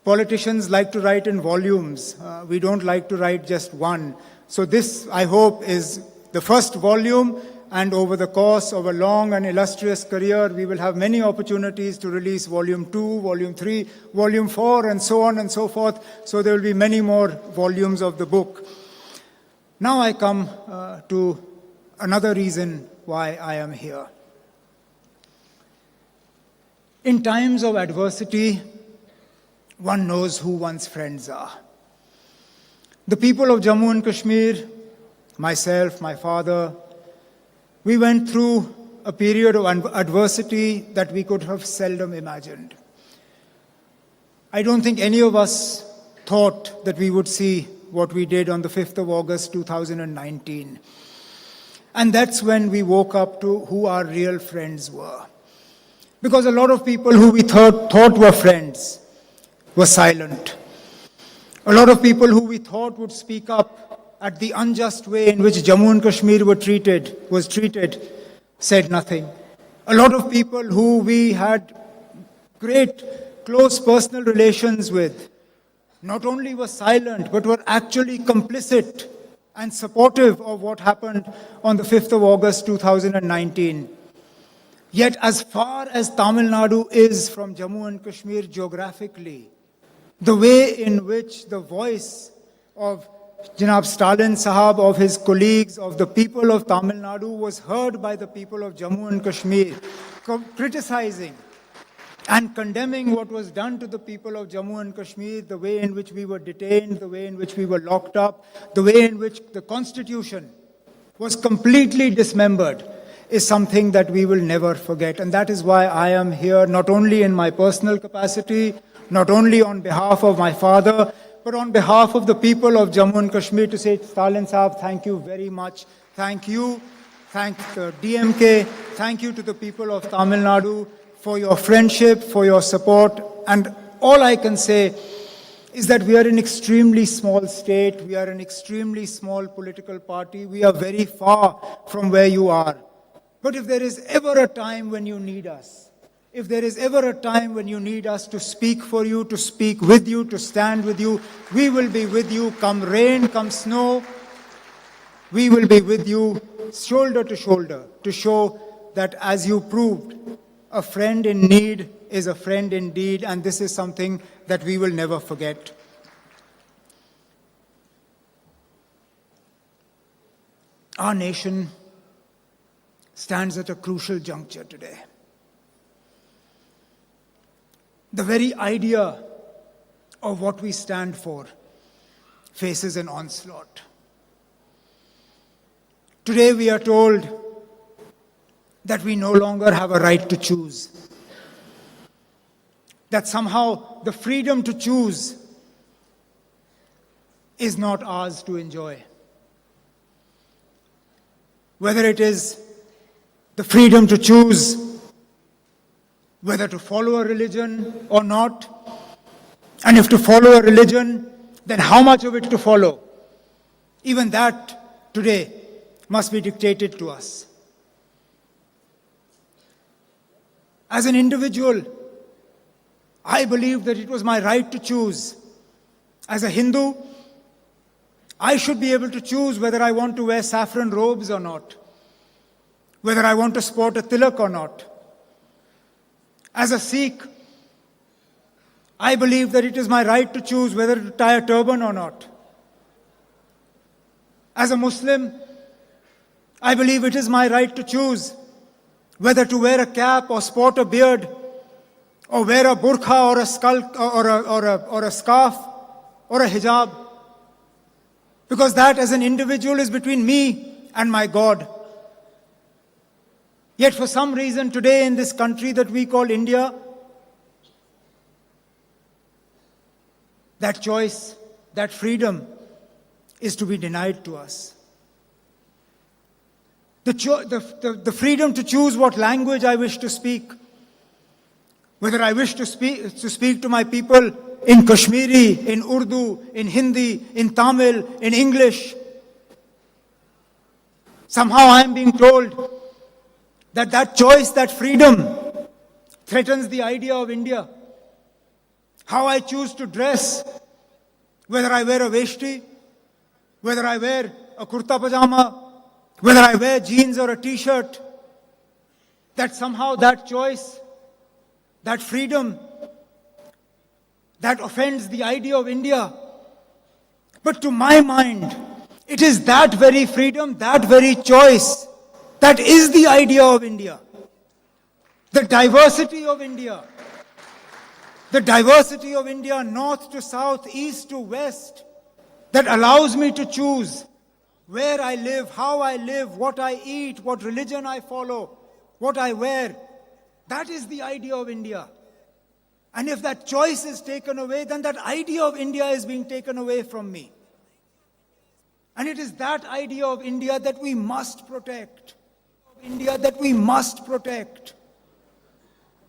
politicians like to write in volumes. We don't like to write just one. So this, I hope, is the first volume, and over the course of a long and illustrious career, we will have many opportunities to release volume 2, volume 3, volume 4, and so on and so forth. So there will be many more volumes of the book. Now I come to another reason why I am here. In times of adversity, one knows who one's friends are. The people of Jammu and Kashmir, myself, my father, we went through a period of adversity that we could have seldom imagined. I don't think any of us thought that we would see what we did on the 5th of August 2019. And that's when we woke up to who our real friends were. Because a lot of people who we thought were friends were silent. A lot of people who we thought would speak up at the unjust way in which Jammu and Kashmir was treated, said nothing. A lot of people who we had great, close personal relations with, not only were silent, but were actually complicit and supportive of what happened on the 5th of August 2019. Yet as far as Tamil Nadu is from Jammu and Kashmir geographically, the way in which the voice of Janab Stalin Sahab, of his colleagues, of the people of Tamil Nadu was heard by the people of Jammu and Kashmir, criticizing and condemning what was done to the people of Jammu and Kashmir, the way in which we were detained, the way in which we were locked up, the way in which the constitution was completely dismembered, is something that we will never forget. And that is why I am here, not only in my personal capacity, not only on behalf of my father, but on behalf of the people of Jammu and Kashmir, to say, Stalin Sahab, thank you very much. Thank you. Thank the DMK. Thank you to the people of Tamil Nadu for your friendship, for your support. And all I can say is that we are an extremely small state. We are an extremely small political party. We are very far from where you are. But if there is ever a time when you need us, if there is ever a time when you need us to speak for you, to speak with you, to stand with you, we will be with you, come rain, come snow. We will be with you shoulder to shoulder to show that, as you proved, a friend in need is a friend indeed, and this is something that we will never forget. Our nation stands at a crucial juncture today. The very idea of what we stand for faces an onslaught. Today we are told that we no longer have a right to choose. That somehow the freedom to choose is not ours to enjoy. Whether it is the freedom to choose whether to follow a religion or not, and if to follow a religion, then how much of it to follow. Even that today must be dictated to us. As an individual, I believe that it was my right to choose. As a Hindu, I should be able to choose whether I want to wear saffron robes or not, whether I want to sport a tilak or not. As a Sikh, I believe that it is my right to choose whether to tie a turban or not. As a Muslim, I believe it is my right to choose whether to wear a cap or sport a beard, or wear a burqa or a or a scarf or a hijab. Because that, as an individual, is between me and my God. Yet for some reason today in this country that we call India, that choice, that freedom is to be denied to us. The freedom to choose what language I wish to speak, whether I wish to speak to my people in Kashmiri, in Urdu, in Hindi, in Tamil, in English. Somehow I am being told that choice, that freedom threatens the idea of India. How I choose to dress, whether I wear a veshti, whether I wear a kurta pajama, whether I wear jeans or a t-shirt, that somehow that choice, that freedom, that offends the idea of India. But to my mind, it is that very freedom, that very choice, that is the idea of India. The diversity of India. The diversity of India, north to south, east to west, that allows me to choose where I live, how I live, what I eat, what religion I follow, what I wear. That is the idea of India. And if that choice is taken away, then that idea of India is being taken away from me. And it is that idea of India that we must protect. India that we must protect.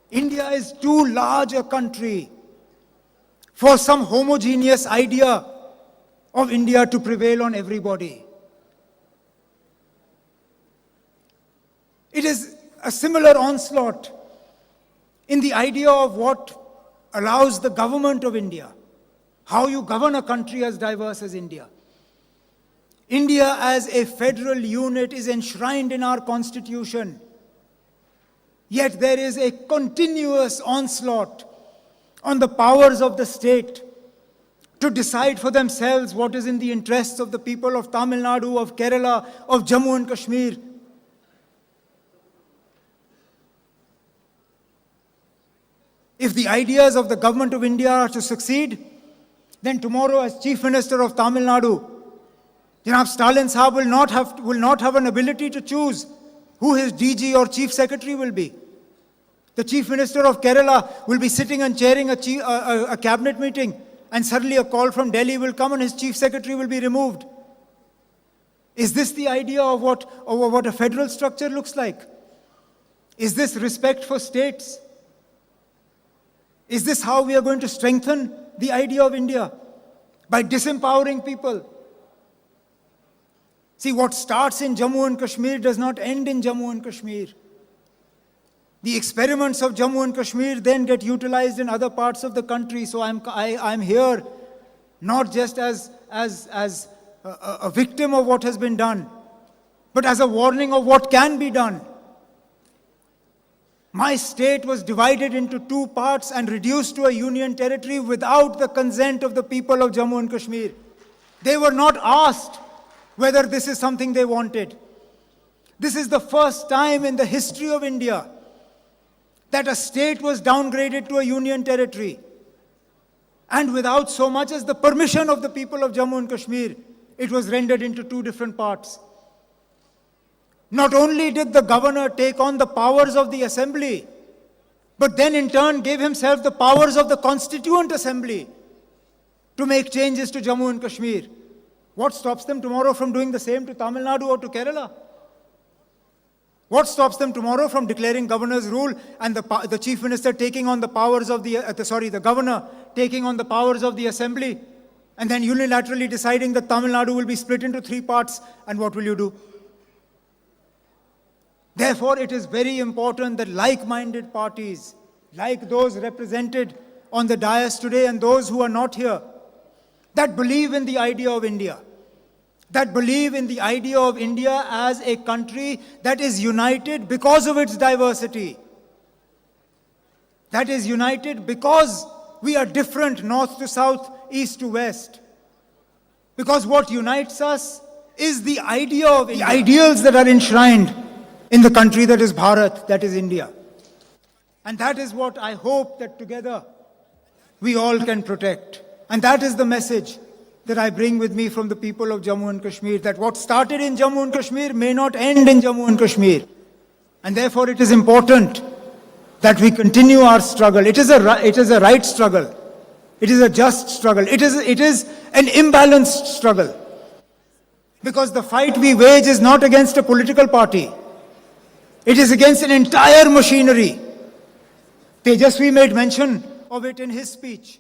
India is too large a country for some homogeneous idea of India to prevail on everybody. It is a similar onslaught in the idea of what allows the government of India, how you govern a country as diverse as India. India as a federal unit is enshrined in our constitution. Yet there is a continuous onslaught on the powers of the state to decide for themselves what is in the interests of the people of Tamil Nadu, of Kerala, of Jammu and Kashmir. If the ideas of the government of India are to succeed, then tomorrow as Chief Minister of Tamil Nadu, Janab Stalin Sahab will not have an ability to choose who his DG or Chief Secretary will be. The Chief Minister of Kerala will be sitting and chairing a cabinet meeting, and suddenly a call from Delhi will come and his Chief Secretary will be removed. Is this the idea of what a federal structure looks like? Is this respect for states? Is this how we are going to strengthen the idea of India? By disempowering people. See, what starts in Jammu and Kashmir does not end in Jammu and Kashmir. The experiments of Jammu and Kashmir then get utilized in other parts of the country. So I'm here not just as a victim of what has been done, but as a warning of what can be done. My state was divided into two parts and reduced to a union territory without the consent of the people of Jammu and Kashmir. They were not asked whether this is something they wanted. This is the first time in the history of India that a state was downgraded to a union territory. And without so much as the permission of the people of Jammu and Kashmir, it was rendered into two different parts. Not only did the governor take on the powers of the assembly, but then in turn gave himself the powers of the constituent assembly to make changes to Jammu and Kashmir. What stops them tomorrow from doing the same to Tamil Nadu or to Kerala? What stops them tomorrow from declaring governor's rule and the chief minister taking on the powers of the governor taking on the powers of the assembly, and then unilaterally deciding that Tamil Nadu will be split into three parts, and what will you do? Therefore, it is very important that like-minded parties, like those represented on the dais today and those who are not here, that believe in the idea of India, that believe in the idea of India as a country that is united because of its diversity, that is united because we are different north to south, east to west. Because what unites us is the idea of India, the ideals that are enshrined in the country that is Bharat, that is India. And that is what I hope that together we all can protect. And that is the message that I bring with me from the people of Jammu and Kashmir, that what started in Jammu and Kashmir may not end in Jammu and Kashmir. And therefore it is important that we continue our struggle. It is a right struggle. It is a just struggle. It is an imbalanced struggle. Because the fight we wage is not against a political party. It is against an entire machinery. Tejasvi made mention of it in his speech,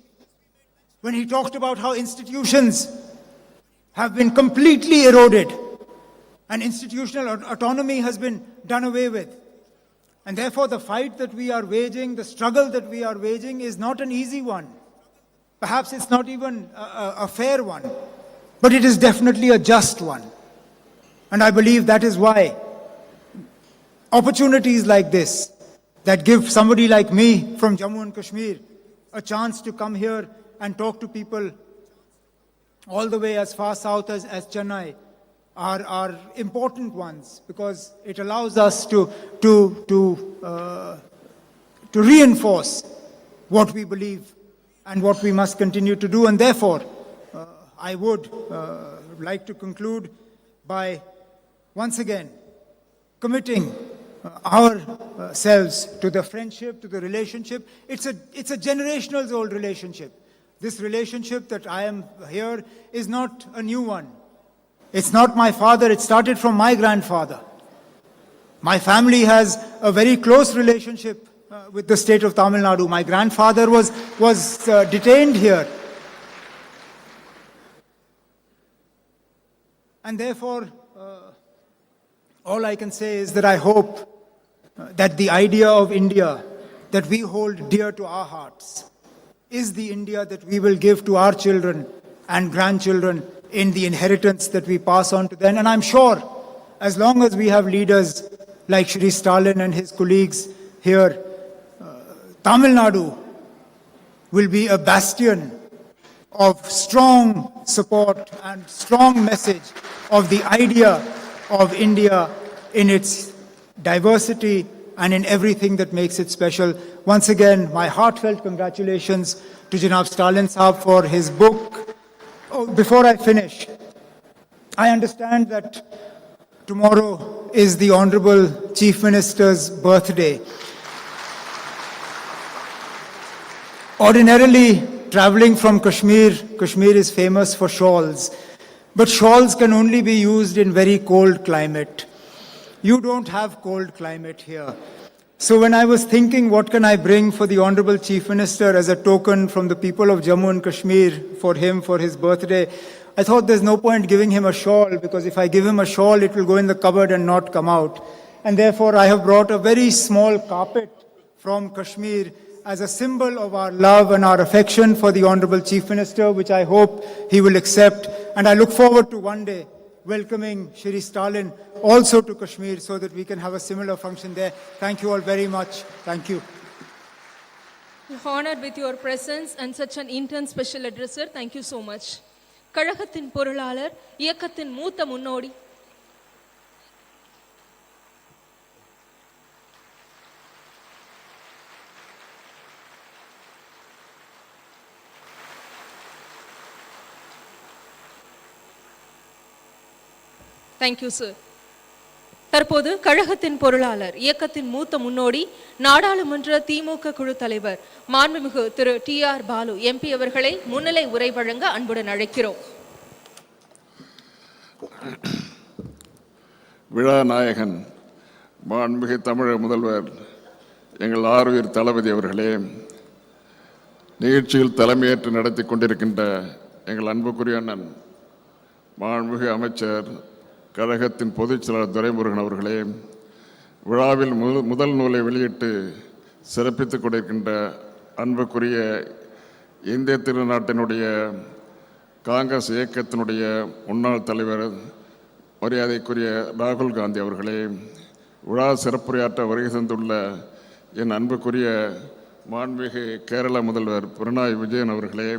when he talked about how institutions have been completely eroded and institutional autonomy has been done away with. And therefore the fight that we are waging, the struggle that we are waging is not an easy one. Perhaps it's not even a fair one. but it is definitely a just one. And I believe that is why opportunities like this, that give somebody like me from Jammu and Kashmir a chance to come here and talk to people all the way as far south as Chennai, are important ones, because it allows us to reinforce what we believe and what we must continue to do. And therefore, I would like to conclude by once again committing ourselves to the friendship, to the relationship. It's a generational old relationship. This relationship that I am here is not a new one. It's not my father, it started from my grandfather. My family has a very close relationship with the state of Tamil Nadu. My grandfather was detained here. And therefore, all I can say is that I hope that the idea of India that we hold dear to our hearts is the India that we will give to our children and grandchildren in the inheritance that we pass on to them. And I'm sure, as long as we have leaders like Shri Stalin and his colleagues here, Tamil Nadu will be a bastion of strong support and strong message of the idea of India in its diversity and in everything that makes it special. Once again, my heartfelt congratulations to Janab Stalin Saab for his book. Oh, before I finish, I understand that tomorrow is the Honorable Chief Minister's birthday. Ordinarily, traveling from Kashmir is famous for shawls, but shawls can only be used in very cold climate. You don't have cold climate here. So when I was thinking, what can I bring for the Honorable Chief Minister as a token from the people of Jammu and Kashmir for him, for his birthday, I thought there's no point giving him a shawl, because if I give him a shawl, it will go in the cupboard and not come out. And therefore, I have brought a very small carpet from Kashmir as a symbol of our love and our affection for the Honorable Chief Minister, which I hope he will accept. And I look forward to one day welcoming Shri Stalin also to Kashmir so that we can have a similar function there. Thank you all very much. Thank you. Honored with your presence and such an intense special address, sir. Thank you so much. கழகத்தின் பொருளாளர், இயக்கத்தின் மூத்த முன்னோடி. Thank you, sir. தற்போது கழகத்தின் பொருளாளர், இயக்கத்தின் மூத்த முன்னோடி, நாடாளுமன்ற திமுக குழு தலைவர் மாண்புமிகு திரு TR பாலு MP அவர்களை முன்னிலை உரை வழங்க அன்புடன் அழைக்கிறோம். விழா நாயகன் மாண்புமிகு தமிழக முதல்வர் எங்கள் ஆர்வீர் தளபதி அவர்களே, நிகழ்ச்சியில் தலைமையேற்று நடத்தி கொண்டிருக்கின்ற எங்கள் அன்புக்குரிய அண்ணன் மாண்புமிகு அமைச்சர் கழகத்தின் பொதுச் செயலாளர் துரைமுருகன் அவர்களே, விழாவில் முதல் நூலை வெளியிட்டு சிறப்பித்துக் கொண்டிருக்கின்ற அன்புக்குரிய இந்திய திருநாட்டினுடைய காங்கிரஸ் இயக்கத்தினுடைய முன்னாள் தலைவர் மரியாதைக்குரிய ராகுல் காந்தி அவர்களே, விழா சிறப்புரையாற்ற வருகை தந்துள்ள என் அன்புக்குரிய மாண்புமிகு கேரள முதல்வர் பினராயி விஜயன் அவர்களே,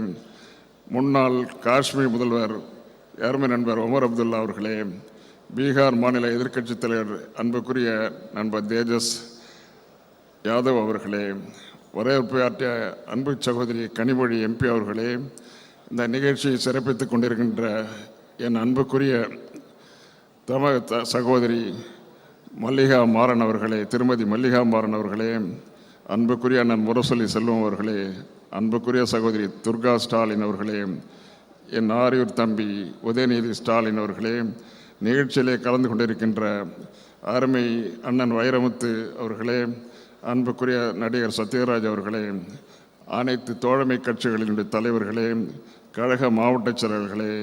முன்னாள் காஷ்மீர் முதல்வர் அருமை நண்பர் உமர் அப்துல்லா அவர்களே, பீகார் மாநில எதிர்க்கட்சித் தலைவர் அன்புக்குரிய நண்பர் தேஜஸ் யாதவ் அவர்களே, வரவேற்புரையாற்றிய அன்பு சகோதரி கனிமொழி MP அவர்களே, இந்த நிகழ்ச்சியை சிறப்பித்துக் கொண்டிருக்கின்ற என் அன்புக்குரிய சகோதரி மல்லிகா மாறன் அவர்களே, திருமதி மல்லிகா மாறன் அவர்களே, அன்புக்குரிய அண்ணன் முரசொலி செல்வம் அவர்களே, அன்புக்குரிய சகோதரி துர்கா ஸ்டாலின் அவர்களே, என் ஆரியூர் தம்பி உதயநிதி ஸ்டாலின் அவர்களே, நிகழ்ச்சியிலே கலந்து கொண்டிருக்கின்ற அருமை அண்ணன் வைரமுத்து அவர்களே, அன்புக்குரிய நடிகர் சத்யராஜ் அவர்களே, அனைத்து தோழமை கட்சிகளினுடைய தலைவர்களே, கழக மாவட்ட செயலர்களே,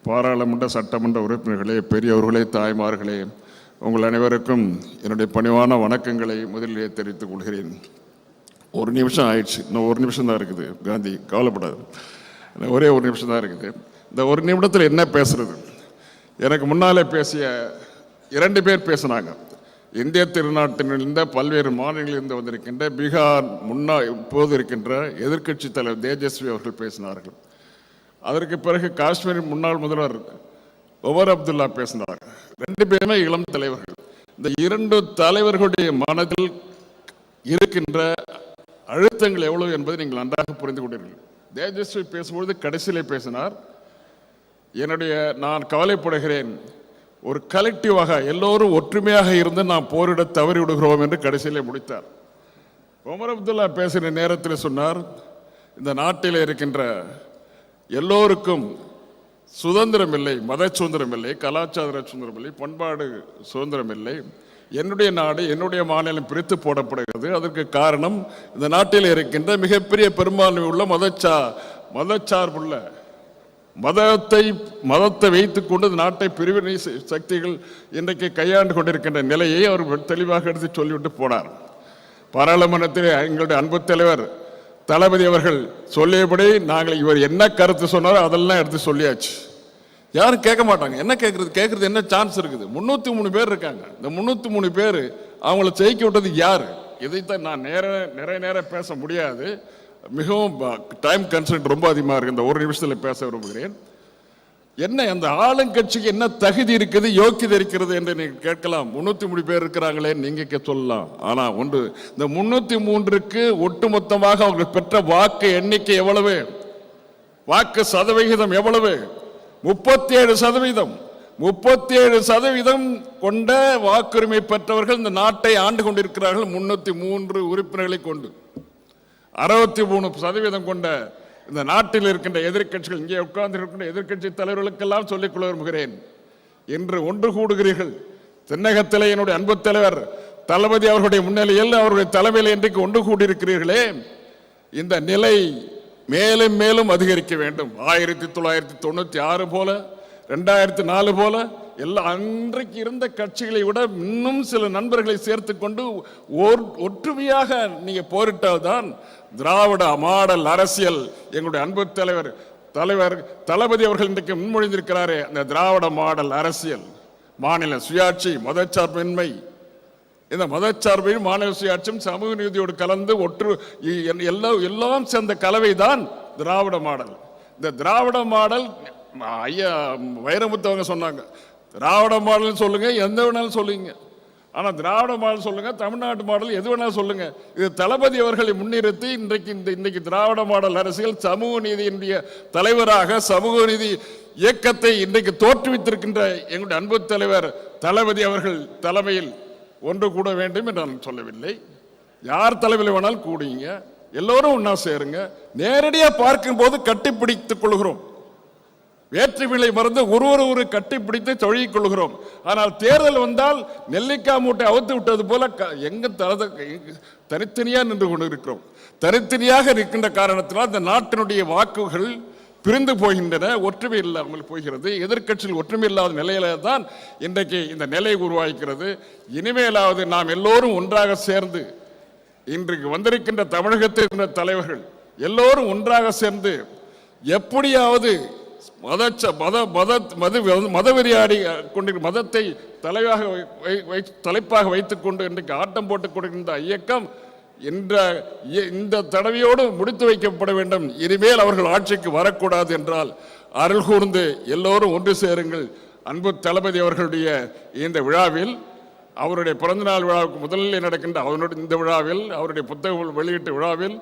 பாராளுமன்ற சட்டமன்ற உறுப்பினர்களே, பெரியவர்களே, தாய்மார்களே, உங்கள் அனைவருக்கும் என்னுடைய பணிவான வணக்கங்களை முதலிலே தெரிவித்துக் கொள்கிறேன். ஒரு நிமிஷம் ஆயிடுச்சு, இன்னும் ஒரு நிமிஷம் தான் இருக்குது. காந்தி கவலைப்படாது, ஒரே ஒரு நிமிஷம் தான் இருக்குது. இந்த ஒரு நிமிடத்தில் என்ன பேசுறது? எனக்கு முன்னாலே பேசிய 2 பேர் பேசினாங்க. இந்திய திருநாட்டிலிருந்த பல்வேறு மாநிலங்களிலிருந்து வந்திருக்கின்ற பீகார் இப்போது இருக்கின்ற எதிர்க்கட்சி தலைவர் தேஜஸ்வி அவர்கள் பேசினார்கள். அதற்கு பிறகு காஷ்மீர் முன்னாள் முதல்வர் ஒமர் அப்துல்லா பேசினார். 2 பேருமே இளம் தலைவர்கள். இந்த 2 தலைவர்களுடைய மனதில் இருக்கின்ற அழுத்தங்கள் எவ்வளவு என்பதை நீங்கள் நன்றாக புரிந்து கொண்டீர்கள். தேஜஸ்வி பேசும்பொழுது கடைசியிலே பேசினார், நான் கவலைப்படுகிறேன், ஒரு கலெக்டிவாக எல்லோரும் ஒற்றுமையாக இருந்து நாம் போரிட தவறி விடுகிறோம் என்று கடைசியிலே முடித்தார். ஒமர் அப்துல்லா பேசின நேரத்தில் சொன்னார், இந்த நாட்டில் இருக்கின்ற எல்லோருக்கும் சுதந்திரம் இல்லை, மத சுதந்திரம் இல்லை, கலாச்சார சுதந்திரம் இல்லை, பண்பாடு சுதந்திரம் இல்லை. என்னுடைய நாடு, என்னுடைய மாநிலம் பிரித்து போடப்படுகிறது. அதற்கு காரணம் இந்த நாட்டில் இருக்கின்ற மிகப்பெரிய பெரும்பான்மை உள்ள மதச்சார்புள்ள மதத்தை வைத்துக் கொண்டு நாட்டை பிரிவினை சக்திகள் இன்றைக்கு கையாண்டு கொண்டிருக்கின்ற நிலையை அவர் தெளிவாக எடுத்து சொல்லிவிட்டு போனார். பாராளுமன்றத்தில் எங்களுடைய அன்பு தலைவர் தளபதி அவர்கள் சொல்லியபடி இவர் என்ன கருத்து சொன்னாரோ அதெல்லாம் எடுத்து சொல்லியாச்சு. யாரும் கேட்க மாட்டாங்க. என்ன கேட்கறது என்ன சான்ஸ் இருக்குது? 303 பேர் இருக்காங்க. இந்த 303 பேர் அவங்கள ஜெயிக்க விட்டது யாரு? இதைத்தான் நான் நிறைய பேச முடியாது. மிகவும் டைம் கன்சென்ட் ரொம்ப அதிகமாக இருக்கு. இந்த ஒரு நிமிஷத்தில் பேச விரும்புகிறேன். என்ன அந்த ஆளுங்கட்சிக்கு என்ன தகுதி இருக்குது, யோக்கியதை இருக்கிறது என்று நீங்கள் கேட்கலாம். 303 பேர் இருக்கிறாங்களே நீங்க சொல்லலாம். ஆனா ஒன்று, இந்த 303க்கு ஒட்டுமொத்தமாக அவங்க பெற்ற வாக்கு எண்ணிக்கை எவ்வளவு, வாக்கு சதவிகிதம் எவ்வளவு? 37%. 37% கொண்ட வாக்குரிமை பெற்றவர்கள் இந்த நாட்டை ஆண்டு கொண்டிருக்கிறார்கள். 303 உறுப்பினர்களை கொண்டு 63% கொண்ட இந்த நாட்டில் இருக்கின்ற எதிர்க்கட்சிகள், இங்கே உட்கார்ந்து இருக்கின்ற எதிர்க்கட்சி தலைவர்களுக்கெல்லாம் சொல்லிக் கொள்ள விரும்புகிறேன், இன்று ஒன்று கூடுகிறீர்கள். தென்னகத்திலே என்னுடைய அன்பு தலைவர் தளபதி அவர்களுடைய முன்னிலையில், அவருடைய தலைமையில் இன்றைக்கு ஒன்று கூடியிருக்கிறீர்களே, இந்த நிலை மேலும் மேலும் அதிகரிக்க வேண்டும். 1996 போல, 2004 போல அன்றைக்கு இருந்த கட்சிகளை விட இன்னும் சில நண்பர்களை சேர்த்து கொண்டு ஒற்றுமையாக நீங்க போரிட்டால்தான் திராவிட மாடல் அரசியல், எங்களுடைய அன்பு தலைவர் தளபதி அவர்கள் இன்றைக்கு முன்மொழிந்திருக்கிறாரே, அந்த திராவிட மாடல் அரசியல், மாநில சுயாட்சி, மதச்சார்பின்மை, இந்த மதச்சார்பையும் மாநில சுயாட்சியும் சமூக நீதியோடு கலந்து எல்லாம் சேர்ந்த கலவை தான் திராவிட மாடல். இந்த திராவிட மாடல் ஐயா வைரமுத்தவங்க சொன்னாங்க, திராவிட மாடல் சொல்லுங்க, எந்த வேணாலும் சொல்லுங்க, ஆனா திராவிட மாடல் சொல்லுங்க, தமிழ்நாட்டு மாடல் எது வேணாலும் சொல்லுங்க. இது தளபதி அவர்களை முன்னிறுத்தி இன்றைக்கு திராவிட மாடல் அரசியல் சமூக நீதியினுடைய தலைவராக சமூக நீதி இயக்கத்தை இன்றைக்கு தோற்றுவித்திருக்கின்ற எங்களுடைய அன்பு தலைவர் தளபதி அவர்கள் தலைமையில் ஒன்று கூட வேண்டும் என்று நான் சொல்லவில்லை. யார் தலைமையில் வேணாலும் கூடுங்க, எல்லோரும் ஒன்னா சேருங்க. நேரடியாக பார்க்கும் போது கட்டிப்பிடித்துக் கொள்கிறோம், வேற்றுமைகளை மறந்து ஒரு கட்டிப்பிடித்து தொழில் கொள்கிறோம். ஆனால் தேர்தல் வந்தால் நெல்லிக்காய் மூட்டை அவுத்து விட்டது போல தனித்தனியாக நின்று கொண்டு இருக்கிறோம். தனித்தனியாக இருக்கின்ற காரணத்தினால் இந்த நாட்டினுடைய வாக்குகள் பிரிந்து போகின்றன, ஒற்றுமை இல்லாமல் போகிறது. எதிர்க்கட்சியில் ஒற்றுமை இல்லாத நிலையில தான் இன்றைக்கு இந்த நிலை உருவாகிறது. இனிமேலாவது நாம் எல்லோரும் ஒன்றாக சேர்ந்து, இன்றைக்கு வந்திருக்கின்ற தமிழகத்தில் இருந்த தலைவர்கள் எல்லோரும் ஒன்றாக சேர்ந்து எப்படியாவது மதவெறியாடி கொண்டிருக்கிற மதத்தை தலைப்பாக வைத்துக் கொண்டு இன்றைக்கு ஆட்டம் போட்டுக் கொண்டிருக்கின்ற இயக்கம் இந்த தடவையோடு முடித்து வைக்கப்பட வேண்டும். இனிமேல் அவர்கள் ஆட்சிக்கு வரக்கூடாது என்றால் அருள் கூர்ந்து எல்லோரும் ஒன்று சேருங்கள். அன்பு தளபதி அவர்களுடைய இந்த விழாவில், அவருடைய பிறந்தநாள் விழாவுக்கு முதலில் நடக்கின்ற இந்த விழாவில், அவருடைய புத்தக வெளியீட்டு விழாவில்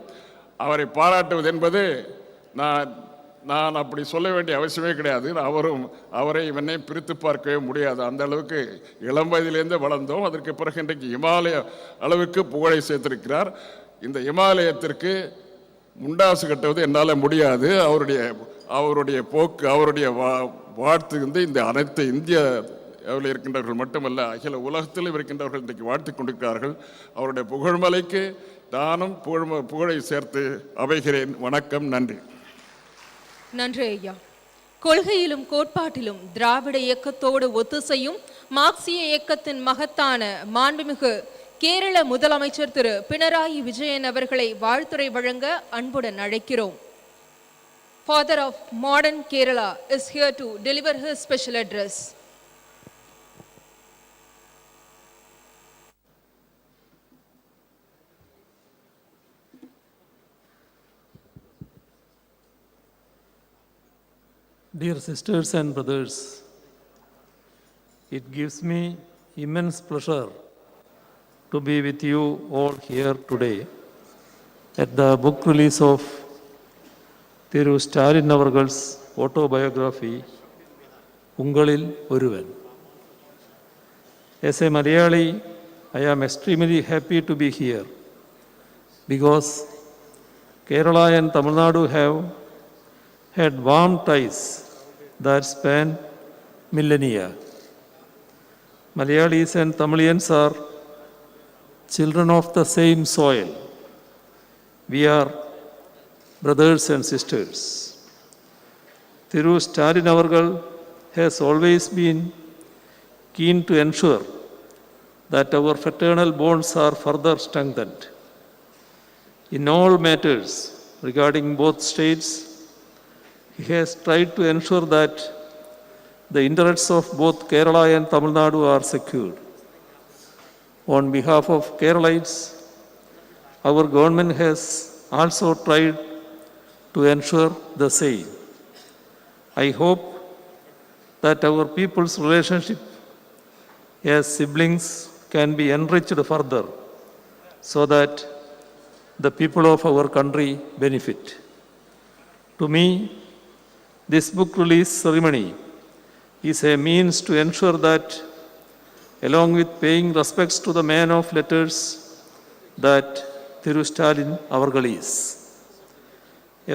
அவரை பாராட்டுவது என்பது நான் அப்படி சொல்ல வேண்டிய அவசியமே கிடையாது. அவரை என்னை பிரித்து பார்க்கவே முடியாது. அந்த அளவுக்கு இளம் வயதிலிருந்து வளர்ந்தோம். அதற்கு பிறகு இன்றைக்கு இமாலய அளவுக்கு புகழை சேர்த்திருக்கிறார். இந்த இமாலயத்திற்கு முண்டாசு கட்டுவது என்னால் முடியாது. அவருடைய போக்கு, அவருடைய வாழ்த்து இந்த அனைத்து இந்தியாவில் இருக்கின்றவர்கள் மட்டுமல்ல, அகில உலகத்திலும் இருக்கின்றவர்கள் இன்றைக்கு வாழ்த்து கொண்டிருக்கிறார்கள். அவருடைய புகழ்மலைக்கு நானும் புகழை சேர்த்து அமைகிறேன். வணக்கம், நன்றி. நன்றி ஐயா. கொள்கையிலும் கோட்பாட்டிலும் திராவிட இயக்கத்தோடு ஒத்துசையும் மார்க்சிய இயக்கத்தின் மகத்தான மாண்புமிகு கேரள முதலமைச்சர் திரு பினராயி விஜயன் அவர்களை வாழ்த்துரை வழங்க அன்புடன் அழைக்கிறோம். father of modern Kerala, is here to deliver his special address. Dear sisters and brothers, it gives me immense pleasure to be with you all here today at the book release of Thiru Stalin Avargal's autobiography, Ungalil Oruvan. As a Malayali, I am extremely happy to be here because Kerala and Tamil Nadu have had warm ties that span millennia. Malayalis and Tamilians are children of the same soil. We are brothers and sisters. Thiru Stalin Avargal has always been keen to ensure that our fraternal bonds are further strengthened. In all matters regarding both states, he has tried to ensure that the interests of both Kerala and Tamil Nadu are secured. On behalf of Keralites, our government has also tried to ensure the same. I hope that our people's relationship as siblings can be enriched further so that the people of our country benefit. To me, this book release ceremony is a means to ensure that, along with paying respects to the man of letters that Thiru Stalin Avargal is.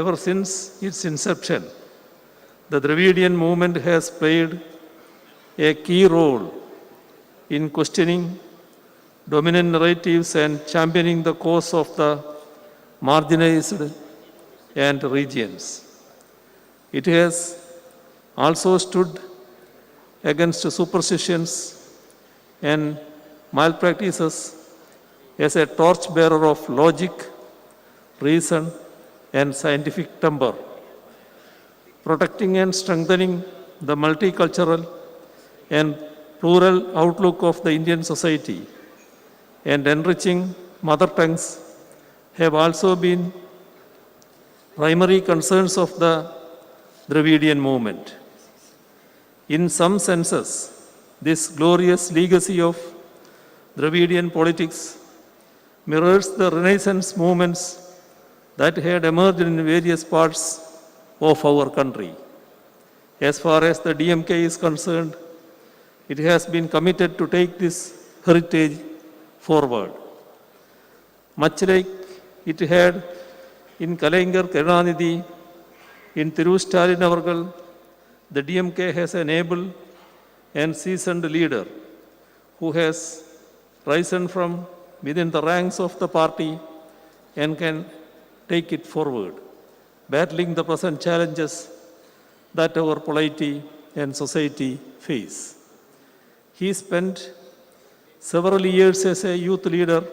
Ever since its inception, the Dravidian movement has played a key role in questioning dominant narratives and championing the cause of the marginalized and regions. It has also stood against superstitions and malpractices as a torchbearer of logic, reason, and scientific temper, protecting and strengthening the multicultural and plural outlook of the Indian society, and enriching mother tongues have also been primary concerns of the Dravidian movement. In some senses, this glorious legacy of Dravidian politics mirrors the Renaissance movements that had emerged in various parts of our country. As far as the DMK is concerned, it has been committed to take this heritage forward. Much like it had in Kalaignar Karunanidhi, in Thiru Stalin Avargal, the DMK has an able and seasoned leader who has risen from within the ranks of the party and can take it forward, battling the present challenges that our polity and society face. He spent several years as a youth leader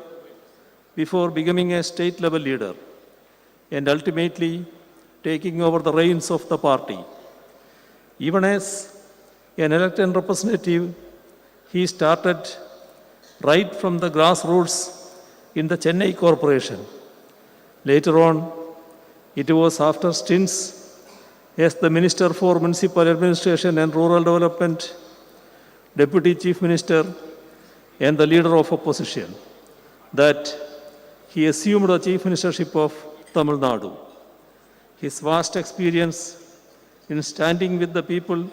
before becoming a state-level leader and ultimately taking over the reins of the party. Even as an elected representative, he started right from the grassroots in the Chennai Corporation. Later on, it was after stints as the Minister for Municipal Administration and Rural Development, Deputy Chief Minister, and the Leader of Opposition that he assumed the Chief Ministership of Tamil Nadu. His vast experience in standing with the people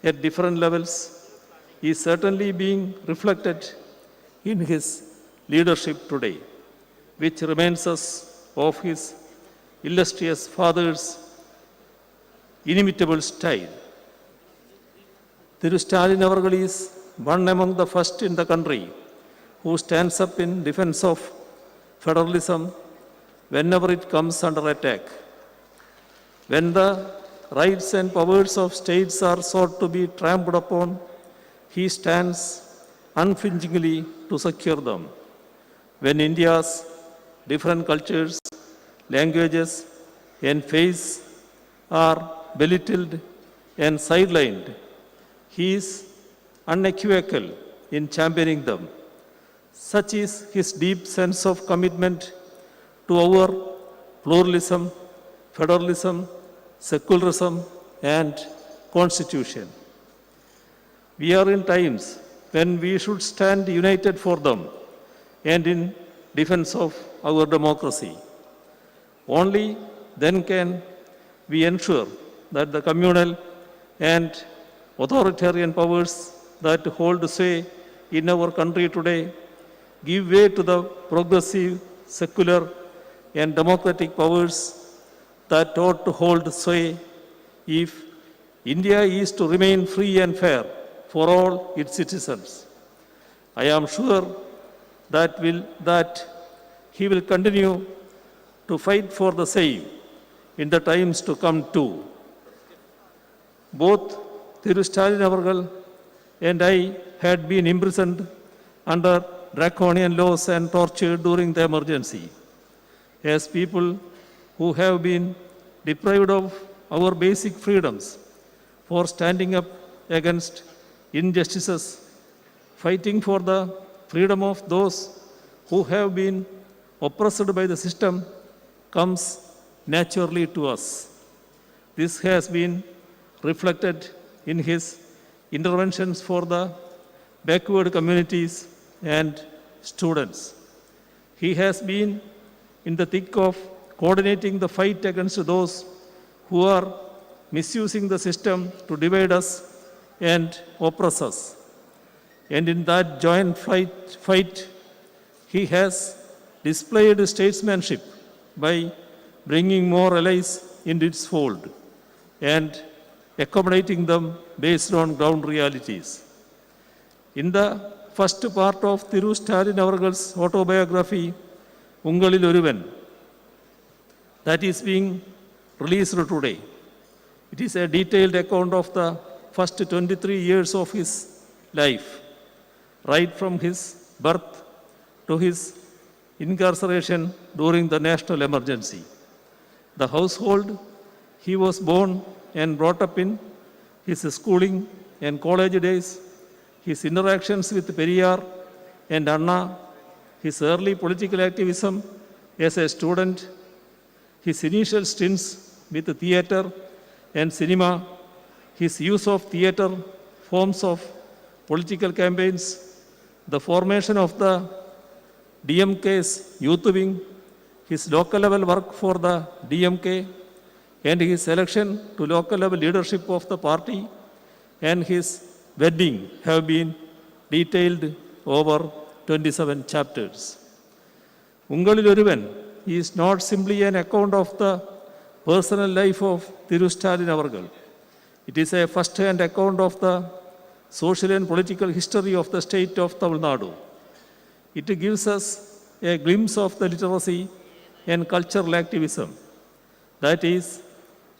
at different levels is certainly being reflected in his leadership today, which reminds us of his illustrious father's inimitable style. Thiru Stalin Avargal is one among the first in the country who stands up in defense of federalism whenever it comes under attack. When the rights and powers of states are sought to be trampled upon, he stands unflinchingly to secure them. When India's different cultures, languages, and faiths are belittled and sidelined, he is unequivocal in championing them. Such is his deep sense of commitment to our pluralism, federalism, secularism, and constitution. We are in times when we should stand united for them and in defense of our democracy. Only then can we ensure that the communal and authoritarian powers that hold sway in our country today give way to the progressive, secular, and democratic powers that ought to hold sway if India is to remain free and fair for all its citizens. I am sure that he will continue to fight for the same in the times to come too. Both Thiru Stalin Avargal and I had been imprisoned under draconian laws and tortured during the emergency. As people who have been deprived of our basic freedoms for standing up against injustices, fighting for the freedom of those who have been oppressed by the system comes naturally to us. This has been reflected in his interventions for the backward communities and students. He has been in the thick of coordinating the fight against those who are misusing the system to divide us and oppress us. And in that joint fight, he has displayed statesmanship by bringing more allies into its fold and accommodating them based on ground realities. In the first part of Thiru Stalin Avargal's autobiography, Ungalil Oruvan, that is being released today. It is a detailed account of the first 23 years of his life, right from his birth to his incarceration during the national emergency. The household he was born and brought up in, his schooling and college days, his interactions with Periyar and Anna, his early political activism as a student, his initial stints with theatre and cinema, his use of theatre forms of political campaigns, the formation of the DMK's youth wing, his local level work for the DMK, and his election to local level leadership of the party, and his wedding have been detailed over 27 chapters. Ungalil Oruvan is not simply an account of the personal life of Thiru Stalin Avargal. It is a first-hand account of the social and political history of the state of Tamil Nadu. It gives us a glimpse of the literacy and cultural activism that is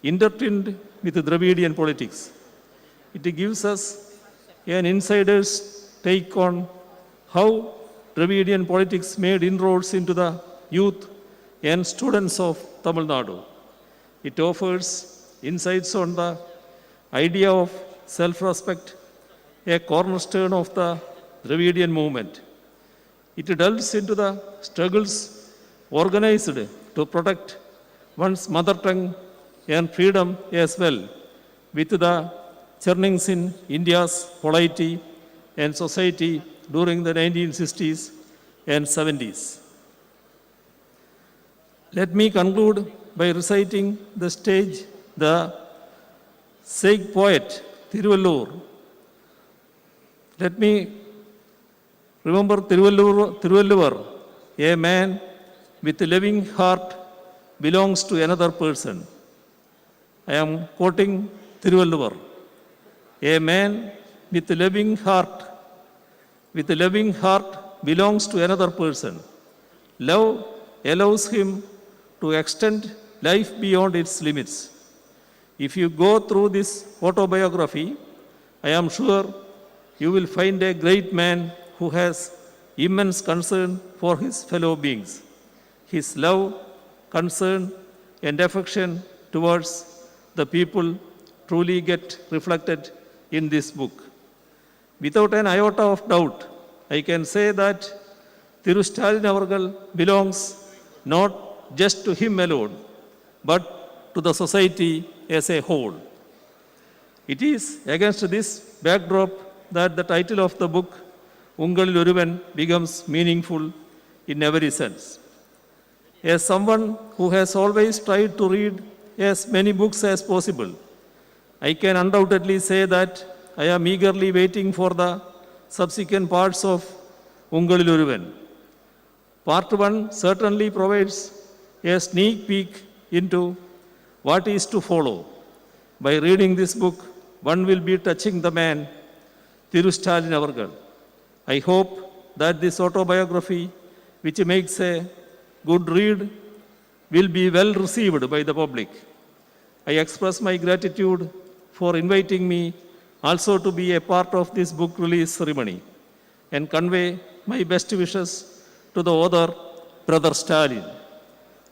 intertwined with Dravidian politics. It gives us an insider's take on how Dravidian politics made inroads into the youth and students of Tamil Nadu. It offers insights on the idea of self-respect, a cornerstone of the Dravidian movement. It delves into the struggles organized to protect one's mother tongue and freedom as well, with the churnings in India's polity and society during the 1960s and 70s. Let me conclude by reciting the sage poet Thiruvallur. Let me remember Thiruvallur, a man with a loving heart belongs to another person. I am quoting Thiruvallur. A man with a loving heart belongs to another person. Love allows him to extend life beyond its limits. If you go through this autobiography, I am sure you will find a great man who has immense concern for his fellow beings. His love, concern, and affection towards the people truly get reflected in this book. Without an iota of doubt, I can say that Thiru Stalin Avargal belongs not just to him alone, but to the society as a whole. It is against this backdrop that the title of the book, Ungalil Oruvan, becomes meaningful in every sense. As someone who has always tried to read as many books as possible, I can undoubtedly say that I am eagerly waiting for the subsequent parts of Ungalil Oruvan. Part 1 certainly provides a sneak peek into what is to follow. By reading this book, one will be touching the man, Thiru Stalin Avargal. I hope that this autobiography, which makes a good read, will be well received by the public. I express my gratitude for inviting me also to be a part of this book release ceremony and convey my best wishes to the author, Brother Stalin.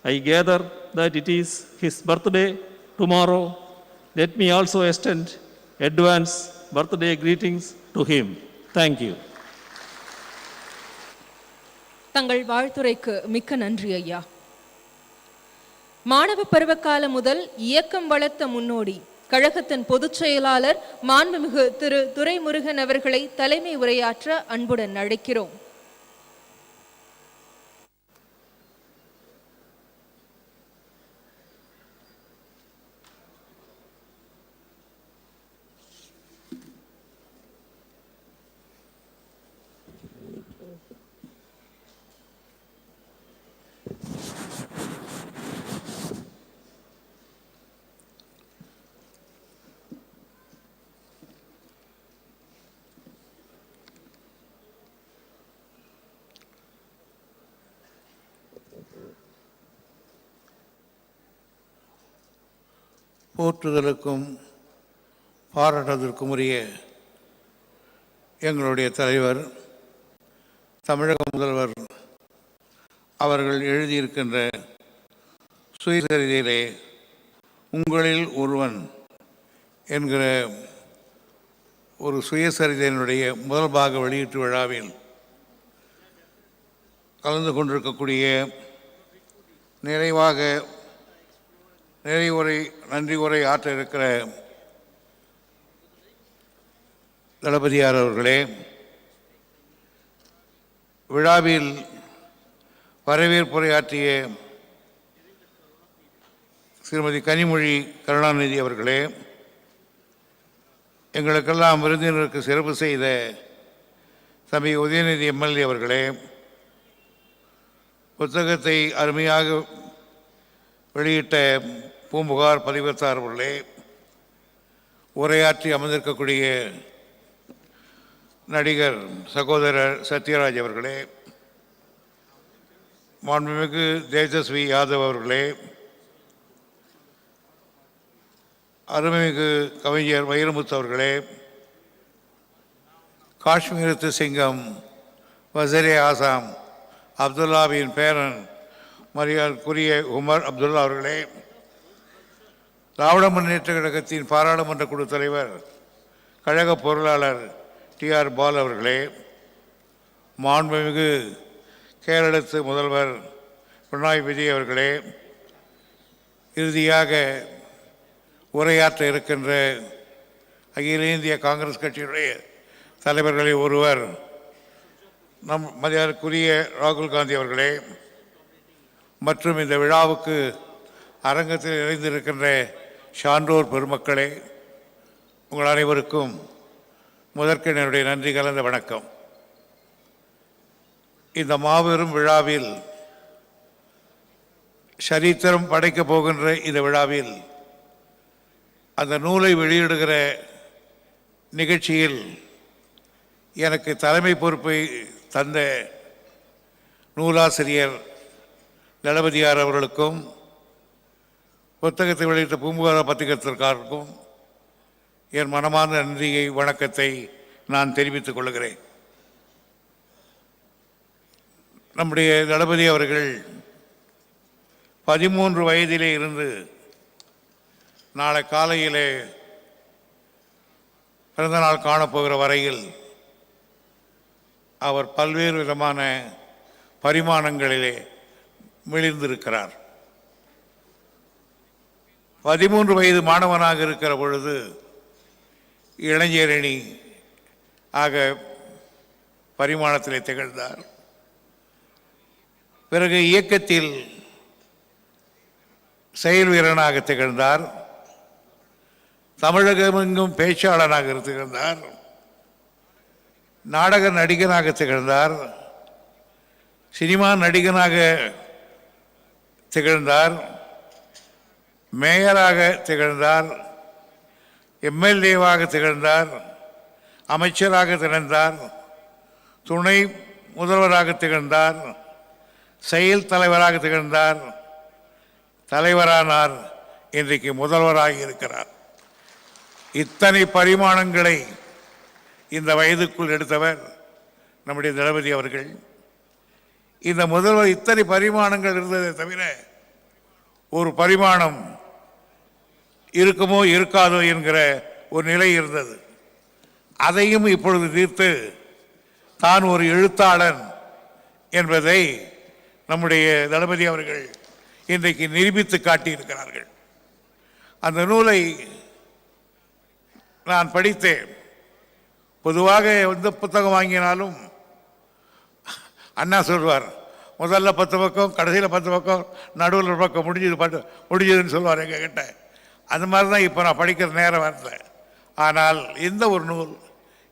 I gather that it is his birthday tomorrow. Let me also extend advance birthday greetings to him. Thank you. தங்கள் வாழ்த்துரைக்கு மிக்க நன்றி ஐயா. மாணவ பருவகாலம் முதல் இயக்கம் வளர்த்த முன்னோடி கழகத்தின் பொதுச் செயலாளர் மாண்புமிகு திரு துரைமுருகன் அவர்களை தலைமை உரையாற்ற அன்புடன் அழைக்கிறோம். போற்றுதலுக்கும் பாராட்டுவதற்கும் உரிய எங்களுடைய தலைவர் தமிழக முதல்வர் அவர்கள் எழுதியிருக்கின்ற சுயசரிதையிலே உங்களில் ஒருவன் என்கிற ஒரு சுயசரிதையினுடைய முதல் பாக வெளியீட்டு விழாவில் கலந்து கொண்டிருக்கக்கூடிய நன்றி உரை ஆற்ற இருக்கிற தளபதியார் அவர்களே, விழாவில் வரவேற்புரையாற்றிய ஸ்ரீமதி கனிமொழி கருணாநிதி அவர்களே, எங்களுக்கெல்லாம் விருந்தினருக்கு சிறப்பு செய்த தம்பி உதயநிதி எம்எல்ஏ அவர்களே, புத்தகத்தை அருமையாக வெளியிட்ட பூம்புகார் பதிவத்தார் அவர்களே, உரையாற்றி அமர்ந்திருக்கக்கூடிய நடிகர் சகோதரர் சத்யராஜ் அவர்களே, மாண்புமிகு தேஜஸ்வி யாதவ் அவர்களே, அருமைமிகு கவிஞர் வைரமுத்து அவர்களே, காஷ்மீரத்து சிங்கம் வசீரே ஆசாம் அப்துல்லாவின் பேரன் மரியாதைக்குரிய உமர் அப்துல்லா அவர்களே, திராவிட முன்னேற்ற கழகத்தின் பாராளுமன்ற குழு தலைவர் கழக பொருளாளர் டிஆர் பால் அவர்களே, மாண்புமிகு கேரளத்து முதல்வர் பினராயி விஜய் அவர்களே, இறுதியாக உரையாற்ற இருக்கின்ற அகில இந்திய காங்கிரஸ் கட்சியுடைய தலைவர்களில் ஒருவர் நம் மரியாதைக்குரிய ராகுல் காந்தி அவர்களே, மற்றும் இந்த விழாவுக்கு அரங்கத்தில் இணைந்திருக்கின்ற சான்றோர் பெருமக்களே, உங்கள் அனைவருக்கும் முதற்க என்னுடைய நன்றி கலந்த வணக்கம். இந்த மாபெரும் விழாவில், சரித்திரம் படைக்கப் போகின்ற இந்த விழாவில், அந்த நூலை வெளியிடுகிற நிகழ்ச்சியில் எனக்கு தலைமை பொறுப்பை தந்த நூலாசிரியர் தளபதியார் அவர்களுக்கும், புத்தகத்தை வெளியிட்ட பூம்புகார் பத்திரிகைக்காரருக்கும் என் மனமார்ந்த நன்றியை வணக்கத்தை நான் தெரிவித்துக் கொள்கிறேன். நம்முடைய தளபதி அவர்கள் 13 வயதிலே இருந்து நாளை காலையிலே பிறந்தநாள் காணப்போகிற வரையில் அவர் பல்வேறு விதமான பரிமாணங்களிலே மிளிர்ந்திருக்கிறார். 13 வயது மாணவனாக இருக்கிற பொழுது இளைஞரணி ஆக பரிமாணத்திலே திகழ்ந்தார். பிறகு இயக்கத்தில் செயல் வீரனாக திகழ்ந்தார். தமிழகமெங்கும் பேச்சாளராக திகழ்ந்தார். நாடக நடிகனாக திகழ்ந்தார். சினிமா நடிகனாக திகழ்ந்தார். மேயராக திகழ்ந்தார். எம்எல்ஏவாக திகழ்ந்தார். அமைச்சராக திகழ்ந்தார். துணை முதல்வராக திகழ்ந்தார். செயல் தலைவராக திகழ்ந்தார். தலைவரானார். இன்றைக்கு முதல்வராக இருக்கிறார். இத்தனை பரிமாணங்களை இந்த வயதுக்குள் எடுத்தவர் நம்முடைய தளபதி அவர்கள். இந்த முதல்வர் இத்தனை பரிமாணங்கள் இருந்ததை தவிர ஒரு பரிமாணம் இருக்குமோ இருக்காதோ என்கிற ஒரு நிலை இருந்தது. அதையும் இப்பொழுது தீர்த்து தான் ஒரு எழுத்தாளன் என்பதை நம்முடைய தளபதி அவர்கள் இன்றைக்கு நிரூபித்து காட்டியிருக்கிறார்கள். அந்த நூலை நான் படித்தேன். பொதுவாக எந்த புத்தகம் வாங்கினாலும் அண்ணா சொல்வார், முதல்ல 10 பக்கம், கடைசியில் 10 பக்கம், நடுவில் ஒரு பக்கம் முடிஞ்சதுன்னு சொல்லுவார் எங்ககிட்ட. அந்த மாதிரி தான் இப்போ நான் படிக்கிற நேரம் வரல. ஆனால் இந்த ஒரு நூல்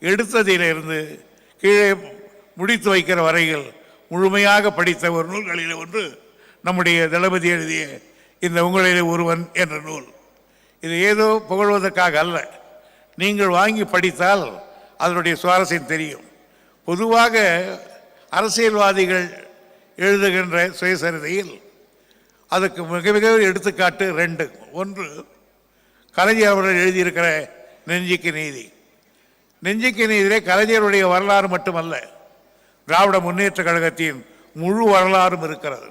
எடுத்ததிலிருந்து கீழே முடித்து வைக்கிற வரையில் முழுமையாக படித்த ஒரு நூல்களில் ஒன்று நம்முடைய தளபதி எழுதிய இந்த உங்களிலே ஒருவன் என்ற நூல். இது ஏதோ புகழ்வதற்காக அல்ல, நீங்கள் வாங்கி படித்தால் அதனுடைய சுவாரஸ்யம் தெரியும். பொதுவாக அரசியல்வாதிகள் எழுதுகின்ற சுயசரிதையில் அதுக்கு மிக மிக எடுத்துக்காட்டு 2. ஒன்று, கலைஞர் அவர்கள் எழுதியிருக்கிற நெஞ்சுக்கு நீதி. நெஞ்சுக்கு நீதியிலே கலைஞருடைய வரலாறு மட்டுமல்ல, திராவிட முன்னேற்ற கழகத்தின் முழு வரலாறும் இருக்கிறது.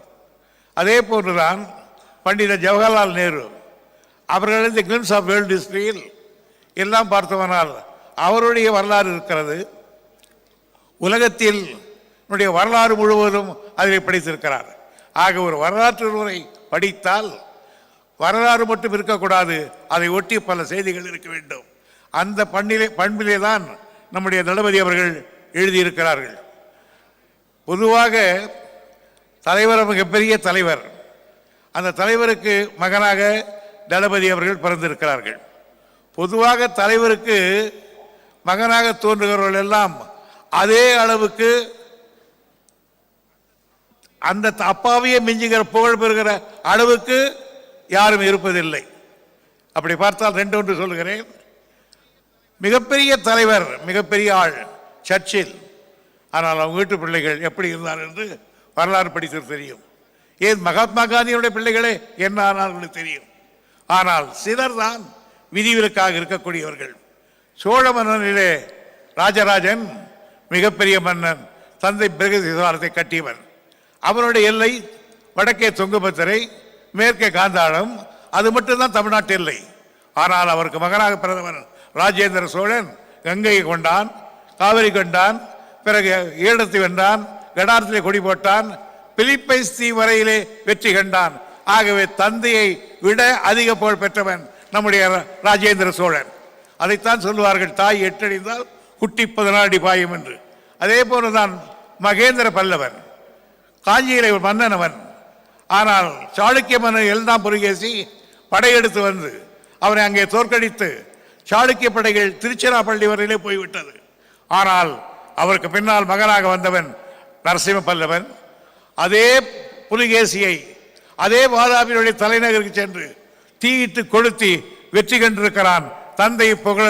அதே போன்றுதான் பண்டித ஜவஹர்லால் நேரு அவர்கள் தி கிளிம்ஸ் ஆஃப் வேர்ல்டு ஹிஸ்டரியில் எல்லாம் பார்த்தவனால் அவருடைய வரலாறு இருக்கிறது. உலகத்தில் வரலாறு முழுவதும் அதில் படித்திருக்கிறார். ஆக ஒரு வரலாற்று நூலை படித்தால் வரலாறு மட்டும் இருக்கக்கூடாது, அதை ஒட்டி பல செய்திகள் இருக்க வேண்டும். அந்த பண்பிலே தான் நம்முடைய தளபதி அவர்கள் எழுதியிருக்கிறார்கள். பொதுவாக தலைவர் மிகப்பெரிய தலைவர். அந்த தலைவருக்கு மகனாக தளபதி அவர்கள் பிறந்திருக்கிறார்கள். பொதுவாக தலைவருக்கு மகனாக தோன்றுகிறவர்கள் எல்லாம் அதே அளவுக்கு அந்த அப்பாவையே மிஞ்சுகிற புகழ் பெறுகிற அளவுக்கு யாரும் இருப்பதில்லை. அப்படி பார்த்தால் 2 ஒன்று சொல்கிறேன். மிகப்பெரிய தலைவர், மிகப்பெரிய ஆள் சர்ச்சில். ஆனால் அவங்க வீட்டு பிள்ளைகள் எப்படி இருந்தார் என்று வரலாறு படித்து தெரியும். ஏன் மகாத்மா காந்தியுடைய பிள்ளைகளே என்ன ஆனார்கள் தெரியும். ஆனால் சிலர் தான் விதிவிலக்காக இருக்கக்கூடியவர்கள். சோழ மன்னனிலே ராஜராஜன் மிகப்பெரிய மன்னன், தந்தை பிரகதீஸ்வரத்தை கட்டியவன். அவனுடைய எல்லை வடக்கே தொங்குபத்திரை, மேற்கே காந்தாளம், அது மட்டும்தான் தமிழ்நாட்டு எல்லை. ஆனால் அவருக்கு மகனாக பிறந்தவன் ராஜேந்திர சோழன் கங்கையை கொண்டான், காவிரி கொண்டான், பிறகு ஈழத்தை வென்றான், கடாரத்திலே கொடி போட்டான், பிலிப்பைன்ஸ் தீவு வரையிலே வெற்றி கண்டான். ஆகவே தந்தையை விட அதிக புகழ் பெற்றவன் நம்முடைய ராஜேந்திர சோழன். அதைத்தான் சொல்லுவார்கள், தாய் 8 அடிந்தால் குட்டி 14 அடி பாயும் என்று. அதே போலதான் மகேந்திர பல்லவன், காஞ்சியிலே ஒரு மன்னனவன். ஆனால் சாளுக்கிய மன்னன் எல்லாம் புலிகேசி படையெடுத்து வந்து அவனை அங்கே தோற்கடித்து சாளுக்கிய படைகள் திருச்சிராப்பள்ளி வரையிலே போய்விட்டது. ஆனால் அவருக்கு பின்னால் மகனாக வந்தவன் நரசிம்ம பல்லவன். அதே புலிகேசியை அதே வாதாபியுடைய தலைநகருக்கு சென்று தீயிட்டு கொளுத்தி வெற்றி கண்டிருக்கிறான். தந்தை புகழ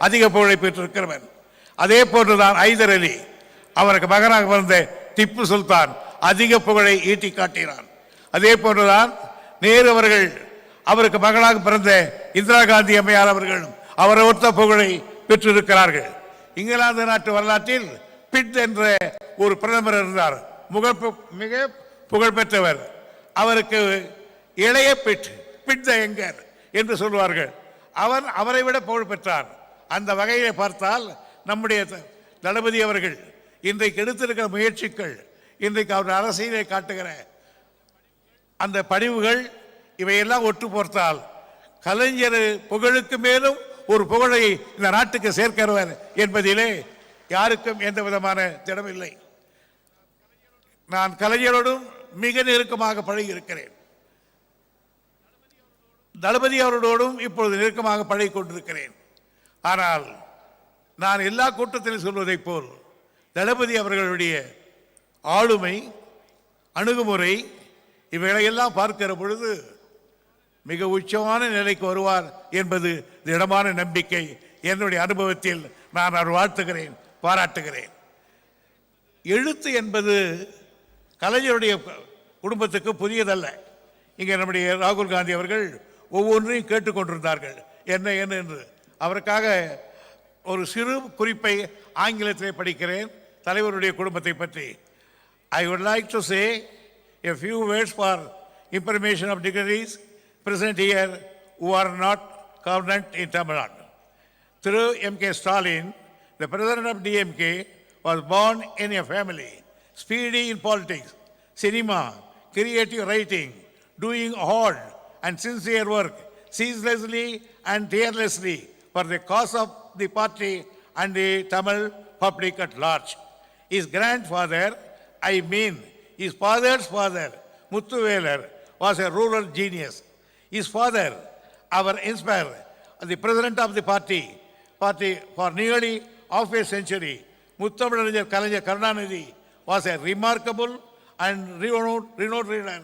அதிக புகழை பெற்றிருக்கிறவன். அதே போன்றுதான் ஐதர் அலி, அவருக்கு மகனாக பிறந்த திப்பு சுல்தான் அதிக புகழை ஈட்டி காட்டினான். அதே போன்றுதான் நேரு அவர்கள், அவருக்கு மகனாக பிறந்த இந்திரா காந்தி அம்மையார் அவர்களும் அவரை ஒத்த புகழை பெற்றிருக்கிறார்கள். இங்கிலாந்து நாட்டு வரலாற்றில் பிட் என்ற ஒரு பிரதமர் இருந்தார், மிக புகழ் பெற்றவர். அவருக்கு இளைய பிட் த யங்கர் என்று சொல்வார்கள். அவரை விட புகழ் பெற்றார். அந்த வகையை பார்த்தால் நம்முடைய தளபதி அவர்கள் இன்றைக்கு எடுத்திருக்கிற முயற்சிகள், இன்றைக்கு அவர் அரசியலை காட்டுகிற அந்த படிவுகள், இவையெல்லாம் ஒட்டு போர்த்தால் கலைஞர் புகழுக்கு மேலும் ஒரு புகழை இந்த நாட்டுக்கு சேர்க்கிறவர் என்பதிலே யாருக்கும் எந்த விதமான திடமில்லை. நான் கலைஞரோடும் மிக நெருக்கமாக பழகி இருக்கிறேன். தளபதி அவர்களோடும் இப்பொழுது நெருக்கமாக பழகி கொண்டிருக்கிறேன். ஆனால் நான் எல்லா கூட்டத்திலும் சொல்வதைப் போல் தளபதி அவர்களுடைய ஆளுமை, அணுகுமுறை, இவைகளையெல்லாம் பார்க்கிற பொழுது மிக உச்சமான நிலைக்கு வருவார் என்பது திடமான நம்பிக்கை. என்னுடைய அனுபவத்தில் நான் அவர் வாழ்த்துகிறேன், பாராட்டுகிறேன். எழுத்து என்பது கலைஞருடைய குடும்பத்துக்கு புதியதல்ல. இங்கே நம்முடைய ராகுல் காந்தி அவர்கள் ஒவ்வொன்றையும் கேட்டுக்கொண்டிருந்தார்கள் என்ன என்று. அவருக்காக ஒரு சிறு குறிப்பை ஆங்கிலத்திலே படிக்கிறேன் தலைவருடைய குடும்பத்தை பற்றி. I would like to say a few words for information of dignitaries present here who are not covenant in Tamil Nadu. Through M.K. Stalin, the president of DMK, was born in a family speedy in politics, cinema, creative writing, doing hard and sincere work, ceaselessly and tirelessly for the cause of the party and the Tamil public at large. His grandfather, I mean his father's father, Muthuvelar, was a rural genius. His father, our inspirer, the president of the party for nearly half a century, Muthamalajar Kalaignar Karunanidhi, was a remarkable and renowned leader,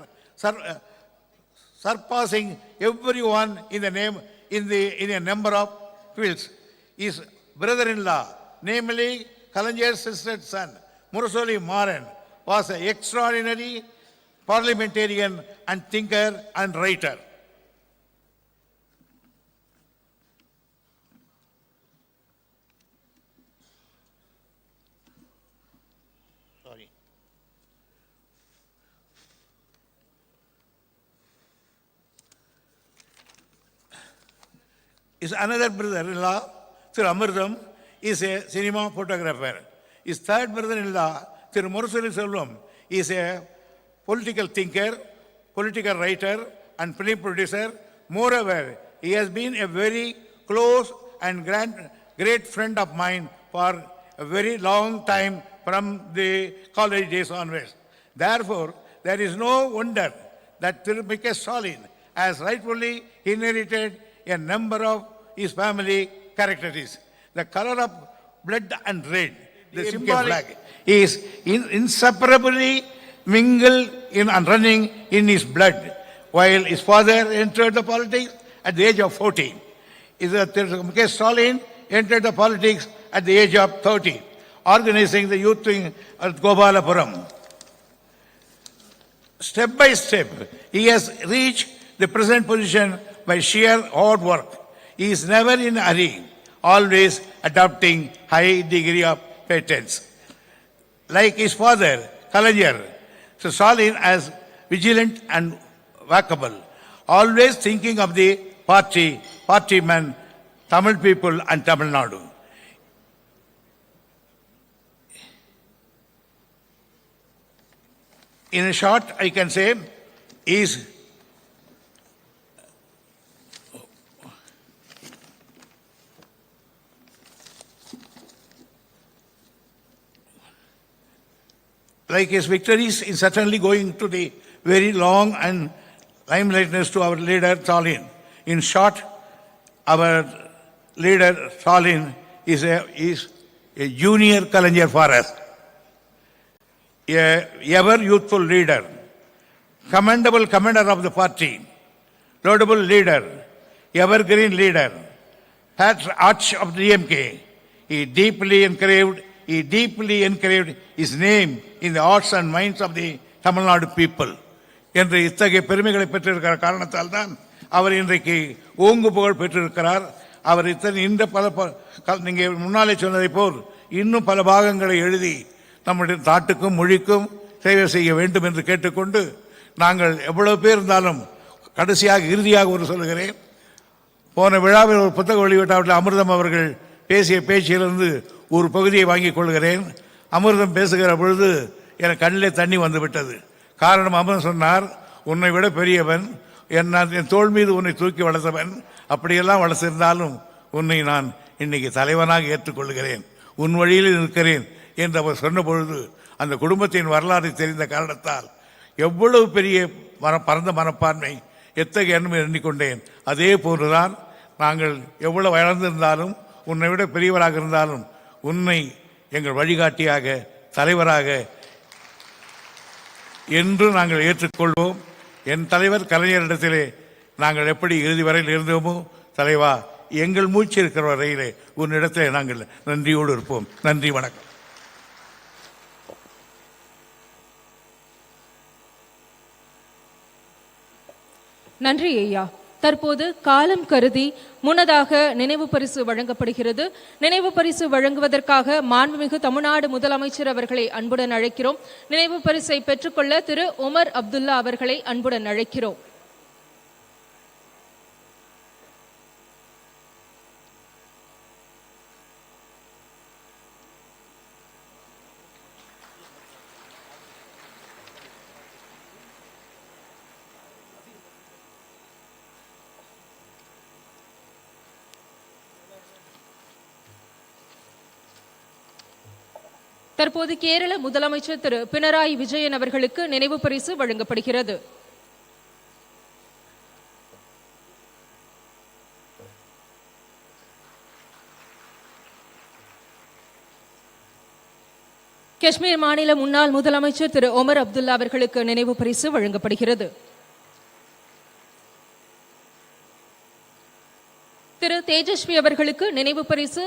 surpassing everyone in a number of fields. His brother-in-law, namely Kalaignar's sister's son, Murasoli Maran, was an extraordinary parliamentarian and thinker and writer. His another brother-in-law, Sir Amritam, is a cinema photographer. His third brother-in-law, Sir Murasoli Selvam, is a political thinker, political writer, and film producer. Moreover, he has been a very close and great friend of mine for a very long time from the college days onwards. Therefore, there is no wonder that M.K. Stalin has rightfully inherited a number of his family characteristics. The color of blood and red, the symbolic flag, is inseparably mingled and running in his blood. While his father entered the politics at the age of 14, M.K. Stalin entered the politics at the age of 30, organizing the youth wing at Gopalapuram. Step by step, he has reached the present position by sheer hard work. He is never in a hurry, always adopting high degree of patience. Like his father, Kalaignar, so Stalin as vigilant and workable, always thinking of the party men, Tamil people and Tamil Nadu. In short, I can say, is like his victories is certainly going to the very long and limelightness to our leader Stalin. In short, our leader Stalin is a junior Kalaignar for us, a ever youthful leader, commendable commander of the party, laudable leader, evergreen leader, arch of the DMK. He deeply engraved his name in the hearts and minds of the Tamil Nadu people. என்று இத்தகைய பெருமைகளை பெற்றிருக்கிற காரணத்தால் தான் அவர் இன்றைக்கு ஓங்கு புகழ் பெற்றிருக்கிறார். அவர் இந்த பல நீங்கள் முன்னாலே சொன்னதை போல் இன்னும் பல பாகங்களை எழுதி நம்முடைய நாட்டுக்கும் மொழிக்கும் சேவை செய்ய வேண்டும் என்று கேட்டுக்கொண்டு, நாங்கள் எவ்வளவு பேர் இருந்தாலும் கடைசியாக இறுதியாக ஒரு சொல்கிறேன், போன விழாவில் ஒரு புத்தக வெளியிட்டாவில் அமிர்தம் அவர்கள் பேசிய பேச்சிலிருந்து ஒரு பகுதியை வாங்கிக் கொள்கிறேன். அமிர்தம் பேசுகிற பொழுது எனக்கு கண்ணிலே தண்ணி வந்து விட்டது. காரணம், அமிர்தம் சொன்னார், உன்னை விட பெரியவன், என் தோள் மீது உன்னை தூக்கி வளர்த்தவன், அப்படியெல்லாம் வளர்த்திருந்தாலும் உன்னை நான் இன்னைக்கு தலைவனாக ஏற்றுக்கொள்கிறேன், உன் வழியில் இருக்கிறேன் என்று அவர் சொன்ன பொழுது அந்த குடும்பத்தின் வரலாறு தெரிந்த காரணத்தால் எவ்வளவு பெரிய பரந்த மனப்பான்மை, எத்தகைய எண்ணம் எண்ணிக்கொண்டேன். அதே போன்றுதான் நாங்கள் எவ்வளவு வளர்ந்திருந்தாலும், உன்னை விட பெரியவராக இருந்தாலும் உன்னை எங்கள் வழிகாட்டியாக, தலைவராக என்று நாங்கள் ஏற்றுக்கொள்வோம். என் தலைவர் கலைஞரிடத்திலே நாங்கள் எப்படி இறுதி வரையில் இருந்தோமோ, தலைவா, எங்கள் மூச்சு இருக்கிற வரையிலே உன்னிடத்திலே நாங்கள் நன்றியோடு இருப்போம். நன்றி, வணக்கம். நன்றி ஐயா. தற்போது காலம் கருதி முன்னதாக நினைவு பரிசு வழங்கப்படுகிறது. நினைவு பரிசு வழங்குவதற்காக மாண்புமிகு தமிழ்நாடு முதலமைச்சர் அவர்களை அன்புடன் அழைக்கிறோம். நினைவு பரிசை பெற்றுக்கொள்ள திரு உமர் அப்துல்லா அவர்களை அன்புடன் அழைக்கிறோம். தற்போது கேரள முதலமைச்சர் திரு பினராயி விஜயன் அவர்களுக்கு நினைவு பரிசு வழங்கப்படுகிறது. காஷ்மீர் மாநில முன்னாள் முதலமைச்சர் திரு உமர் அப்துல்லா அவர்களுக்கு நினைவு பரிசு வழங்கப்படுகிறது. திரு தேஜஸ்வி அவர்களுக்கு நினைவு பரிசு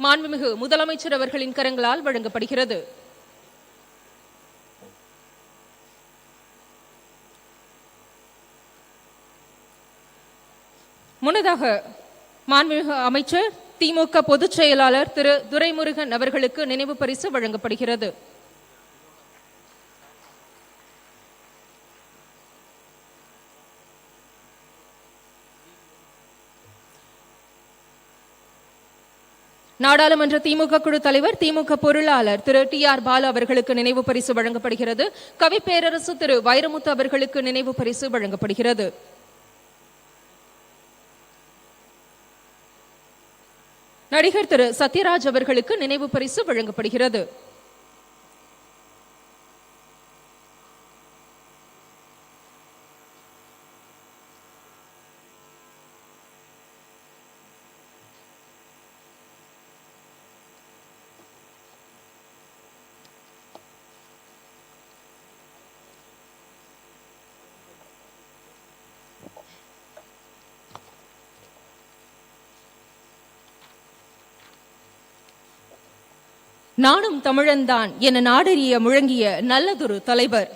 மாண்புமிகு முதலமைச்சர் அவர்களின் கரங்களால் வழங்கப்படுகிறது. முன்னதாக மாண்புமிகு அமைச்சர் திமுக பொதுச் செயலாளர் திரு துரைமுருகன் அவர்களுக்கு நினைவு பரிசு வழங்கப்படுகிறது. நாடாளுமன்ற திமுக குழு தலைவர், திமுக பொருளாளர் திரு டி.ஆர். பாலு அவர்களுக்கு நினைவு பரிசு வழங்கப்படுகிறது. கவிப்பேரரசு திரு வைரமுத்து அவர்களுக்கு நினைவு பரிசு வழங்கப்படுகிறது. நடிகர் திரு சத்யராஜ் அவர்களுக்கு நினைவு பரிசு வழங்கப்படுகிறது. நானும் தமிழன்தான் என நாடறிய முழங்கிய நல்லதொரு தலைவர்,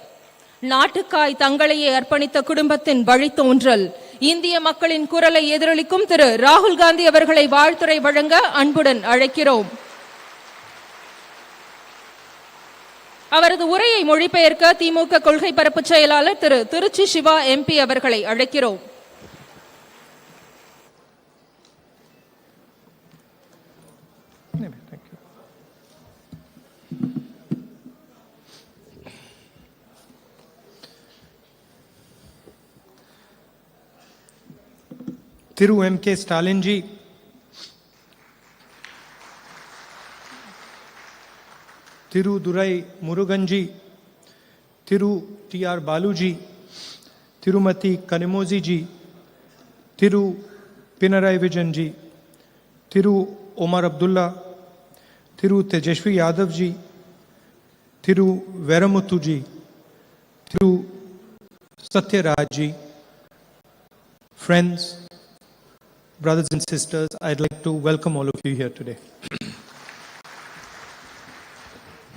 நாட்டுக்காய் தங்களையே அர்ப்பணித்த குடும்பத்தின் வழித்தோன்றல், இந்திய மக்களின் குரலை எதிரொலிக்கும் திரு ராகுல் காந்தி அவர்களை வாழ்த்துரை வழங்க அன்புடன் அழைக்கிறோம். அவரது உரையை மொழிபெயர்க்க திமுக கொள்கை பரப்பு செயலாளர் திரு திருச்சி சிவா எம்பி அவர்களை அழைக்கிறோம். Thiru M.K. Stalin ji, Thiru Durai Murugan ji, Thiru T.R. Balu ji, Tirumati Kanimozi ji, Thiru Pinarayi Vijayan ji, Thiru Omar Abdullah, Thiru Tejashwi Yadav ji, Thiru Veramuthu ji, Thiru Satyaraj ji. Friends, brothers and sisters, I'd like to welcome all of you here today.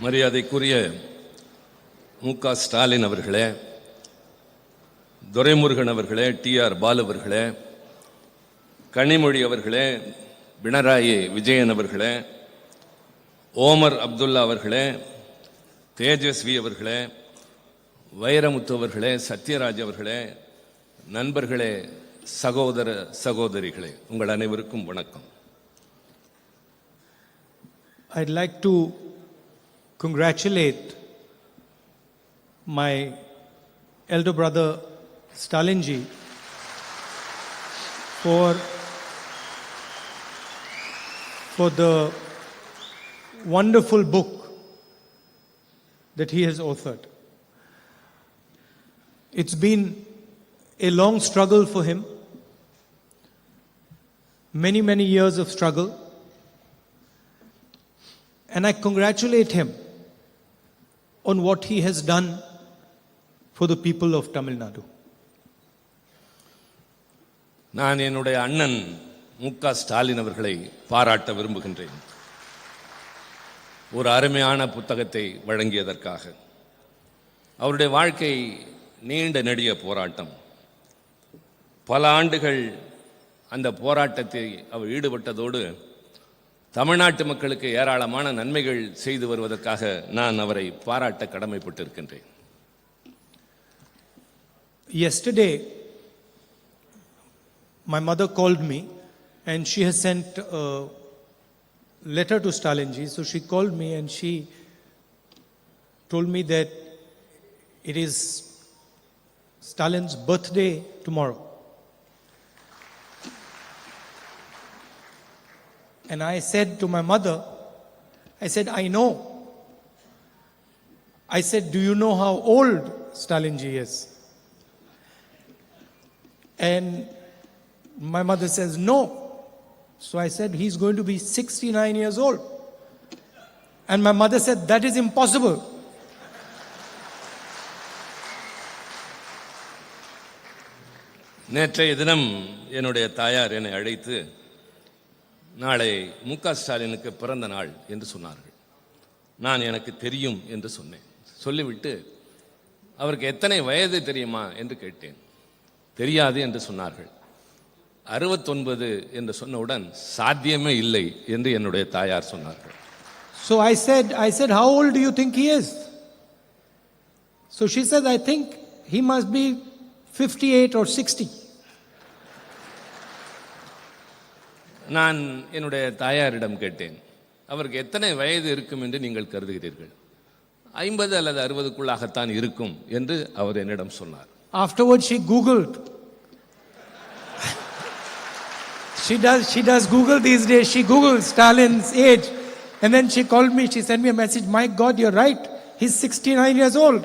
மரியாதைக்குரிய மு.க. ஸ்டாலின் அவர்களே, துரைமுருகன் அவர்களே, டி.ஆர். பாலு அவர்களே, கனிமொழி அவர்களே, பினராயி விஜயன் அவர்களே, ஓமர் அப்துல்லா அவர்களே, தேஜஸ்வி அவர்களே, வைரமுத்து அவர்களே, சத்யராஜ் அவர்களே, நண்பர்களே, சகோதர சகோதரிகளே, உங்கள் அனைவருக்கும் வணக்கம். I'd like to congratulate my elder brother Stalin ji for the wonderful book that he has authored. It's been a long struggle for him, many years of struggle, and I congratulate him on what he has done for the people of Tamil Nadu. நான் என்னுடைய அண்ணன் முக ஸ்டாலின் அவர்களை பாராட்ட விரும்புகின்றேன். ஒரு அருமையான புத்தகத்தை வழங்கியதற்காக. அவருடைய வாழ்க்கை நீண்ட நெடிய போராட்டம். பல ஆண்டுகள் அந்த போராட்டத்தை அவர் ஈடுபட்டதோடு தமிழ்நாட்டு மக்களுக்கு ஏராளமான நன்மைகள் செய்து வருவதற்காக நான் அவரை பாராட்ட கடமைப்பட்டிருக்கின்றேன். Yesterday, my mother called me and she has sent a letter to Stalin ji. So she called me and she told me that it is Stalin's birthday tomorrow. And I said to my mother, I said, I know. I said, do you know how old Stalin ji is? And my mother says, no. So I said, he's going to be 69 years old. And my mother said, that is impossible. நேற்றைய தினம் என்னுடைய தாயார் என்னை அழைத்து நாளை முக ஸ்டாலினுக்கு பிறந்த நாள் என்று சொன்னார்கள். நான் எனக்கு தெரியும் என்று சொன்னேன். சொல்லிவிட்டு அவருக்கு எத்தனை வயது தெரியுமா என்று கேட்டேன். தெரியாது என்று சொன்னார்கள். 69 என்று சொன்னவுடன் சாத்தியமே இல்லை என்று என்னுடைய தாயார் சொன்னார்கள். So I said, how old do you think he is? So she said, I think he must be 58 or 60. நான் என்னுடைய தாயாரிடம் கேட்டேன், அவருக்கு எத்தனை வயது இருக்கும் என்று நீங்கள் கருதுகிறீர்கள்? 50 அல்லது 60க்குள்ளாகத்தான் இருக்கும் என்று அவர் என்னிடம் சொன்னார். Afterwards she Googled. She does Google these days. She Googled Stalin's age. And then she called me. She sent me a message. My God, you're right. He's 69 years old.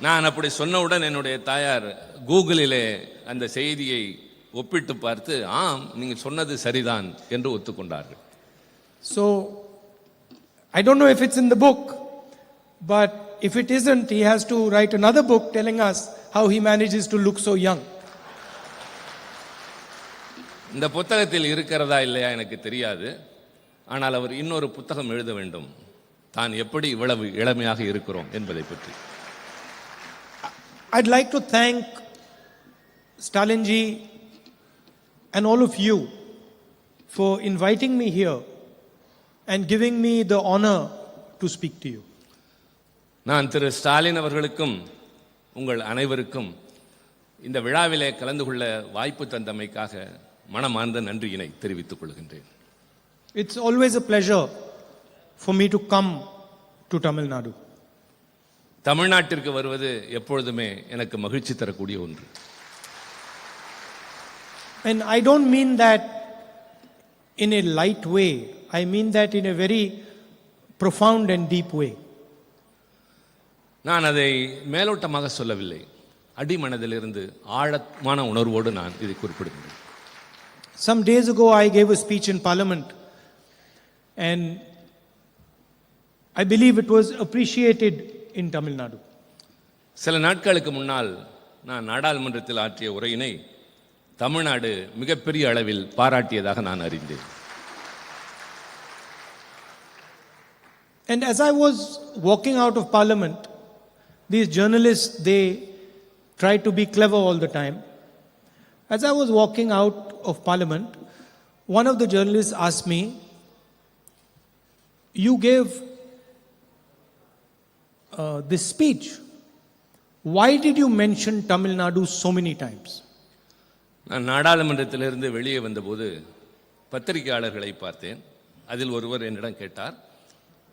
நான் அப்படி சொன்னவுடன் என்னுடைய தாயார் கூகுளிலே அந்த செய்தியை ஒப்பிட்டு பார்த்து, ஆம், நீங்கள் சொன்னது சரிதான் என்று ஒத்துக்கொண்டார்கள். So, I don't know if it's in the book, but if it isn't, he has to write another book telling us how he manages to look so young. இந்த புத்தகத்தில் இருக்கிறதா இல்லையா எனக்கு தெரியாது. ஆனால் அவர் இன்னொரு புத்தகம் எழுத வேண்டும், தான் எப்படி இவ்வளவு இளமையாக இருக்கிறோம் என்பதை பற்றி. I'd like to thank Stalin ji and all of you for inviting me here and giving me the honor to speak to you. நான் திரு ஸ்டாலின் அவர்களுக்கும் உங்கள் அனைவருக்கும் இந்த விழாவிலே கலந்து கொள்ள வாய்ப்பு தந்தமைக்காக மனமார்ந்த நன்றியினை தெரிவித்துக் கொள்கின்றேன். It's always a pleasure for me to come to Tamil Nadu. தமிழ்நாட்டிற்கு வருவது எப்பொழுதுமே எனக்கு மகிழ்ச்சி தரக்கூடிய ஒன்று. And I don't mean that in a light way. I mean that in a very profound and deep way. நான் அதை மேலோட்டமாக சொல்லவில்லை. அடிமனதிலிருந்து ஆழமான உணர்வோடு நான் இதை குறிப்பிடுகிறேன். Some days ago I gave a speech in Parliament and I believe it was appreciated in Tamil Nadu. சில நாட்களுக்கு முன்னால் நான் நாடாளுமன்றத்தில் ஆற்றிய உரையினை தமிழ்நாடு மிகப்பெரிய அளவில் பாராட்டியதாக நான் அறிந்தேன். And as I was walking out of Parliament, these journalists, they try to be clever all the time. As I was walking out of Parliament, one of the journalists asked me, you gave this speech. Why did you mention Tamil Nadu so many times? நான் நாடாளுமன்றத்திலிருந்து வெளியே வந்தபோது பத்திரிகையாளர்களை பார்த்தேன். அதில் ஒருவர் என்னிடம் கேட்டார்,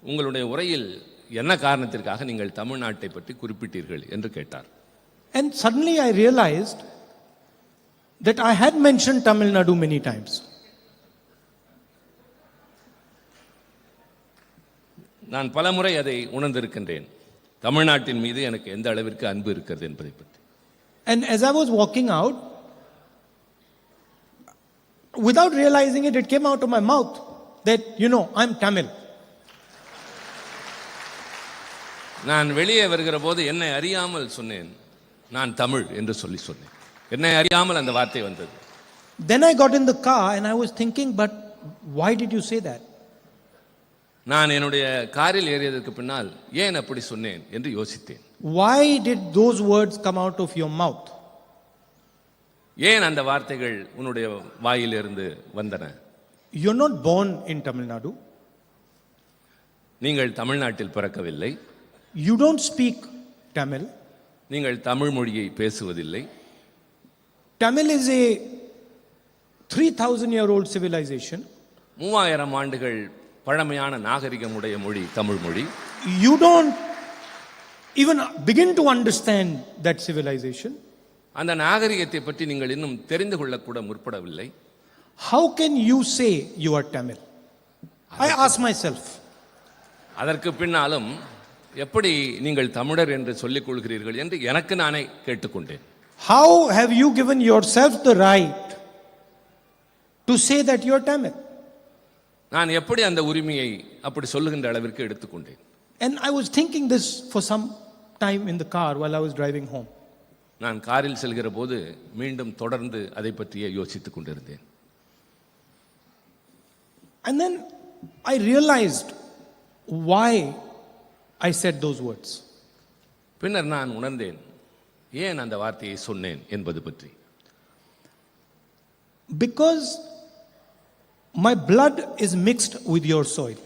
உங்களுடைய உரையில் என்ன காரணத்திற்காக நீங்கள் தமிழ்நாட்டை பற்றி குறிப்பிட்டீர்கள் என்று கேட்டார். And suddenly I realized that I had mentioned Tamil Nadu many times. நான் பலமுறை அதை உணர்ந்திருக்கின்றேன், தமிழ்நாட்டின் மீது எனக்கு எந்த அளவிற்கு அன்பு இருக்கிறது என்பதை பற்றி. And as I was walking out, without realizing it, it came out of my mouth that, I'm Tamil. நான் வெளியே வருகிற போது என்னை அறியாமல் சொன்னேன், நான் தமிழ் என்று சொன்னேன். என்னை அறியாமல் அந்த வார்த்தை வந்தது. Then I got in the car and I was thinking, but why did you say that? நான் என்னுடைய காரில் ஏறியதற்கு பின்னால் ஏன் அப்படி சொன்னேன் என்று யோசித்தேன். Why did those words come out of your mouth? ஏன் அந்த வார்த்தைகள் உன்னுடைய வாயிலிருந்து வந்தன? You're not born in Tamil Nadu. நீங்கள் தமிழ்நாட்டில் பிறக்கவில்லை. You don't speak Tamil. நீங்கள் தமிழ் மொழியை பேசுவதில்லை. Tamil is a 3,000-year-old civilization. 3000 ஆண்டுகள் பழமையான நாகரிகமுடைய மொழி தமிழ் மொழி. You don't even begin to understand that civilization. அந்த நாகரிகத்தை பற்றி நீங்கள் இன்னும் தெரிந்து கொள்ளக்கூட முற்படவில்லை. How can you say you are Tamil? I ask myself. அதற்கு பின்னாலும் எப்படி நீங்கள் தமிழர் என்று சொல்லிக் கொள்கிறீர்கள் என்று எனக்கு நானே கேட்டுக்கொண்டேன். How have you given yourself the right to say that you are Tamil? நான் எப்படி அந்த உரிமையை அப்படி சொல்லுகின்ற அளவிற்கு எடுத்துக்கொண்டேன். And I was thinking this for some time in the car while I was driving home. நான் காரில் செல்கிற போது மீண்டும் தொடர்ந்து அதை பற்றியே யோசித்துக் கொண்டிருந்தேன். And then I realized why I said those words. பின்னர் நான் உணர்ந்தேன் ஏன் அந்த வார்த்தையை சொன்னேன் என்பது பற்றி. Because my blood is mixed with your soil.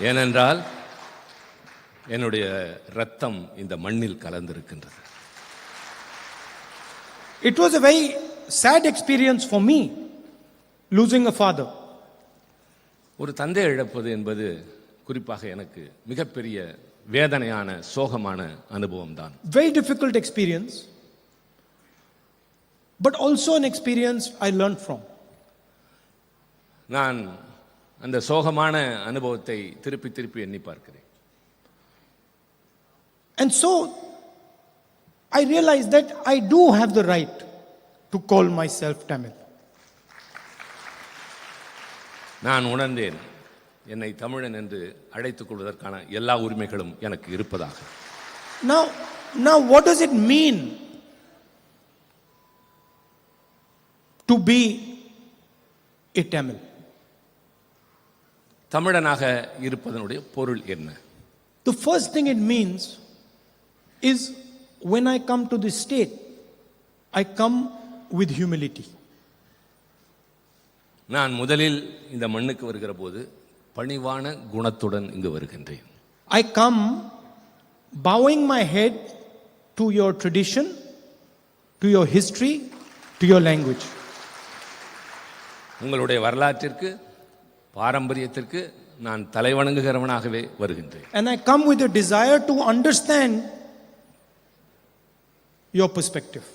ஏனென்றால் என்னுடைய இரத்தம் இந்த மண்ணில் கலந்திருக்கின்றது. It was a very sad experience for me losing a father. ஒரு தந்தை இழப்பது என்பது குறிப்பாக எனக்கு மிகப்பெரிய வேதனையான சோகமான அனுபவம் தான். Very difficult experience, but also an experience I learned from. நான் அந்த சோகமான அனுபவத்தை திருப்பி திருப்பி எண்ணி பார்க்கிறேன். And so I realized that I do have the right to call myself Tamil. நான் உணர்ந்தேன் என்னை தமிழன் என்று அழைத்துக் கொள்வதற்கான எல்லா உரிமைகளும் எனக்கு இருப்பதாக. Now what does it mean to be a Tamil? தமிழனாக இருப்பதனுடைய பொருள் என்ன? The first thing it means is when I come to this state, I come with humility. நான் முதலில் இந்த மண்ணுக்கு வருகிற போது பணிவான குணத்துடன் இங்கு வருகின்றேன். I come bowing my head to your tradition, to your history, to your language. உங்களுடைய வரலாற்றிற்கு பாரம்பரியத்திற்கு நான் தலைவணங்குகிறவனாகவே வருகின்றேன். And I come with a desire to understand your perspective.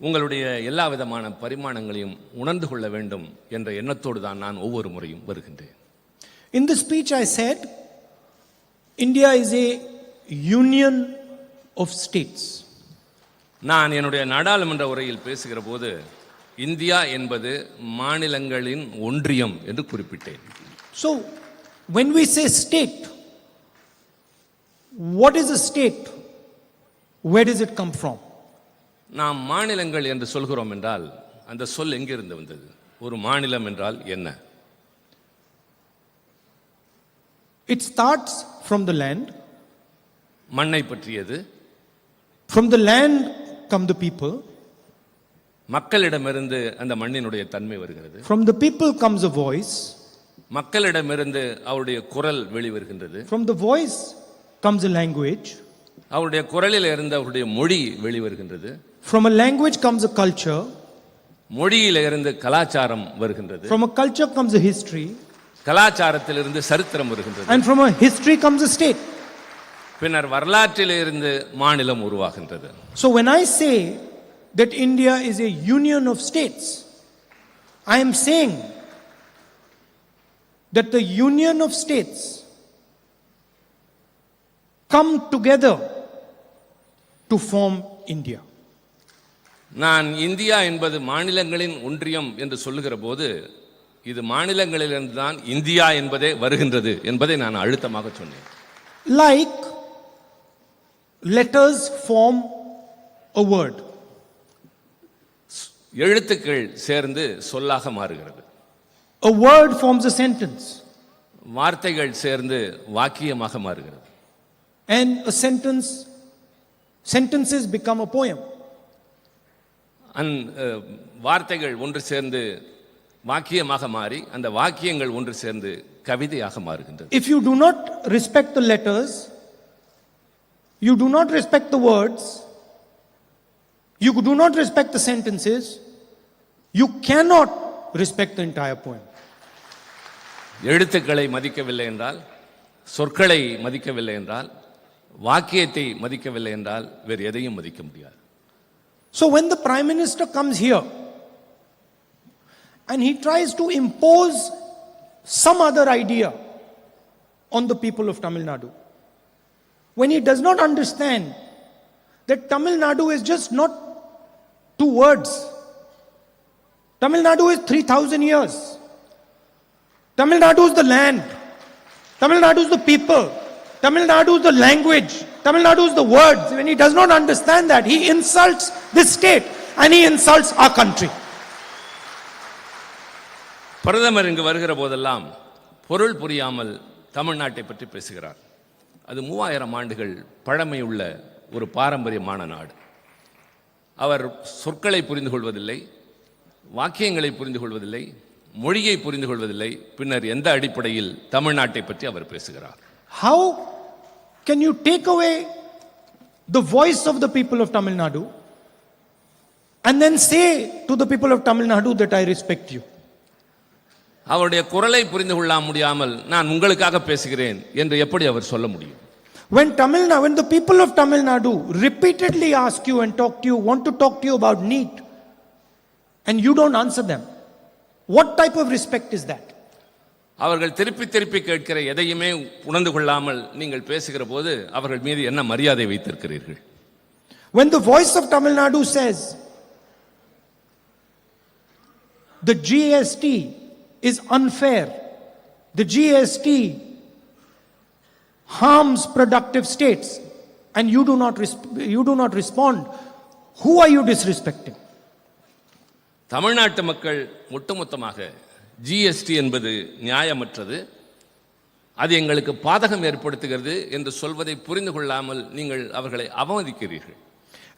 உங்களுடைய எல்லா விதமான பரிமாணங்களையும் உணர்ந்து கொள்ள வேண்டும் என்ற எண்ணத்தோடு தான் நான் ஒவ்வொரு முறையும் வருகின்றேன். In the speech I said, India is a union of states. நான் என்னுடைய நாடாளுமன்ற உரையில் பேசுகிற போது இந்தியா என்பது மாநிலங்களின் ஒன்றியம் என்று குறிப்பிட்டேன். So when we say state, what is a state? Where does it come from? நாம் மாநிலங்கள் என்று சொல்கிறோம் என்றால் அந்த சொல் எங்கிருந்து வந்தது? ஒரு மாநிலம் என்றால் என்ன? It starts from the land. மண்ணை பற்றியது. From the land come the people. மக்களிடமிருந்து அந்த மண்ணினுடைய தன்மை வருகிறது. From the people comes a voice. மக்களிடமிருந்து அவருடைய குரல் வெளிவருகின்றது. From the voice comes a language. அவருடைய குரலில் இருந்து அவருடைய மொழி வெளிவருகின்றது. From a language comes a culture. மொழியில இருந்து கலாச்சாரம் வருகின்றது. From a culture comes a history. கலாச்சாரத்திலிருந்து சரித்திரம் வருகின்றது. And from a history comes a state. பின்னர் வரலாற்றிலிருந்து மாநிலம் உருவாகின்றது. So when I say that India is a union of states, I am saying that the union of states come together to form India. நான் இந்தியா என்பது மாநிலங்களின் ஒன்றியம் என்று சொல்லுகிற போது இது மாநிலங்களிலிருந்து தான் இந்தியா என்பதே வருகின்றது என்பதை நான் அழுத்தமாக சொன்னேன். Like letters form a word. எழுத்துக்கள் சேர்ந்து சொல்லாக மாறுகிறது. A word forms a sentence. வார்த்தைகள் சேர்ந்து வாக்கியமாக மாறுகிறது. And a sentences become a poem. வார்த்தைகள் ஒன்று சேர்ந்து வாக்கியமாக மாறி அந்த வாக்கியங்கள் ஒன்று சேர்ந்து கவிதையாக மாறுகின்றது. If you do not respect the letters, you do not respect the words, you do not respect the sentences, you cannot respect the entire poem. எழுத்துக்களை மதிக்கவில்லை என்றால், சொற்களை மதிக்கவில்லை என்றால், வாக்கியத்தை மதிக்கவில்லை என்றால் வேறு எதையும் மதிக்க முடியாது. So when the Prime Minister comes here and he tries to impose some other idea on the people of Tamil Nadu, when he does not understand that Tamil Nadu is just not two words. Tamil Nadu is 3,000 years. Tamil Nadu is the land. Tamil Nadu is the people. Tamil Nadu is the language. Tamil Nadu is the words. When he does not understand that, he insults this state and he insults our country. பிரதமர் இங்கு வருகிற போதெல்லாம் பொருள் புரியாமல் தமிழ்நாட்டை பற்றி பேசுகிறார். அது 3000 ஆண்டுகள் பழமையுள்ள ஒரு பாரம்பரியமான நாடு. அவர் சொற்களை புரிந்து கொள்வதில்லை, வாக்கியங்களை புரிந்து கொள்வதில்லை, மொழியை புரிந்து கொள்வதில்லை. பின்னர் எந்த அடிப்படையில் தமிழ்நாட்டை பற்றி அவர் பேசுகிறார்? How can you take away the voice of the people of Tamil Nadu and then say to the people of Tamil Nadu that I respect you? அவருடைய குரலை புரிந்து கொள்ள முடியாமல் நான் உங்களுக்காக பேசுகிறேன் என்று எப்படி அவர் சொல்ல முடியும்? When the people of Tamil Nadu repeatedly ask you and want to talk to you about NEET and you don't answer them, what type of respect is that? அவர்கள் திருப்பி திருப்பி கேட்கிற எதையுமே உணர்ந்து கொள்ளாமல் நீங்கள் பேசுகிற போது அவர்கள் மீது என்ன மரியாதை வைத்திருக்கிறீர்கள்? When the voice of Tamil Nadu says the GST is unfair, the GST harms productive states, and you do not respond, who are you disrespecting? தமிழ்நாட்டு மக்கள் ஒட்டுமொத்தமாக ஜிஎஸ்டி என்பது நியாயமற்றது, அது எங்களுக்கு பாதகம் ஏற்படுத்துகிறது என்று சொல்வதை புரிந்து கொள்ளாமல் நீங்கள் அவர்களை அவமதிக்கிறீர்கள்.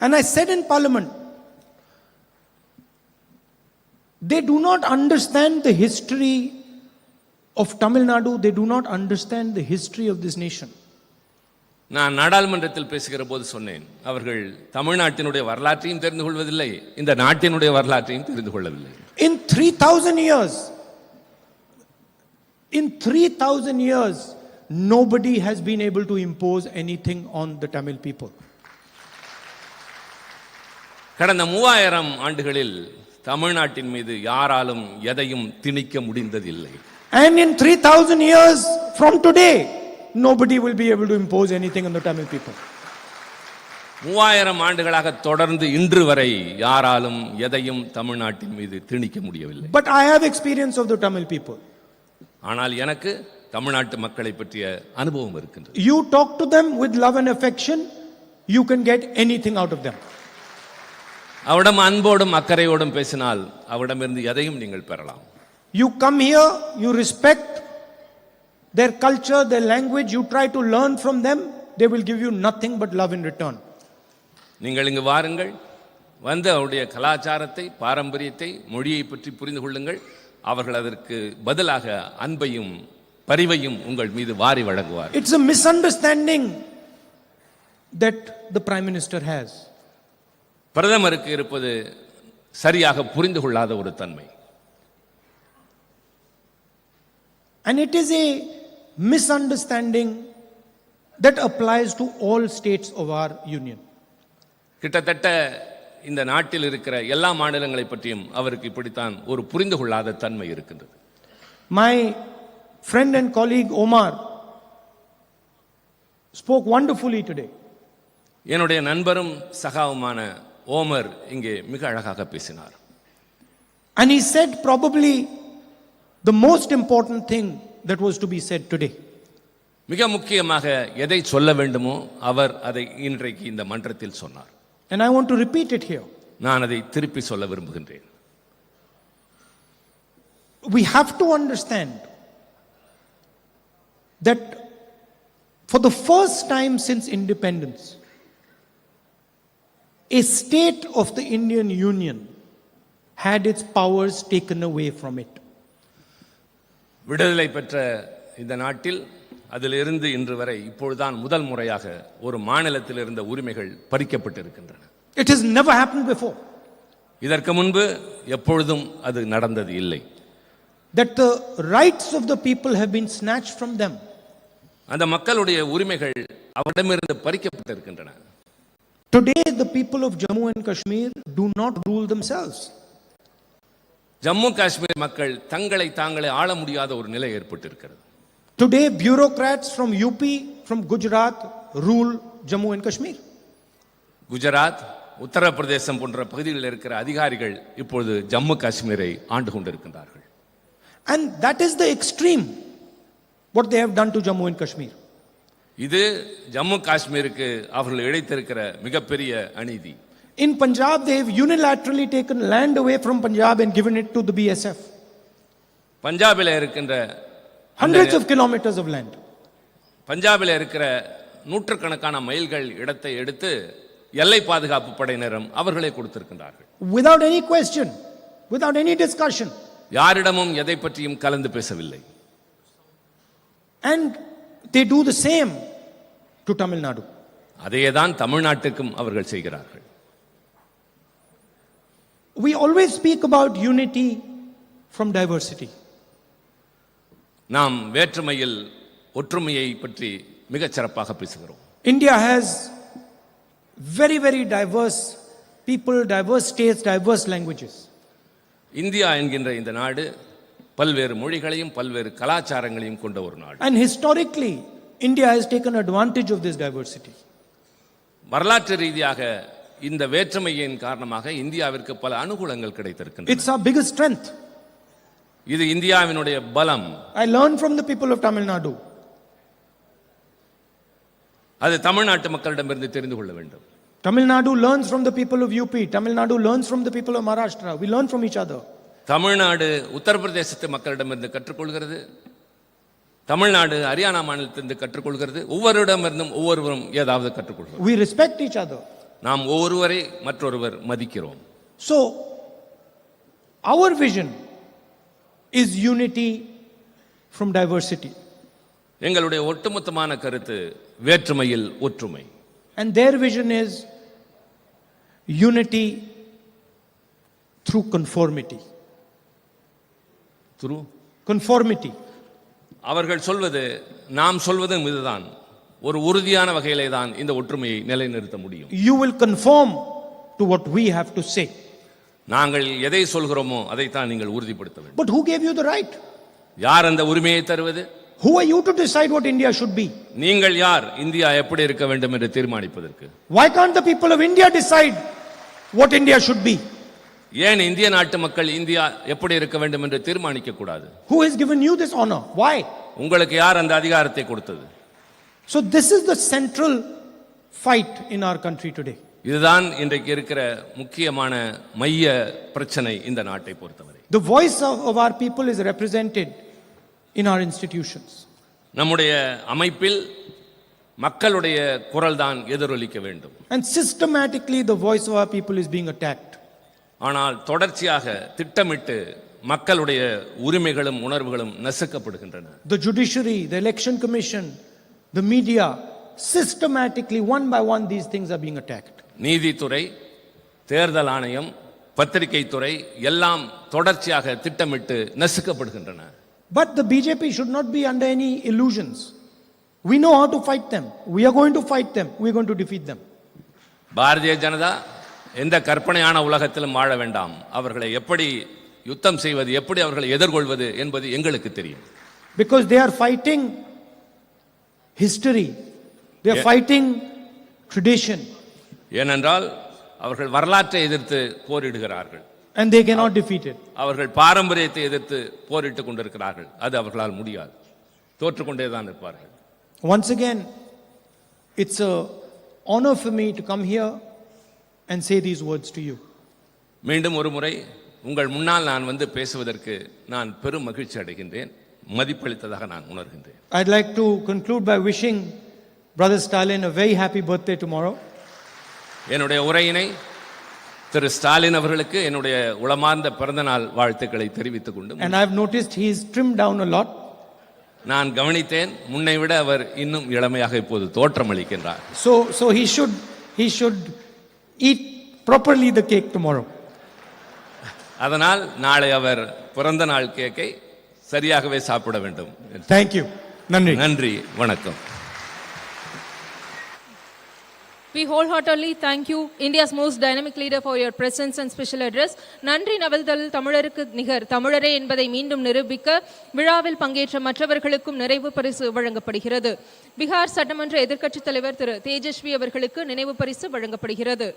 And I said in Parliament, they do not understand the history of Tamil Nadu, they do not understand the history of this nation. நான் நாடாளுமன்றத்தில் பேசுகிற போது சொன்னேன், அவர்கள் தமிழ்நாட்டினுடைய வரலாற்றையும் தெரிந்து கொள்வதில்லை, இந்த நாட்டினுடைய வரலாற்றையும் தெரிந்து கொள்ளவில்லை. In 3,000 years, nobody has been able to impose anything on the Tamil people. கடந்த 3000 ஆண்டுகளில் தமிழ்நாட்டின் மீது யாராலும் எதையும் திணிக்க முடிந்ததில்லை. And in 3,000 years from today, nobody will be able to impose anything on the Tamil people. 3000 ஆண்டுகளாக தொடர்ந்து இன்று வரை யாராலும் எதையும் தமிழ்நாட்டின் மீது திணிக்க முடியவில்லை. But I have experience of the Tamil people. ஆனால் எனக்கு தமிழ்நாட்டு மக்களை பற்றிய அனுபவம் இருக்கின்றது. You talk to them with love and affection, you can get anything out of them. அவரிடம் அன்போடும் அக்கறையோடும் பேசினால் அவரிடமிருந்து எதையும் நீங்கள் பெறலாம். You come here, you respect their culture, their language, you try to learn from them, they will give you nothing but love in return. நீங்கள் இங்கு வாருங்கள், வந்து அவருடைய கலாச்சாரத்தை, பாரம்பரியத்தை, மொழியை பற்றி புரிந்து கொள்ளுங்கள். அவர்கள் அதற்கு பதிலாக அன்பையும் பரிவையும் உங்கள் மீது வாரி வழங்குவார். It's a misunderstanding that the Prime Minister has. பிரதமருக்கு இருப்பது சரியாக புரிந்து கொள்ளாத ஒரு தன்மை. And it is a misunderstanding that applies to all states of our union. கிட்டத்தட்ட இந்த நாட்டில் இருக்கிற எல்லா மாநிலங்களை பற்றியும் அவருக்கு இப்படித்தான் ஒரு புரிந்து கொள்ளாத தன்மை இருக்கின்றது. My friend and colleague Omar spoke wonderfully today. என்னுடைய நண்பரும் சகாவுமான ஓமர் இங்கே மிக அழகாக பேசினார். And he said probably the most important thing that was to be said today. மிக முக்கியமாக எதை சொல்ல வேண்டுமோ அவர் அதை இன்றைக்கு இந்த மன்றத்தில் சொன்னார். And I want to repeat it here. நான் அதை திருப்பி சொல்ல விரும்புகின்றேன். We have to understand that for the first time since independence, a state of the Indian Union had its powers taken away from it. விடுதலை பெற்ற இந்த நாட்டில் அதிலிருந்து இன்று வரை இப்பொழுதுதான் முதல் முறையாக ஒரு மாநிலத்தில் இருந்த உரிமைகள் பறிக்கப்பட்டிருக்கின்றன. It has never happened before. இதற்கு முன்பு எப்பொழுதும் அது நடந்தது இல்லை. That the rights of the people have been snatched from them. அந்த மக்களுடைய உரிமைகள் அவரிடமிருந்து பறிக்கப்பட்டிருக்கின்றன. Today the people of Jammu and Kashmir do not rule themselves. Jammu Kashmir மக்கள் தங்களை தாங்களே ஆள முடியாத ஒரு நிலை ஏற்பட்டிருக்கிறது. Today bureaucrats from UP, from Gujarat rule Jammu and Kashmir. Gujarat, Uttar Pradesh போன்ற பகுதிகளில் இருக்கிற அதிகாரிகள் இப்பொழுது ஜம்மு காஷ்மீரை ஆண்டு கொண்டிருக்கின்றார்கள். And that is the extreme what they have done to Jammu and Kashmir. இது ஜம்மு காஷ்மீருக்கு அவர்கள் இழைத்திருக்கிற மிகப்பெரிய அநீதி. In Punjab they have unilaterally taken land away from Punjab and given it to the BSF. பஞ்சாபில் இருக்கின்ற Hundreds of kilometers of land. பஞ்சாபில் இருக்கிற நூற்றுக்கணக்கான மைல்கள் இடத்தை எடுத்து எல்லை பாதுகாப்பு படையினரும் அவர்களே கொடுத்திருக்கின்றார்கள். Without any question, without any discussion. யாரிடமும் எதை பற்றியும் கலந்து பேசவில்லை. And they do the same to Tamil Nadu. அதேதான் தமிழ்நாட்டுக்கும் அவர்கள் செய்கிறார்கள். We always speak about unity from diversity. நாம் வேற்றுமையில் ஒற்றுமையை பற்றி மிகச் சிறப்பாக பேசுகிறோம். India has very, very diverse people, diverse states, diverse languages. India என்கின்ற இந்த நாடு பல்வேறு மொழிகளையும் பல்வேறு கலாச்சாரங்களையும் கொண்ட ஒரு நாடு. And historically, India has taken advantage of this diversity. வரலாற்று ரீதியாக இந்த வேற்றுமையின் காரணமாக இந்தியாவிற்கு பல அனுகூலங்கள் கிடைத்திருக்கின்றன. It's our biggest strength. இது இந்தியாவினுடைய பலம். I learned from the people of Tamil Nadu. அது தமிழ்நாட்டு மக்களிடமிருந்து தெரிந்து கொள்ள வேண்டும். Tamil Nadu learns from the people of UP. Tamil Nadu learns from the people of Maharashtra. We learn from each other. Tamil Nadu உத்தரப்பிரதேசத்து மக்களிடமிருந்து கற்றுக்கொள்கிறது. தமிழ்நாடு ஹரியானா மாநிலத்திலிருந்து கற்றுக்கொள்கிறது. ஒவ்வொருடமிருந்தும் ஒவ்வொருவரும் ஏதாவது கற்றுக்கொள்கிறோம். We respect each other. நாம் ஒவ்வொருவரை மற்றொருவர் மதிக்கிறோம். So our vision is unity from diversity. எங்களுடைய ஒட்டுமொத்தமான கருத்து வேற்றுமையில் ஒற்றுமை. And their vision is unity through conformity. Through conformity. அவர்கள் சொல்வது நாம் சொல்வதும் இதுதான். ஒரு உறுதியான வகையிலே தான் இந்த ஒற்றுமையை நிலைநிறுத்த முடியும். You will conform to what we have to say. நாங்கள் எதை சொல்கிறோமோ அதைத்தான் நீங்கள் உறுதிப்படுத்த வேண்டும். But who gave you the right? யார் அந்த உரிமையை தருவது? Who are you to decide what India should be? நீங்கள் யார் இந்தியா எப்படி இருக்க வேண்டும் என்று தீர்மானிப்பதற்கு? Why can't the people of India decide what India should be? ஏன் இந்திய நாட்டு மக்கள் இந்தியா எப்படி இருக்க வேண்டும் என்று தீர்மானிக்க கூடாது? Who has given you this honor? Why? உங்களுக்கு யார் அந்த அதிகாரத்தை கொடுத்தது? So this is the central fight in our country today. இதுதான் இன்றைக்கு இருக்கிற முக்கியமான மைய பிரச்சனை இந்த நாட்டை பொறுத்தவரை. The voice of our people is represented in our institutions. நம்முடைய அமைப்பில் மக்களுடைய குரல் தான் எதிரொலிக்க வேண்டும். And systematically the voice of our people is being attacked. ஆனால் தொடர்ச்சியாக திட்டமிட்டு மக்களுடைய உரிமைகளும் உணர்வுகளும் நசுக்கப்படுகின்றன. The judiciary, the election commission, the media, systematically one by one these things are being attacked. நீதித்துறை, தேர்தல் ஆணையம், பத்திரிகை துறை எல்லாம் தொடர்ச்சியாக திட்டமிட்டு நசுக்கப்படுகின்றன. But the BJP should not be under any illusions. We know how to fight them. We are going to fight them. We are going to defeat them. Bharatiya Janata எந்த கற்பனையான உலகத்திலும் வாழ வேண்டாம். அவர்களை எப்படி யுத்தம் செய்வது, எப்படி அவர்களை எதிர்கொள்வது என்பது எங்களுக்கு தெரியும். Because they are fighting history. They are fighting tradition. ஏனென்றால் அவர்கள் வரலாற்றை எதிர்த்து போரிடுகிறார்கள். And they cannot defeat it. அவர்கள் பாரம்பரியத்தை எதிர்த்து போரிட்டுக் கொண்டிருக்கிறார்கள். அது அவர்களால் முடியாது. தோற்றுக்கொண்டேதான் இருப்பார்கள். Once again, it's a honor for me to come here and say these words to you. மீண்டும் ஒரு முறை உங்கள் முன்னால் நான் வந்து பேசுவதற்கு நான் பெரும் மகிழ்ச்சி அடைகின்றேன். மதிப்பளித்ததாக நான் உணர்கின்றேன். I'd like to conclude by wishing Brother Stalin a very happy birthday tomorrow. என்னுடைய உரையினை திரு ஸ்டாலின் அவர்களுக்கு என்னுடைய உளமார்ந்த பிறந்தநாள் வாழ்த்துக்களை தெரிவித்துக் கொண்டு, And I've noticed he's trimmed down a lot. நான் கவனித்தேன், முன்னை விட அவர் இன்னும் இளமையாக இப்போது தோற்றமளிக்கின்றார். So he should eat properly the cake tomorrow. அதனால் நாளை அவர் பிறந்த நாள் கேக்கை சரியாகவே சாப்பிட வேண்டும். Thank you. நன்றி. நன்றி, வணக்கம். We wholeheartedly thank you, India's most dynamic leader, for your presence and special address. நன்றி நவல்தல் தமிழருக்கு நிகர் தமிழரே என்பதை மீண்டும் நிரூபிக்க விழாவில் பங்கேற்ற மற்றவர்களுக்கும் நிறைவு பரிசு வழங்கப்படுகிறது. பீகார் சட்டமன்ற எதிர்க்கட்சித் தலைவர் திரு தேஜஸ்வி அவர்களுக்கு நினைவு பரிசு வழங்கப்படுகிறது.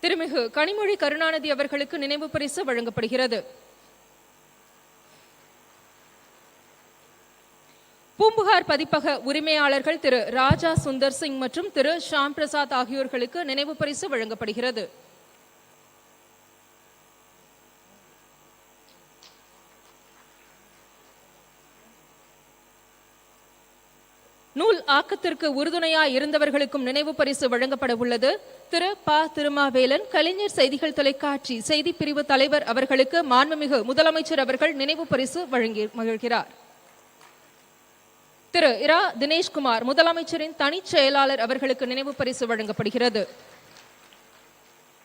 திருமிகு கனிமொழி கருணாநிதி அவர்களுக்கு நினைவு பரிசு வழங்கப்படுகிறது. பூம்புகார் பதிப்பக உரிமையாளர்கள் திரு ராஜா சுந்தர் சிங் மற்றும் திரு ஷாம் பிரசாத் ஆகியோர்களுக்கு நினைவு பரிசு வழங்கப்படுகிறது. நூல் ஆக்கத்திற்கு உறுதுணையாய் இருந்தவர்களுக்கும் நினைவு பரிசு வழங்கப்பட உள்ளது. திரு ப. திருமாவேலன், கலைஞர் செய்திகள் தொலைக்காட்சி செய்தி பிரிவு தலைவர் அவர்களுக்கு மாண்புமிகு முதலமைச்சர் அவர்கள் நினைவு பரிசு வழங்கி மகிழ்கிறார். திரு இரா. தினேஷ்குமார், முதலமைச்சரின் தனிச் செயலாளர் அவர்களுக்கு நினைவு பரிசு வழங்கப்படுகிறது.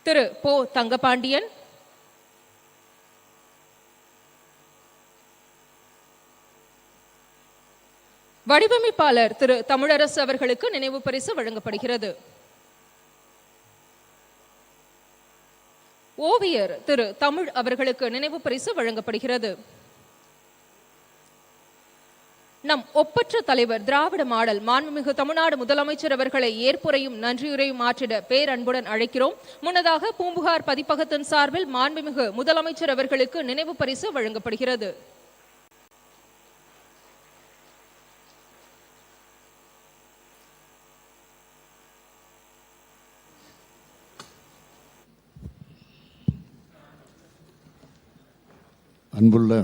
திரு போ. தங்கபாண்டியன், வடிவமைப்பாளர் திரு தமிழரசு அவர்களுக்கு நினைவு பரிசு வழங்கப்படுகிறது. ஓவியர் திரு தமிழ் அவர்களுக்கு நினைவு பரிசு வழங்கப்படுகிறது. நம் ஒப்பற்ற தலைவர் திராவிட மாடல் மாண்புமிகு தமிழ்நாடு முதலமைச்சர் அவர்களை ஏற்புரையும் நன்றியுரையும் ஆற்றிட பேரன்புடன் அழைக்கிறோம். முன்னதாக பூம்புகார் பதிப்பகத்தின் சார்பில் மாண்புமிகு முதலமைச்சர் அவர்களுக்கு நினைவு பரிசு வழங்கப்படுகிறது. அன்புள்ள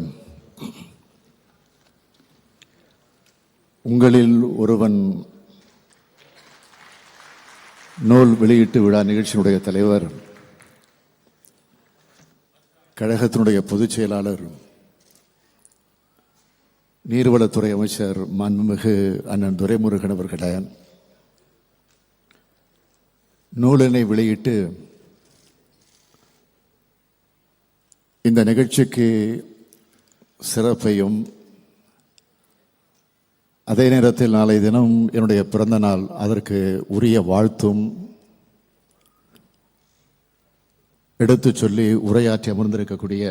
உங்களில் ஒருவன் நூல் வெளியீட்டு விழா நிகழ்ச்சியினுடைய தலைவர், கழகத்தினுடைய பொதுச் செயலாளர், நீர்வளத்துறை அமைச்சர் மாண்புமிகு அண்ணன் துரைமுருகன் அவர்களே, நூலினை வெளியிட்டு இந்த நிகழ்ச்சிக்கு சிறப்பையும், அதே நேரத்தில் நாளை தினம் என்னுடைய பிறந்த நாள், அதற்கு உரிய வாழ்த்தும் எடுத்து சொல்லி உரையாற்றி அமர்ந்திருக்கக்கூடிய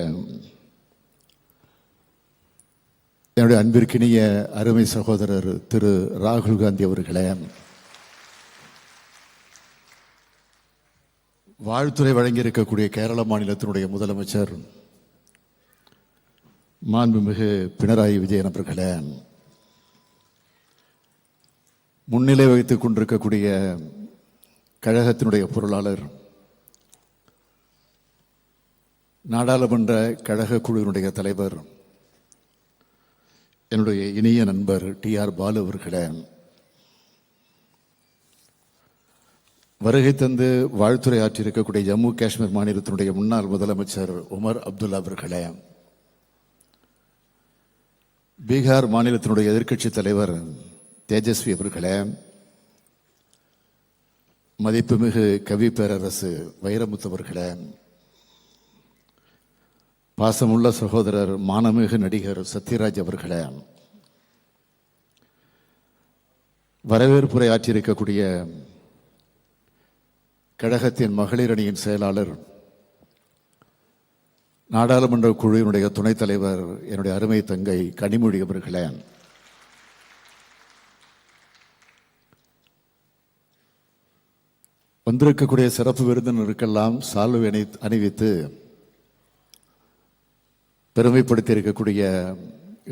என்னுடைய அன்பிற்கினிய அருமை சகோதரர் திரு ராகுல் காந்தி அவர்களே, வாழ்த்துரை வழங்கியிருக்கக்கூடிய கேரள மாநிலத்தினுடைய முதலமைச்சர் மாண்புமிகு பினராயி விஜயன் அவர்களே, முன்னிலை வைத்துக் கொண்டிருக்கக்கூடிய கழகத்தினுடைய பொருளாளர், நாடாளுமன்ற கழக குழுவினுடைய தலைவர், என்னுடைய இனிய நண்பர் டிஆர் பாலு அவர்களே, வருகை தந்து வாழ்த்துறை ஆற்றியிருக்கக்கூடிய ஜம்மு காஷ்மீர் மாநிலத்தினுடைய முன்னாள் முதலமைச்சர் உமர் அப்துல்லா அவர்களே, பீகார் மாநிலத்தினுடைய எதிர்க்கட்சி தலைவர் தேஜஸ்வி அவர்களே, மதிப்புமிகு கவி பேரரசு வைரமுத்து அவர்களே, பாசமுள்ள சகோதரர் மானமிகு நடிகர் சத்யராஜ் அவர்களே, வரவேற்புரை ஆற்றியிருக்கக்கூடிய கழகத்தின் மகளிர் அணியின் செயலாளர், நாடாளுமன்ற குழுவினுடைய துணைத் தலைவர் என்னுடைய அருமை தங்கை கனிமொழி அவர்களே, வந்திருக்கக்கூடிய சிறப்பு விருந்தினருக்கெல்லாம் சால்வை அணிவித்து பெருமைப்படுத்தி இருக்கக்கூடிய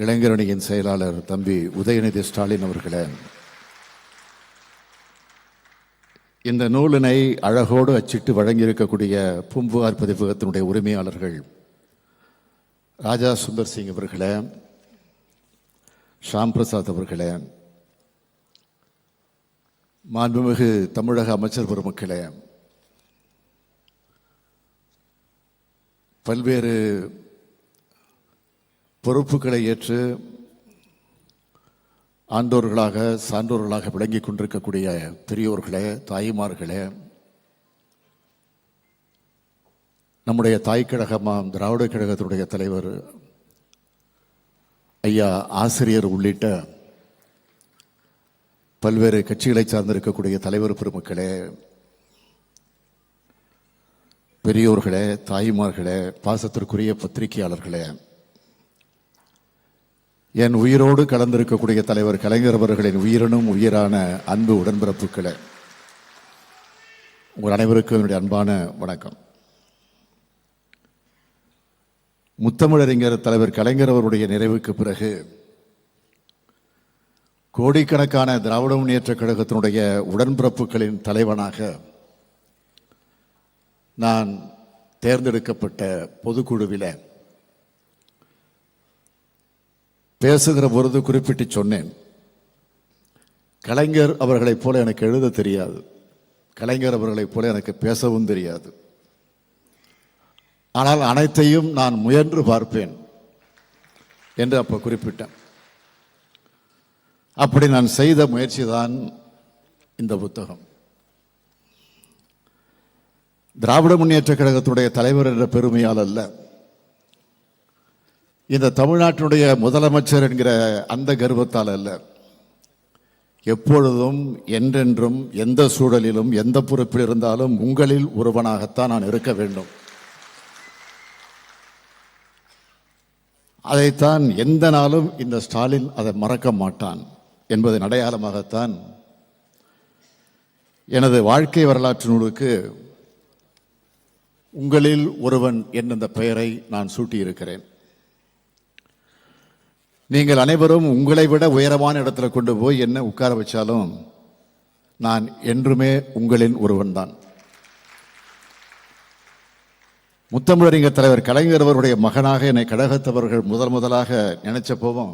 இளைஞரணியின் செயலாளர் தம்பி உதயநிதி ஸ்டாலின் அவர்களே, இந்த நூலினை அழகோடு அச்சிட்டு வழங்கியிருக்கக்கூடிய பூம்புகார் பதிப்பகத்தினுடைய உரிமையாளர்கள் ராஜா சுந்தர் சிங் அவர்களே, ஷாம் பிரசாத் அவர்களே, மாண்புமிகு தமிழக அமைச்சர் பெருமக்களே, பல்வேறு பொறுப்புகளை ஏற்று ஆண்டோர்களாக சான்றோர்களாக விளங்கிக் கொண்டிருக்கக்கூடிய பெரியோர்களே, தாய்மார்களே, நம்முடைய தாய் கழகமாம் திராவிட கழகத்தினுடைய தலைவர் ஐயா ஆசிரியர் உள்ளிட்ட பல்வேறு கட்சிகளை சார்ந்திருக்கக்கூடிய தலைவர் பெருமக்களே, பெரியோர்களே, தாய்மார்களே, பாசத்திற்குரிய பத்திரிகையாளர்களே, என் உயிரோடு கலந்திருக்கக்கூடிய தலைவர் கலைஞர் அவர்களின் உயிரினும் உயிரான அன்பு உடன்பிறப்புகளே, உங்கள் அனைவருக்கும் என்னுடைய அன்பான வணக்கம். முத்தமிழறிஞர் தலைவர் கலைஞர் அவருடைய நிறைவுக்கு பிறகு கோடிக்கணக்கான திராவிட முன்னேற்ற கழகத்தினுடைய உடன்பிறப்புகளின் தலைவனாக நான் தேர்ந்தெடுக்கப்பட்ட பொதுக்குழுவில் பேசுகிற பொழுது குறிப்பிட்டு சொன்னேன், கலைஞர் அவர்களைப் போல எனக்கு எழுத தெரியாது, கலைஞர் அவர்களைப் போல எனக்கு பேசவும் தெரியாது, ஆனால் அனைத்தையும் நான் முயன்று பார்ப்பேன் என்று அப்போ குறிப்பிட்டேன். அப்படி நான் செய்த முயற்சி தான் இந்த புத்தகம். திராவிட முன்னேற்ற கழகத்துடைய தலைவர் என்ற பெருமையால் அல்ல, இந்த தமிழ்நாட்டினுடைய முதலமைச்சர் என்கிற அந்த கர்வத்தால் அல்ல, எப்பொழுதும் என்றென்றும் எந்த சூழலிலும் எந்த பொறுப்பில் இருந்தாலும் உங்களில் ஒருவனாகத்தான் நான் இருக்க வேண்டும். அதைத்தான் எந்த நாளும் இந்த ஸ்டாலின் அதை மறக்க மாட்டான் என்பதன் அடையாளமாகத்தான் எனது வாழ்க்கை வரலாற்று நூலுக்கு உங்களில் ஒருவன் என்ற பெயரை நான் சூட்டியிருக்கிறேன். நீங்கள் அனைவரும் உங்களை விட உயரமான இடத்துல கொண்டு போய் என்ன உட்கார வச்சாலும் நான் என்றுமே உங்களின் ஒருவன் தான். முத்தமிழறிஞர் தலைவர் கலைஞர் அவருடைய மகனாக என்னை கழகத்தவர்கள் முதலாக நினைச்சப்போவும்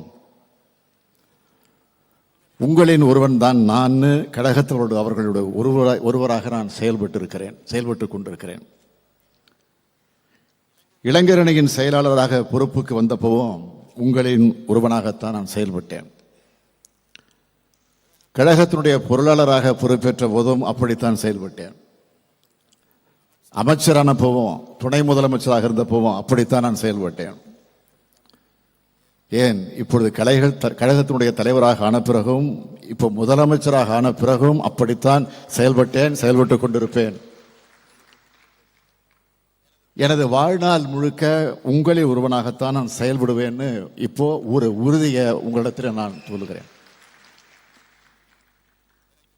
உங்களின் ஒருவன் தான் நான் கழகத்தவரோடு அவர்களுடைய ஒருவராக நான் செயல்பட்டு கொண்டிருக்கிறேன். இளைஞரணியின் செயலாளராக பொறுப்புக்கு வந்தப்போவும் உங்களின் ஒருவனாகத்தான் நான் செயல்பட்டேன். கழகத்தினுடைய பொருளாளராக பொறுப்பேற்ற போதும் அப்படித்தான் செயல்பட்டேன். அமைச்சரான போவோம், துணை முதலமைச்சராக இருந்த போவோம், அப்படித்தான் நான் செயல்பட்டேன். ஏன் இப்பொழுது கழகத்தினுடைய தலைவராக ஆன பிறகும் இப்போ முதலமைச்சராக ஆன பிறகும் அப்படித்தான் செயல்பட்டு கொண்டிருப்பேன். எனது வாழ்நாள் முழுக்க உங்களில் ஒருவனாகத்தான் நான் செயல்படுவேன்னு இப்போ ஒரு உறுதியை உங்களிடத்தில் நான் சொல்லுகிறேன்.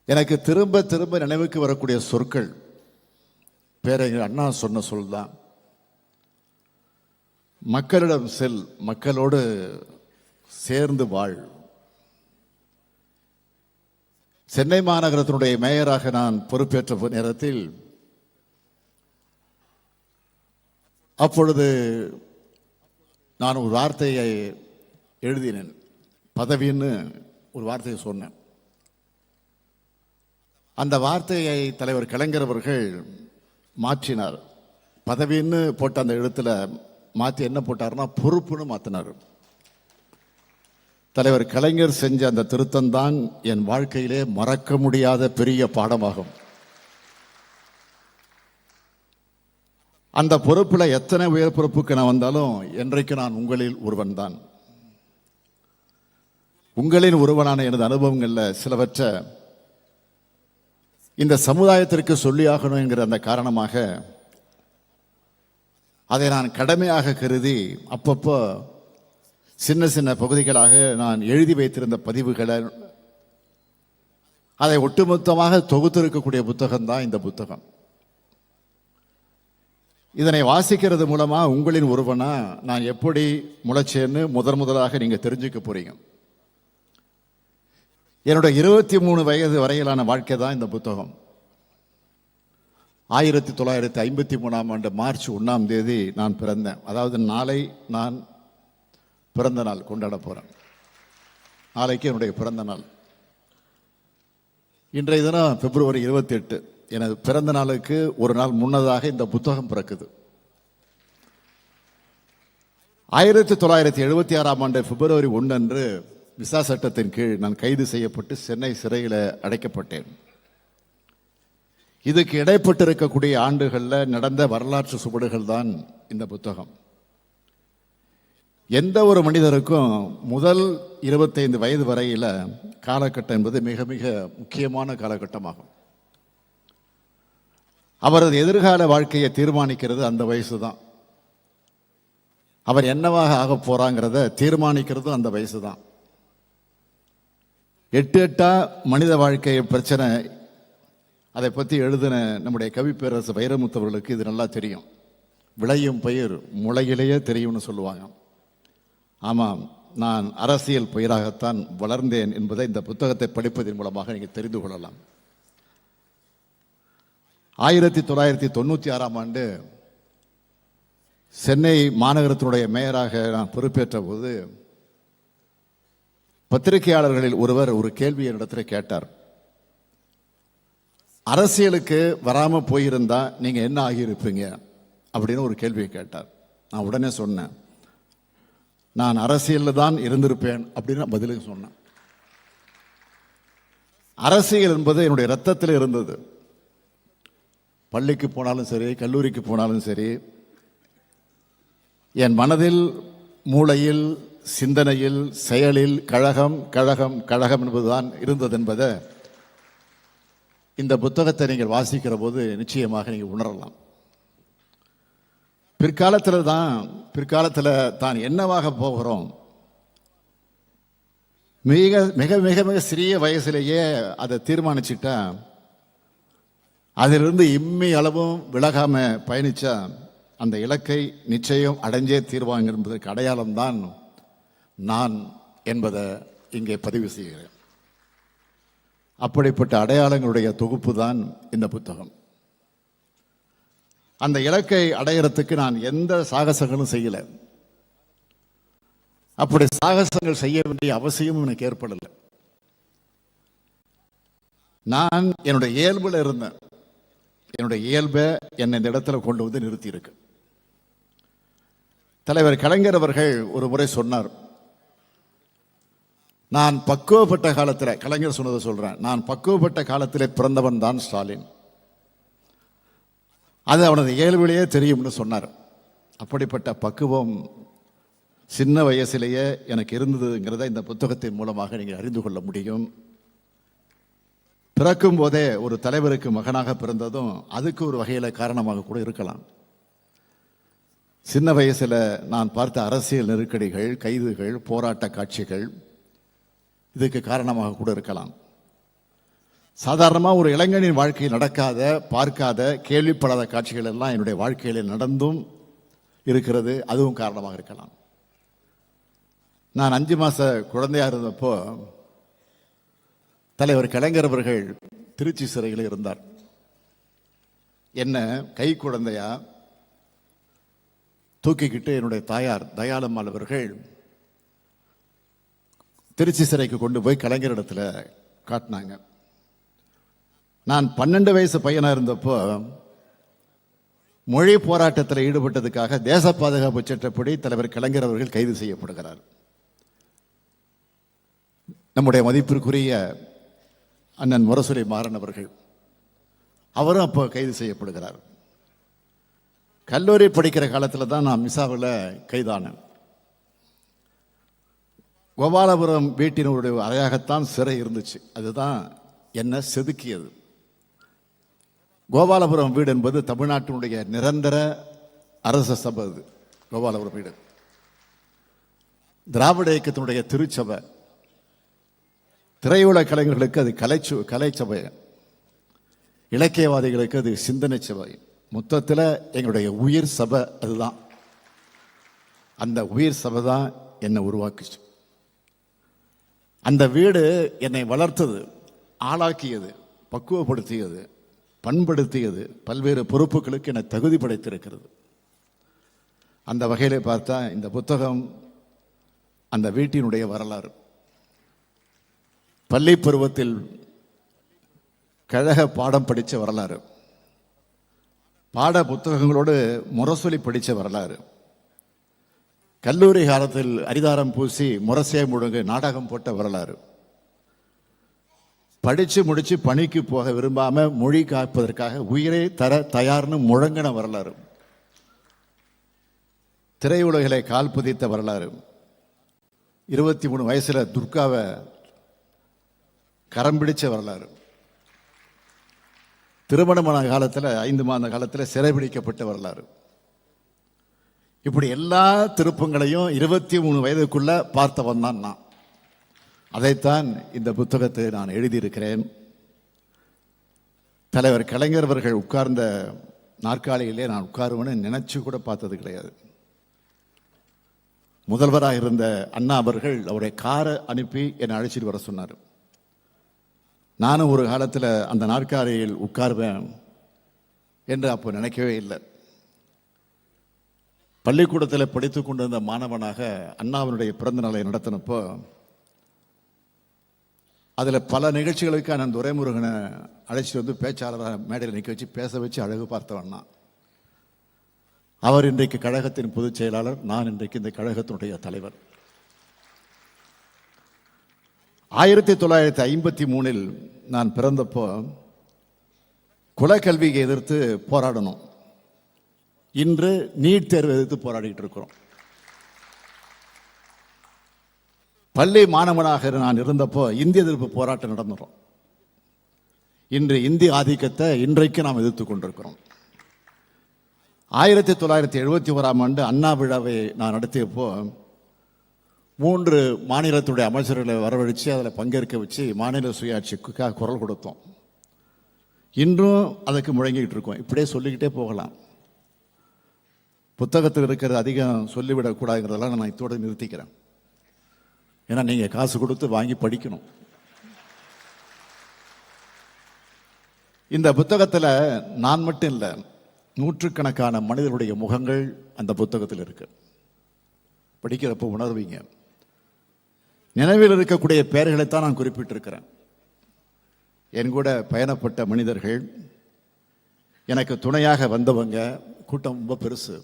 எனக்கு திரும்ப திரும்ப நினைவுக்கு வரக்கூடிய சொற்கள் பேரறிஞர் அண்ணா சொன்ன சொல் தான். மக்களிடம் செல், மக்களோடு சேர்ந்து வாழ். சென்னை மாநகரத்தினுடைய மேயராக நான் பொறுப்பேற்ற நேரத்தில் அப்பொழுது நான் ஒரு வார்த்தையை எழுதினேன். பதவின்னு ஒரு வார்த்தையை சொன்னேன். அந்த வார்த்தையை தலைவர் கலைஞர் அவர்கள் மாற்றினார். பதவின்னு போட்ட அந்த எழுத்துல மாற்றி என்ன போட்டார்னா பொறுப்புன்னு மாற்றினார். தலைவர் கலைஞர் செஞ்ச அந்த திருத்தம் தான் என் வாழ்க்கையிலே மறக்க முடியாத பெரிய பாடமாகும். அந்த பொறுப்பில் எத்தனை உயர் பொறுப்புக்கு நான் வந்தாலும் என்றைக்கு நான் உங்களில் ஒருவன் தான். உங்களின் ஒருவனான எனது அனுபவங்களில் சிலவற்றை இந்த சமுதாயத்திற்கு சொல்லியாகணும் என்கிற அந்த காரணமாக அதை நான் கடமையாக கருதி அப்பப்போ சின்ன சின்ன பகுதிகளாக நான் எழுதி வைத்திருந்த பதிவுகளை அதை ஒட்டுமொத்தமாக தொகுத்திருக்கக்கூடிய புத்தகம்தான் இந்த புத்தகம். இதனை வாசிக்கிறது மூலமா உங்களின் ஒருவனா நான் எப்படி முளைச்சேன்னு முதலாக நீங்க தெரிஞ்சுக்க போறீங்க. என்னோட 23 வயது வரையிலான வாழ்க்கை தான் இந்த புத்தகம். 1953ஆம் ஆண்டு மார்ச் 1ஆம் தேதி நான் பிறந்தேன். அதாவது நாளை நான் பிறந்த நாள் கொண்டாட போறேன். நாளைக்கு என்னுடைய பிறந்த நாள். இன்றைய தினம் பிப்ரவரி 28. எனது பிறந்த நாளுக்கு ஒரு நாள் முன்னதாக இந்த புத்தகம் பிறக்குது. 1976ஆம் ஆண்டு பிப்ரவரி 1 அன்று விசா சட்டத்தின் கீழ் நான் கைது செய்யப்பட்டு சென்னை சிறையில் அடைக்கப்பட்டேன். இதுக்கு இடைப்பட்டு இருக்கக்கூடிய ஆண்டுகளில் நடந்த வரலாற்று சுவடுகள் தான் இந்த புத்தகம். எந்த ஒரு மனிதருக்கும் முதல் 25 வயது வரையில காலகட்டம் என்பது மிக மிக முக்கியமான காலகட்டமாகும். அவரது எதிர்கால வாழ்க்கையை தீர்மானிக்கிறது அந்த வயசு தான். அவர் என்னவாக ஆக போறாங்கிறத தீர்மானிக்கிறது அந்த வயசு தான். 8 மனித வாழ்க்கை பிரச்சனை அதை பற்றி எழுதின நம்முடைய கவி பேரரசு வைரமுத்தவர்களுக்கு இது நல்லா தெரியும். விளையும் பயிர் முளையிலேயே தெரியும்னு சொல்லுவாங்க. ஆமாம், நான் அரசியல் பயிராகத்தான் வளர்ந்தேன் என்பதை இந்த புத்தகத்தை படிப்பதன் மூலமாக நீங்கள் தெரிந்து கொள்ளலாம். 1996ஆம் ஆண்டு சென்னை மாநகரத்தினுடைய மேயராக நான் பொறுப்பேற்ற போது பத்திரிகையாளர்களில் ஒருவர் ஒரு கேள்வி என்னிடத்தில் கேட்டார். அரசியலுக்கு வராம போயிருந்தா நீங்க என்ன ஆகியிருப்பீங்க அப்படின்னு ஒரு கேள்வியை கேட்டார். நான் உடனே சொன்னேன், நான் அரசியலில் தான் இருந்திருப்பேன் அப்படின்னு பதிலுக்கு சொன்னேன். அரசியல் என்பது என்னுடைய ரத்தத்தில் இருந்தது. பள்ளிக்கு போனாலும் சரி, கல்லூரிக்கு போனாலும் சரி, என் மனதில், மூளையில், சிந்தனையில், செயலில் கழகம் கழகம் கழகம் என்பதுதான் இருந்தது என்பதை இந்த புத்தகத்தை நீங்கள் வாசிக்கிற போது நிச்சயமாக நீங்கள் உணரலாம். பிற்காலத்தில் தான் என்னவாக போகிறோம், மிக மிக மிக மிக சிறிய வயசிலேயே அதை தீர்மானிச்சுட்டா, அதிலிருந்து இம்மி அளவும் விலகாம பயணிச்சா அந்த இலக்கை நிச்சயம் அடைஞ்சே தீர்வாங்க என்பதற்கு அடையாளம்தான் நான் என்பதை இங்கே பதிவு செய்கிறேன். அப்படிப்பட்ட அடையாளங்களுடைய தொகுப்பு தான் இந்த புத்தகம். அந்த இலக்கை அடையிறதுக்கு நான் எந்த சாகசங்களும் செய்யலை. அப்படி சாகசங்கள் செய்ய வேண்டிய அவசியமும் எனக்கு ஏற்படலை. நான் என்னுடைய இயல்புல இருந்தேன். என்னுடைய இயல்பை என்னை இந்த இடத்துல கொண்டு வந்து நிறுத்தி இருக்கு. தலைவர் கலைஞர் அவர்கள் ஒரு முறை சொன்னார், நான் பக்குவப்பட்ட காலத்தில், கலைஞர் சொன்னதை சொல்றேன், நான் பக்குவப்பட்ட காலத்தில் பிறந்தவன் தான் ஸ்டாலின். அது அவனது இயல்பிலேயே தெரியும்னு சொன்னார். அப்படிப்பட்ட பக்குவம் சின்ன வயசிலேயே எனக்கு இருந்ததுங்கிறத இந்த புத்தகத்தின் மூலமாக நீங்கள் அறிந்து கொள்ள முடியும். பிறக்கும் போதே ஒரு தலைவருக்கு மகனாக பிறந்ததும் அதுக்கு ஒரு வகையில் காரணமாக கூட இருக்கலாம். சின்ன வயசில் நான் பார்த்த அரசியல் நெருக்கடிகள், கைதுகள், போராட்ட காட்சிகள் இதுக்கு காரணமாக கூட இருக்கலாம். சாதாரணமாக ஒரு இளைஞனின் வாழ்க்கையில் நடக்காத, பார்க்காத, கேள்விப்படாத காட்சிகள் எல்லாம் என்னுடைய வாழ்க்கையில் நடந்தும் இருக்கிறது. அதுவும் காரணமாக இருக்கலாம். நான் 5 மாத குழந்தையாக இருந்தப்போ தலைவர் கலைஞர் அவர்கள் திருச்சி சிறையில் இருந்தார். என்ன கை குழந்தையா தூக்கிக்கிட்டு என்னுடைய தாயார் தயாளம்மாள் அவர்கள் திருச்சி சிறைக்கு கொண்டு போய் கலைஞர் இடத்துல காட்டினாங்க. நான் 12 வயசு பையனாக இருந்தப்போ மொழி போராட்டத்தில் ஈடுபட்டதுக்காக தேச பாதுகாப்பு சட்டப்படி தலைவர் கலைஞர் அவர்கள் கைது செய்யப்படுகிறார். நம்முடைய மதிப்பிற்குரிய அண்ணன் முரசொலி மாறன் அவர்கள் அவரும் அப்போ கைது செய்யப்படுகிறார். கல்லூரி படிக்கிற காலத்தில் தான் நான் மிசாவில் கைதானேன். கோபாலபுரம் வீட்டினுடைய அறையாகத்தான் சிறை இருந்துச்சு. அதுதான் என்ன செதுக்கியது. கோபாலபுரம் வீடு என்பது தமிழ்நாட்டினுடைய நிரந்தர அரச சபை. அது கோபாலபுரம் வீடு திராவிட இயக்கத்தினுடைய திருச்சபை. திரையுலக கலைஞர்களுக்கு அது கலைச்சபை, இலக்கியவாதிகளுக்கு அது சிந்தனை சபை. மொத்தத்தில் எங்களுடைய உயிர் சபை அதுதான். அந்த உயிர் சபை தான் என்னை உருவாக்குச்சு. அந்த வீடு என்னை வளர்த்தது, ஆளாக்கியது, பக்குவப்படுத்தியது, பண்படுத்தியது, பல்வேறு பொறுப்புகளுக்கு என்னை தகுதி படைத்திருக்கிறது. அந்த வகையிலே பார்த்தா இந்த புத்தகம் அந்த வீட்டினுடைய வரலாறு. பள்ளி பருவத்தில் கழக பாடம் படித்த வரலாறு, பாட புத்தகங்களோடு முரசொலி படித்த வரலாறு, கல்லூரி காலத்தில் அரிதாரம் பூசி முரசே முழுங்கு நாடகம் போட்ட வரலாறு, படித்து முடித்து பணிக்கு போக விரும்பாமல் மொழி காப்பதற்காக உயிரை தர தயார்னு முழங்கின வரலாறு, திரையுலகிலே கால் பதித்த வரலாறு, 23 வயசில் துர்காவை கரம் பிடிச்ச வரலாறு, திருமணமான காலத்தில் 5 மாத காலத்தில் சிறைபிடிக்கப்பட்ட வரலாறு. இப்படி எல்லா திருப்பங்களையும் 23 வயதுக்குள்ள பார்த்தவன் தான் நான். அதைத்தான் இந்த புத்தகத்தை நான் எழுதியிருக்கிறேன். தலைவர் கலைஞர் அவர்கள் உட்கார்ந்த நாற்காலியிலே நான் உட்காருவேன்னு நினைச்சு கூட பார்த்தது கிடையாது. முதல்வராக இருந்த அண்ணா அவர்கள் அவருடைய காரை அனுப்பி என்னை அழைச்சிட்டு வர சொன்னார். நானும் ஒரு காலத்தில் அந்த நாற்காலியில் உட்கார்வேன் என்று அப்போ நினைக்கவே இல்லை. பள்ளிக்கூடத்தில் படித்து கொண்டிருந்த மாணவனாக அண்ணாவினுடைய பிறந்த நாளை நடத்தினப்போ அதில் பல நிகழ்ச்சிகளுக்கு நான் துரைமுருகனை அழைச்சிட்டு வந்து பேச்சாளராக மேடையில் நிற்க வச்சு பேச வச்சு அழகு பார்த்தவண்ணா. அவர் இன்றைக்கு கழகத்தின் பொதுச் செயலாளர், நான் இன்றைக்கு இந்த கழகத்தினுடைய தலைவர். 1953 நான் பிறந்தப்போ குலக்கல்வியை எதிர்த்து போராடணும். இன்று நீட் தேர்வு எதிர்த்து போராடிட்டு இருக்கிறோம். பள்ளி மாணவனாக நான் இருந்தப்போ இந்திய எதிர்ப்பு போராட்டம் நடந்துடும். இன்று இந்திய ஆதிக்கத்தை இன்றைக்கு நாம் எதிர்த்து கொண்டிருக்கிறோம். 1971 அண்ணா விழாவை நான் நடத்தியப்போ 3 மாநிலத்துடைய அமைச்சர்களை வரவழைச்சு அதில் பங்கேற்க வச்சு மாநில சுயாட்சிக்காக குரல் கொடுத்தோம். இன்றும் அதுக்கு முழங்கிட்டு இருக்கோம். இப்படியே சொல்லிக்கிட்டே போகலாம். புத்தகத்தில் இருக்கிறது அதிகம் சொல்லிவிடக்கூடாதுங்கிறதெல்லாம் நான் இதோடு நிறுத்திக்கிறேன். ஏன்னா நீங்கள் காசு கொடுத்து வாங்கி படிக்கணும். இந்த புத்தகத்தில் நான் மட்டும் இல்லை, நூற்றுக்கணக்கான மனிதர்களுடைய முகங்கள் அந்த புத்தகத்தில் இருக்கு. படிக்கிறப்போ உணர்வீங்க. நினைவில் இருக்கக்கூடிய பெயர்களைத்தான் நான் குறிப்பிட்டிருக்கிறேன். என் கூட பயணப்பட்ட மனிதர்கள், எனக்கு துணையாக வந்தவங்க, கூட்டம் ரொம்ப பெருசு.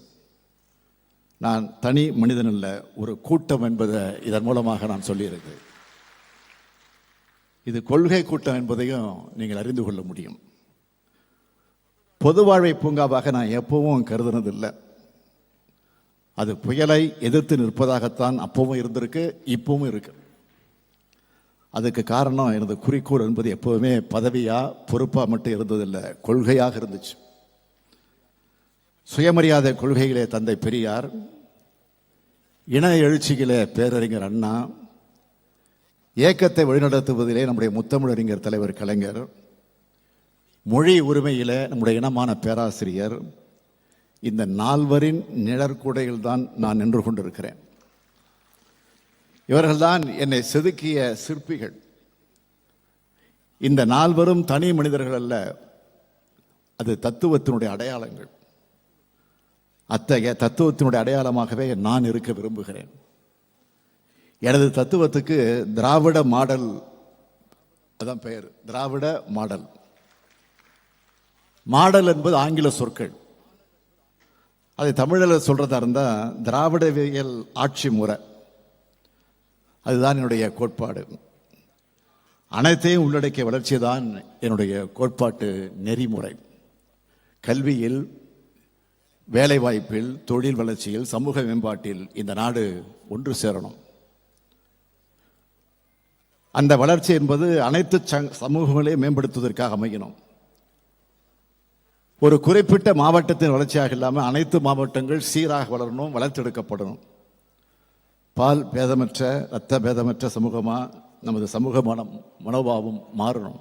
நான் தனி மனிதன் அல்ல, ஒரு கூட்டம் என்பதை இதன் மூலமாக நான் சொல்லியிருக்கிறேன். இது கொள்கை கூட்டம் என்பதையும் நீங்கள் அறிந்து கொள்ள முடியும். பொது வாழ்வை பூங்காவாக நான் எப்பவும் கருதுனதில்லை. அது புயலை எதிர்த்து நிற்பதாகத்தான் அப்பவும் இருந்திருக்கு, இப்பவும் இருக்கு. அதுக்கு காரணம் எனது குறிக்கோள் என்பது எப்போவுமே பதவியா பொறுப்பா மட்டும் இருந்ததில்லை, கொள்கையாக இருந்துச்சு. சுயமரியாதை கொள்கையிலே தந்தை பெரியார், இன எழுச்சியிலே பேரறிஞர் அண்ணா, இயக்கத்தை வழிநடத்துவதிலே நம்முடைய முத்தமிழறிஞர் தலைவர் கலைஞர், மொழி உரிமையிலே நம்முடைய இனமான பேராசிரியர், இந்த 4வரின் நிழற்குடையில் தான் நான் நின்று கொண்டிருக்கிறேன். இவர்கள்தான் என்னை செதுக்கிய சிற்பிகள். இந்த 4வரும் தனி மனிதர்கள் அல்ல, அது தத்துவத்தினுடைய அடையாளங்கள். அத்தகைய தத்துவத்தினுடைய அடையாளமாகவே நான் இருக்க விரும்புகிறேன். எனது தத்துவத்துக்கு திராவிட மாடல், அதான் பெயர், திராவிட மாடல். மாடல் என்பது ஆங்கில சொற்கள். அதை தமிழில் சொல்றதா இருந்தால் திராவிடவியல் ஆட்சி முறை. அதுதான் என்னுடைய கோட்பாடு. அனைத்தையும் உள்ளடக்கிய வளர்ச்சி தான் என்னுடைய கோட்பாட்டு நெறிமுறை. கல்வியில், வேலைவாய்ப்பில், தொழில் வளர்ச்சியில், சமூக மேம்பாட்டில் இந்த நாடு ஒன்று சேரணும். அந்த வளர்ச்சி என்பது அனைத்து சமூகங்களையும் மேம்படுத்துவதற்காக அமையணும். ஒரு குறிப்பிட்ட மாவட்டத்தின் வளர்ச்சியாக இல்லாமல் அனைத்து மாவட்டங்கள் சீராக வளரணும், வளர்த்தெடுக்கப்படணும். பால் பேதமற்ற, இரத்த பேதமற்ற சமூகமாக நமது சமூக மனோபாவம் மாறணும்.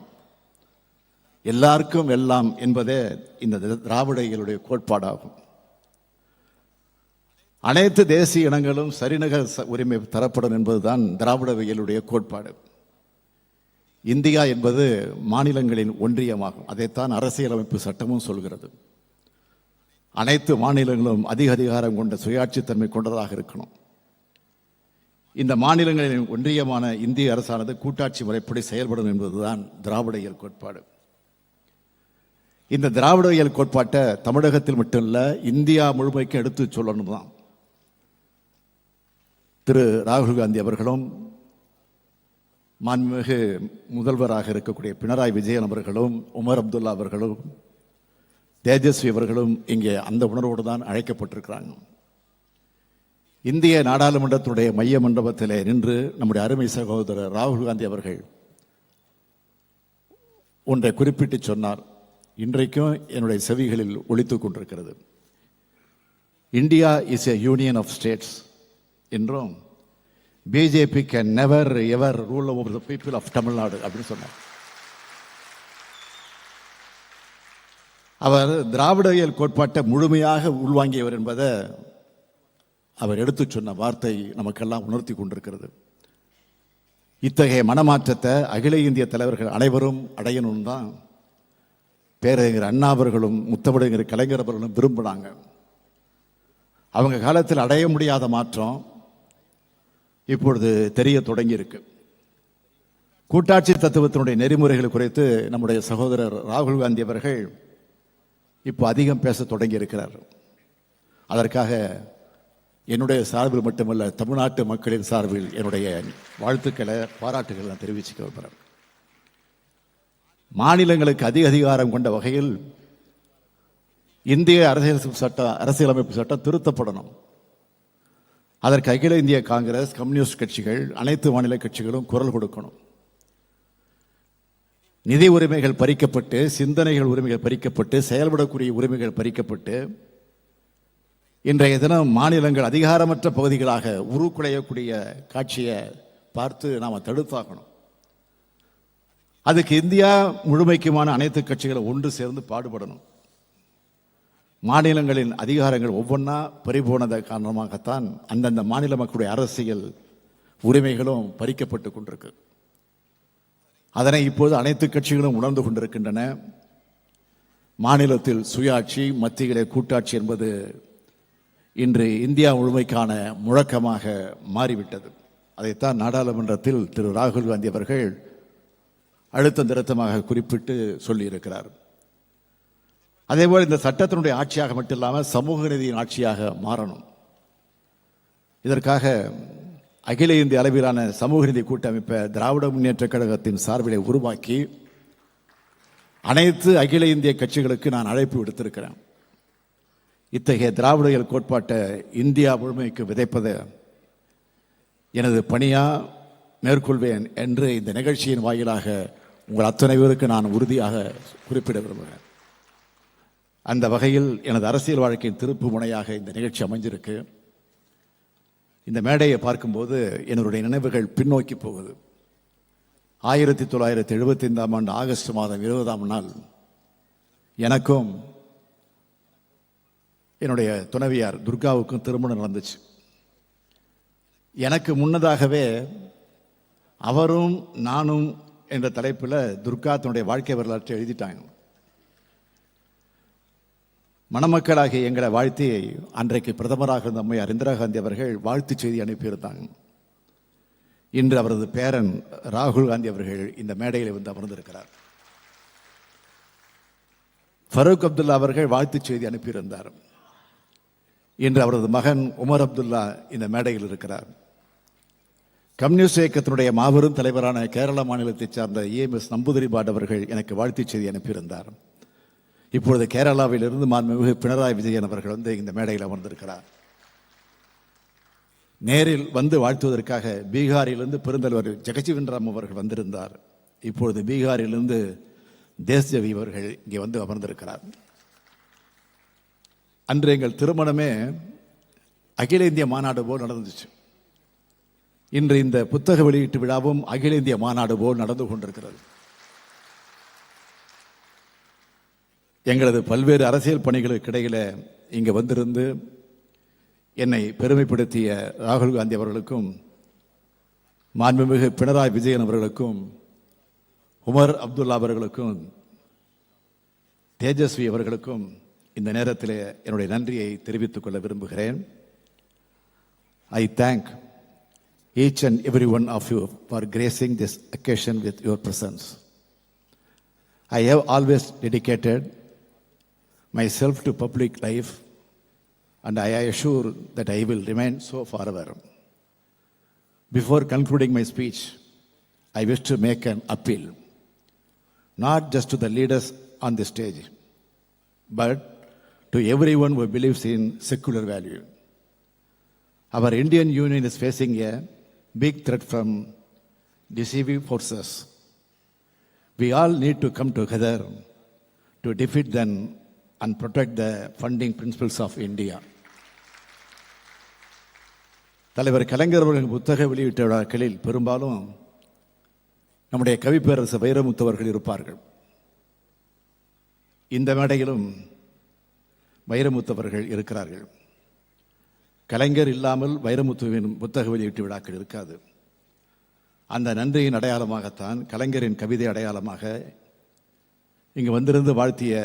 எல்லாருக்கும் எல்லாம் என்பதே இந்த திராவிடர்களுடைய கோட்பாடாகும். அனைத்து தேசிய இனங்களும் சரிநிகர் உரிமை தரப்படும் என்பதுதான் திராவிடவியலுடைய கோட்பாடு. இந்தியா என்பது மாநிலங்களின் ஒன்றியமாகும். அதைத்தான் அரசியலமைப்பு சட்டமும் சொல்கிறது. அனைத்து மாநிலங்களும் அதிக அதிகாரம் கொண்ட சுயாட்சித்தன்மை கொண்டதாக இருக்கணும். இந்த மாநிலங்களின் ஒன்றியமான இந்திய அரசானது கூட்டாட்சி முறைப்படி செயல்படும் என்பதுதான் திராவிடவியல் கோட்பாடு. இந்த திராவிடவியல் கோட்பாட்டை தமிழகத்தில் மட்டும் இல்லை, இந்தியா முழுமைக்கு எடுத்து சொல்லணும் தான். திரு ராகுல் காந்தி அவர்களும், மாண்புமிகு முதல்வராக இருக்கக்கூடிய பினராயி விஜயன் அவர்களும், உமர் அப்துல்லா அவர்களும், தேஜஸ்வி அவர்களும் இங்கே அந்த உணர்வோடு தான் அழைக்கப்பட்டிருக்கிறாங்க. இந்திய நாடாளுமன்றத்துடைய மைய மண்டபத்திலே நின்று நம்முடைய அருமை சகோதரர் ராகுல் காந்தி அவர்கள் ஒன்றை குறிப்பிட்டு சொன்னார். இன்றைக்கும் என்னுடைய செவிகளில் ஒலித்துக் கொண்டிருக்கிறது. India is a union of states என்றும் BJP can never ever rule over the people of Tamil Nadu அப்படின்னு சொன்னார். அவர் திராவிடவியல் கோட்பாட்டை முழுமையாக உள்வாங்கியவர் என்பதை அவர் எடுத்து சொன்ன வார்த்தை நமக்கெல்லாம் உணர்த்தி கொண்டிருக்கிறது. இத்தகைய மனமாற்றத்தை அகில இந்திய தலைவர்கள் அனைவரும் அடையணும் தான் பேரறிஞர் அண்ணா அவர்களும் முத்தமிழறிஞர் கலைஞர் அவர்களும் விரும்பினாங்க. அவங்க காலத்தில் அடைய முடியாத மாற்றம் இப்பொழுது தெரிய தொடங்கி இருக்கு. கூட்டாட்சி தத்துவத்தினுடைய நெறிமுறைகள் குறித்து நம்முடைய சகோதரர் ராகுல் காந்தி அவர்கள் இப்போ அதிகம் பேச தொடங்கி இருக்கிறார். அதற்காக என்னுடைய சார்பில் மட்டுமல்ல, தமிழ்நாட்டு மக்களின் சார்பில் என்னுடைய வாழ்த்துக்களை, பாராட்டுகளை நான் தெரிவிச்சுக்க விரும்புகிறேன். மாநிலங்களுக்கு அதிக அதிகாரம் கொண்ட வகையில் இந்திய அரசியலமைப்பு சட்டம் திருத்தப்படணும். அதற்கு அகில இந்திய காங்கிரஸ், கம்யூனிஸ்ட் கட்சிகள், அனைத்து மாநில கட்சிகளும் குரல் கொடுக்கணும். நிதி உரிமைகள் பறிக்கப்பட்டு, சிந்தனைகள் உரிமைகள் பறிக்கப்பட்டு, செயல்படக்கூடிய உரிமைகள் பறிக்கப்பட்டு, இன்றைய தினம் மாநிலங்கள் அதிகாரமற்ற பகுதிகளாக உருக்குலையக்கூடிய காட்சியை பார்த்து நாம் தடுத்தாகணும். அதுக்கு இந்தியா முழுமைக்குமான அனைத்து கட்சிகளும் ஒன்று சேர்ந்து பாடுபடணும். மாநிலங்களின் அதிகாரங்கள் ஒவ்வொன்றா பறிபோனத காரணமாகத்தான் அந்தந்த மாநில மக்களுடைய அரசியல் உரிமைகளும் பறிக்கப்பட்டு கொண்டிருக்கு. அதனை இப்போது அனைத்து கட்சிகளும் உணர்ந்து கொண்டிருக்கின்றன. மாநிலத்தில் சுயாட்சி, மத்தியிலே கூட்டாட்சி என்பது இன்று இந்தியா முழுமைக்கான முழக்கமாக மாறிவிட்டது. அதைத்தான் நாடாளுமன்றத்தில் திரு ராகுல் காந்தி அவர்கள் அழுத்தம் திருத்தமாக குறிப்பிட்டு சொல்லியிருக்கிறார். அதேபோல் இந்த சட்டத்தினுடைய ஆட்சியாக மட்டும் இல்லாமல் சமூக நீதியின் ஆட்சியாக மாறணும். இதற்காக அகில இந்திய அளவிலான சமூக நீதி கூட்டமைப்பை திராவிட முன்னேற்ற கழகத்தின் சார்பிலே உருவாக்கி அனைத்து அகில இந்திய கட்சிகளுக்கு நான் அழைப்பு விடுத்திருக்கிறேன். இத்தகைய திராவிடவியல் கோட்பாட்டை இந்தியா முழுமைக்கு விதைப்பதை எனது பணியாக மேற்கொள்வேன் என்று இந்த நிகழ்ச்சியின் வாயிலாக உங்கள் அத்தனை பேருக்கு நான் உறுதியாக குறிப்பிட விரும்புகிறேன். அந்த வகையில் எனது அரசியல் வாழ்க்கையின் திருப்பு முனையாக இந்த நிகழ்ச்சி அமைஞ்சிருக்கு. இந்த மேடையை பார்க்கும்போது என்னுடைய நினைவுகள் பின்னோக்கி போகுது. 1975ஆம் ஆண்டு ஆகஸ்ட் மாதம் 20ஆம் நாள் எனக்கும் என்னுடைய துணைவியார் துர்காவுக்கும் திருமணம் நடந்துச்சு. எனக்கு முன்னதாகவே அவரும் நானும் என்ற தலைப்பில் துர்கா தன்னுடைய வாழ்க்கை வரலாற்றை எழுதிட்டாங்க. மணமக்களாகிய எங்களை வாழ்த்தி அன்றைக்கு பிரதமராக இருந்த அம்மையார் இந்திரா காந்தி அவர்கள் வாழ்த்து செய்தி அனுப்பியிருந்தாங்க. இன்று அவரது பேரன் ராகுல் காந்தி அவர்கள் இந்த மேடையில் வந்து அமர்ந்திருக்கிறார். ஃபரூக் அப்துல்லா அவர்கள் வாழ்த்துச் செய்தி அனுப்பியிருந்தார். இன்று அவரது மகன் உமர் அப்துல்லா இந்த மேடையில் இருக்கிறார். கம்யூனிஸ்ட் இயக்கத்தினுடைய மாபெரும் தலைவரான கேரள மாநிலத்தைச் சார்ந்த EMS நம்பூதிரிபாட் அவர்கள் எனக்கு வாழ்த்துச் செய்தி அனுப்பியிருந்தார். இப்பொழுது கேரளாவிலிருந்து மாண்புமிகு பினராயி விஜயன் அவர்கள் வந்து இந்த மேடையில் அமர்ந்திருக்கிறார். நேரில் வந்து வாழ்த்துவதற்காக பீகாரிலிருந்து பெருந்தலைவர் ஜெகஜீவன் ராம் அவர்கள் வந்திருந்தார். இப்பொழுது பீகாரிலிருந்து தேஸ்ஜவி அவர்கள் இங்கே வந்து அமர்ந்திருக்கிறார். அன்று எங்கள் திருமணமே அகில இந்திய மாநாடு போல் நடந்துச்சு. இன்று இந்த புத்தக வெளியீட்டு விழாவும் அகில இந்திய மாநாடு போல் நடந்து கொண்டிருக்கிறது. எங்களது பல்வேறு அரசியல் பணிகளுக்கு இடையில இங்கே வந்திருந்து என்னை பெருமைப்படுத்திய ராகுல் காந்தி அவர்களுக்கும் மாண்புமிகு பினராயி விஜயன் அவர்களுக்கும் உமர் அப்துல்லா அவர்களுக்கும் தேஜஸ்வி அவர்களுக்கும் இந்த நேரத்தில் என்னுடைய நன்றியை தெரிவித்துக் கொள்ள விரும்புகிறேன். I thank each and every one of you for gracing this occasion with your presence. I have always dedicated myself to public life, and I assure that I will remain so forever. Before concluding my speech, I wish to make an appeal, not just to the leaders on the stage, but to everyone who believes in secular value. Our Indian Union is facing a big threat from deceiving forces. We all need to come together to defeat them and protect the founding principles of India. தலைவர் கலைஞர் அவர்கள் புத்தக வெளியீட்டு விழாக்களில் பெரும்பாலும் நம்முடைய கவிப்பேரரசு வைரமுத்தவர்கள் இருப்பார்கள். இந்த மேடையிலும் வைரமுத்தவர்கள் இருக்கிறார்கள். கலைஞர் இல்லாமல் வைரமுத்துவின் புத்தக வெளியீட்டு விழாக்கள் இருக்காது. அந்த நன்றியின் அடையாளமாகத்தான், கலைஞரின் கவிதை அடையாளமாக இங்கு வந்திருந்து வாழ்த்திய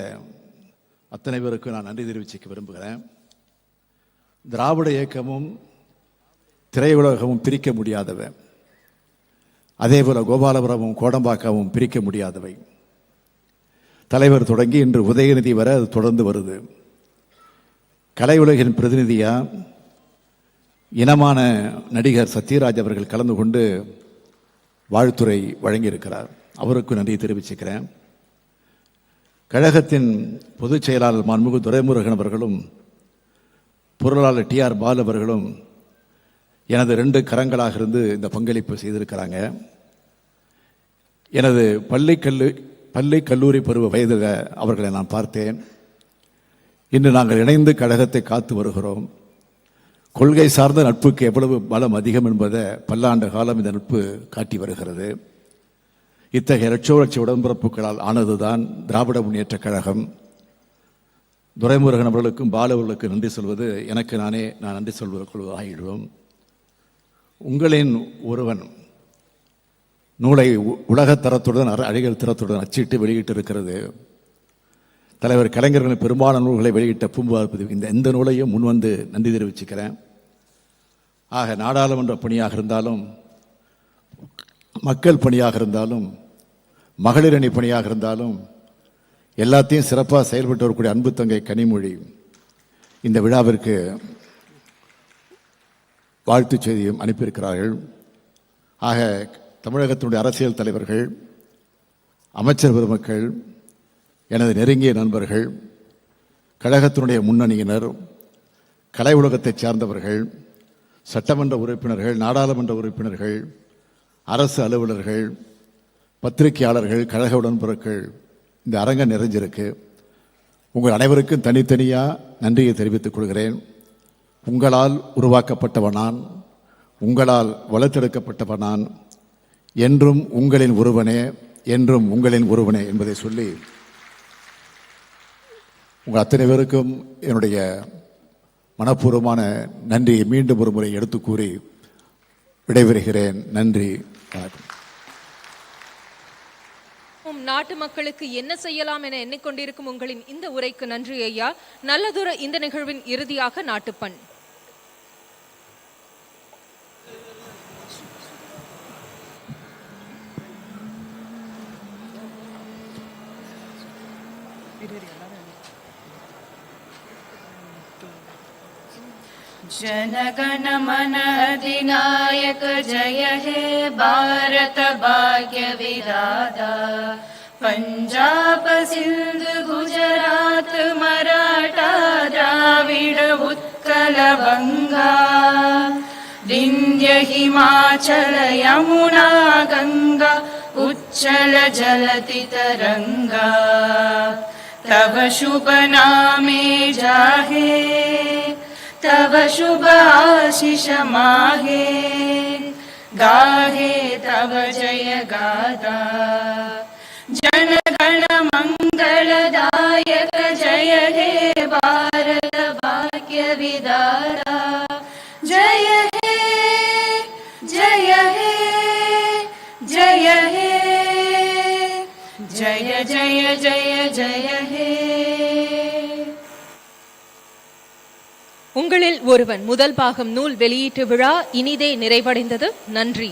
அத்தனை பேருக்கும் நான் நன்றி தெரிவிச்சுக்க விரும்புகிறேன். திராவிட இயக்கமும் திரையுலகமும் பிரிக்க முடியாதவை. அதேபோல கோபாலபுரமும் கோடம்பாக்கமும் பிரிக்க முடியாதவை. தலைவர் தொடங்கி இன்று உதயநிதி வரை அது தொடர்ந்து வருது. கலை உலகின் பிரதிநிதியா இனமான நடிகர் சத்யராஜ் அவர்கள் கலந்து கொண்டு வாழ்த்துரை வழங்கியிருக்கிறார். அவருக்கு நன்றி தெரிவிச்சுக்கிறேன். கழகத்தின் பொதுச் செயலாளர் மாண்புமிகு துரைமுருகன் அவர்களும் பொருளாளர் TR பாலு அவர்களும் எனது 2 கரங்களாக இருந்து இந்த பங்களிப்பு செய்திருக்கிறாங்க. எனது பள்ளி கல்லூரி பருவ வயதில் அவர்களை நான் பார்த்தேன். இன்று நாங்கள் இணைந்து கழகத்தை காத்து வருகிறோம். கொள்கை சார்ந்த நட்புக்கு எவ்வளவு பலம் அதிகம் என்பதை பல்லாண்டு காலம் இந்த நட்பு காட்டி வருகிறது. இத்தகைய லட்ச உடன்பிறப்புகளால் ஆனதுதான் திராவிட முன்னேற்ற கழகம். துரைமுருகன் அவர்களுக்கும் பாலு அவர்களுக்கு நன்றி சொல்வது எனக்கு நான் நன்றி சொல்வதற்குள் ஆகிடுவோம். உங்களின் ஒருவன் நூலை உலகத் தரத்துடன் அழகியல் தரத்துடன் அச்சிட்டு வெளியிட்டு இருக்கிறது. தலைவர் கலைஞர்களின் பெரும்பாலான நூல்களை வெளியிட்ட பூம்புகார் இந்த நூலையும் முன்வந்து நன்றி தெரிவிச்சுக்கிறேன். ஆக நாடாளுமன்ற பணியாக இருந்தாலும், மக்கள் பணியாக இருந்தாலும், மகளிர் அணி பணியாக இருந்தாலும் எல்லாத்தையும் சிறப்பாக செயல்பட்டு வரக்கூடிய அன்பு தங்கை கனிமொழி இந்த விழாவிற்கு வாழ்த்துச் செய்தியும் அனுப்பியிருக்கிறார்கள். ஆக தமிழகத்தினுடைய அரசியல் தலைவர்கள், அமைச்சர் பெருமக்கள், எனது நெருங்கிய நண்பர்கள், கழகத்தினுடைய முன்னணியினர், கலை உலகத்தைச் சார்ந்தவர்கள், சட்டமன்ற உறுப்பினர்கள், நாடாளுமன்ற உறுப்பினர்கள், அரசு அலுவலர்கள், பத்திரிகையாளர்கள், கழக உடன்பிறர்கள், இந்த அரங்கம் நிறைஞ்சிருக்கு. உங்கள் அனைவருக்கும் தனித்தனியாக நன்றியை தெரிவித்துக் கொள்கிறேன். உங்களால் உருவாக்கப்பட்டவன் நான், உங்களால் வளர்த்தெடுக்கப்பட்டவன் நான், என்றும் உங்களின் ஒருவனே, என்றும் உங்களின் ஒருவனே என்பதை சொல்லி உங்கள் அத்தனை பேருக்கும் என்னுடைய மனப்பூர்வமான நன்றியை மீண்டும் ஒரு முறை எடுத்து கூறி விடைபெறுகிறேன். நன்றி, வணக்கம். நாட்டு மக்களுக்கு என்ன செய்யலாம் என எண்ணிக்கொண்டிருக்கும் உங்களின் இந்த உரைக்கு நன்றி ஐயா. நல்லதொரு இந்த நிகழ்வின் இறுதியாக நாட்டுப்பண். जनगण मन अधिनायक जय हे भारत भाग्य विधाता पंजाब सिंध गुजरात मराठा द्राविड उत्कल बंगा विंध्य हिमाचल यमुना गंगा उच्चल जलति तरंगा तव शुभ नामे जाहे तव शुभ आशीष माहे गाहे तव जय गाथा जन गण मंगलदायक जय हे भारत भाग्य विधाता जय हे जय हे जय हे जय जय जय जय हे உங்களில் ஒருவன் முதல் பாகம் நூல் வெளியீட்டு விழா இனிதே நிறைவடைந்தது. நன்றி.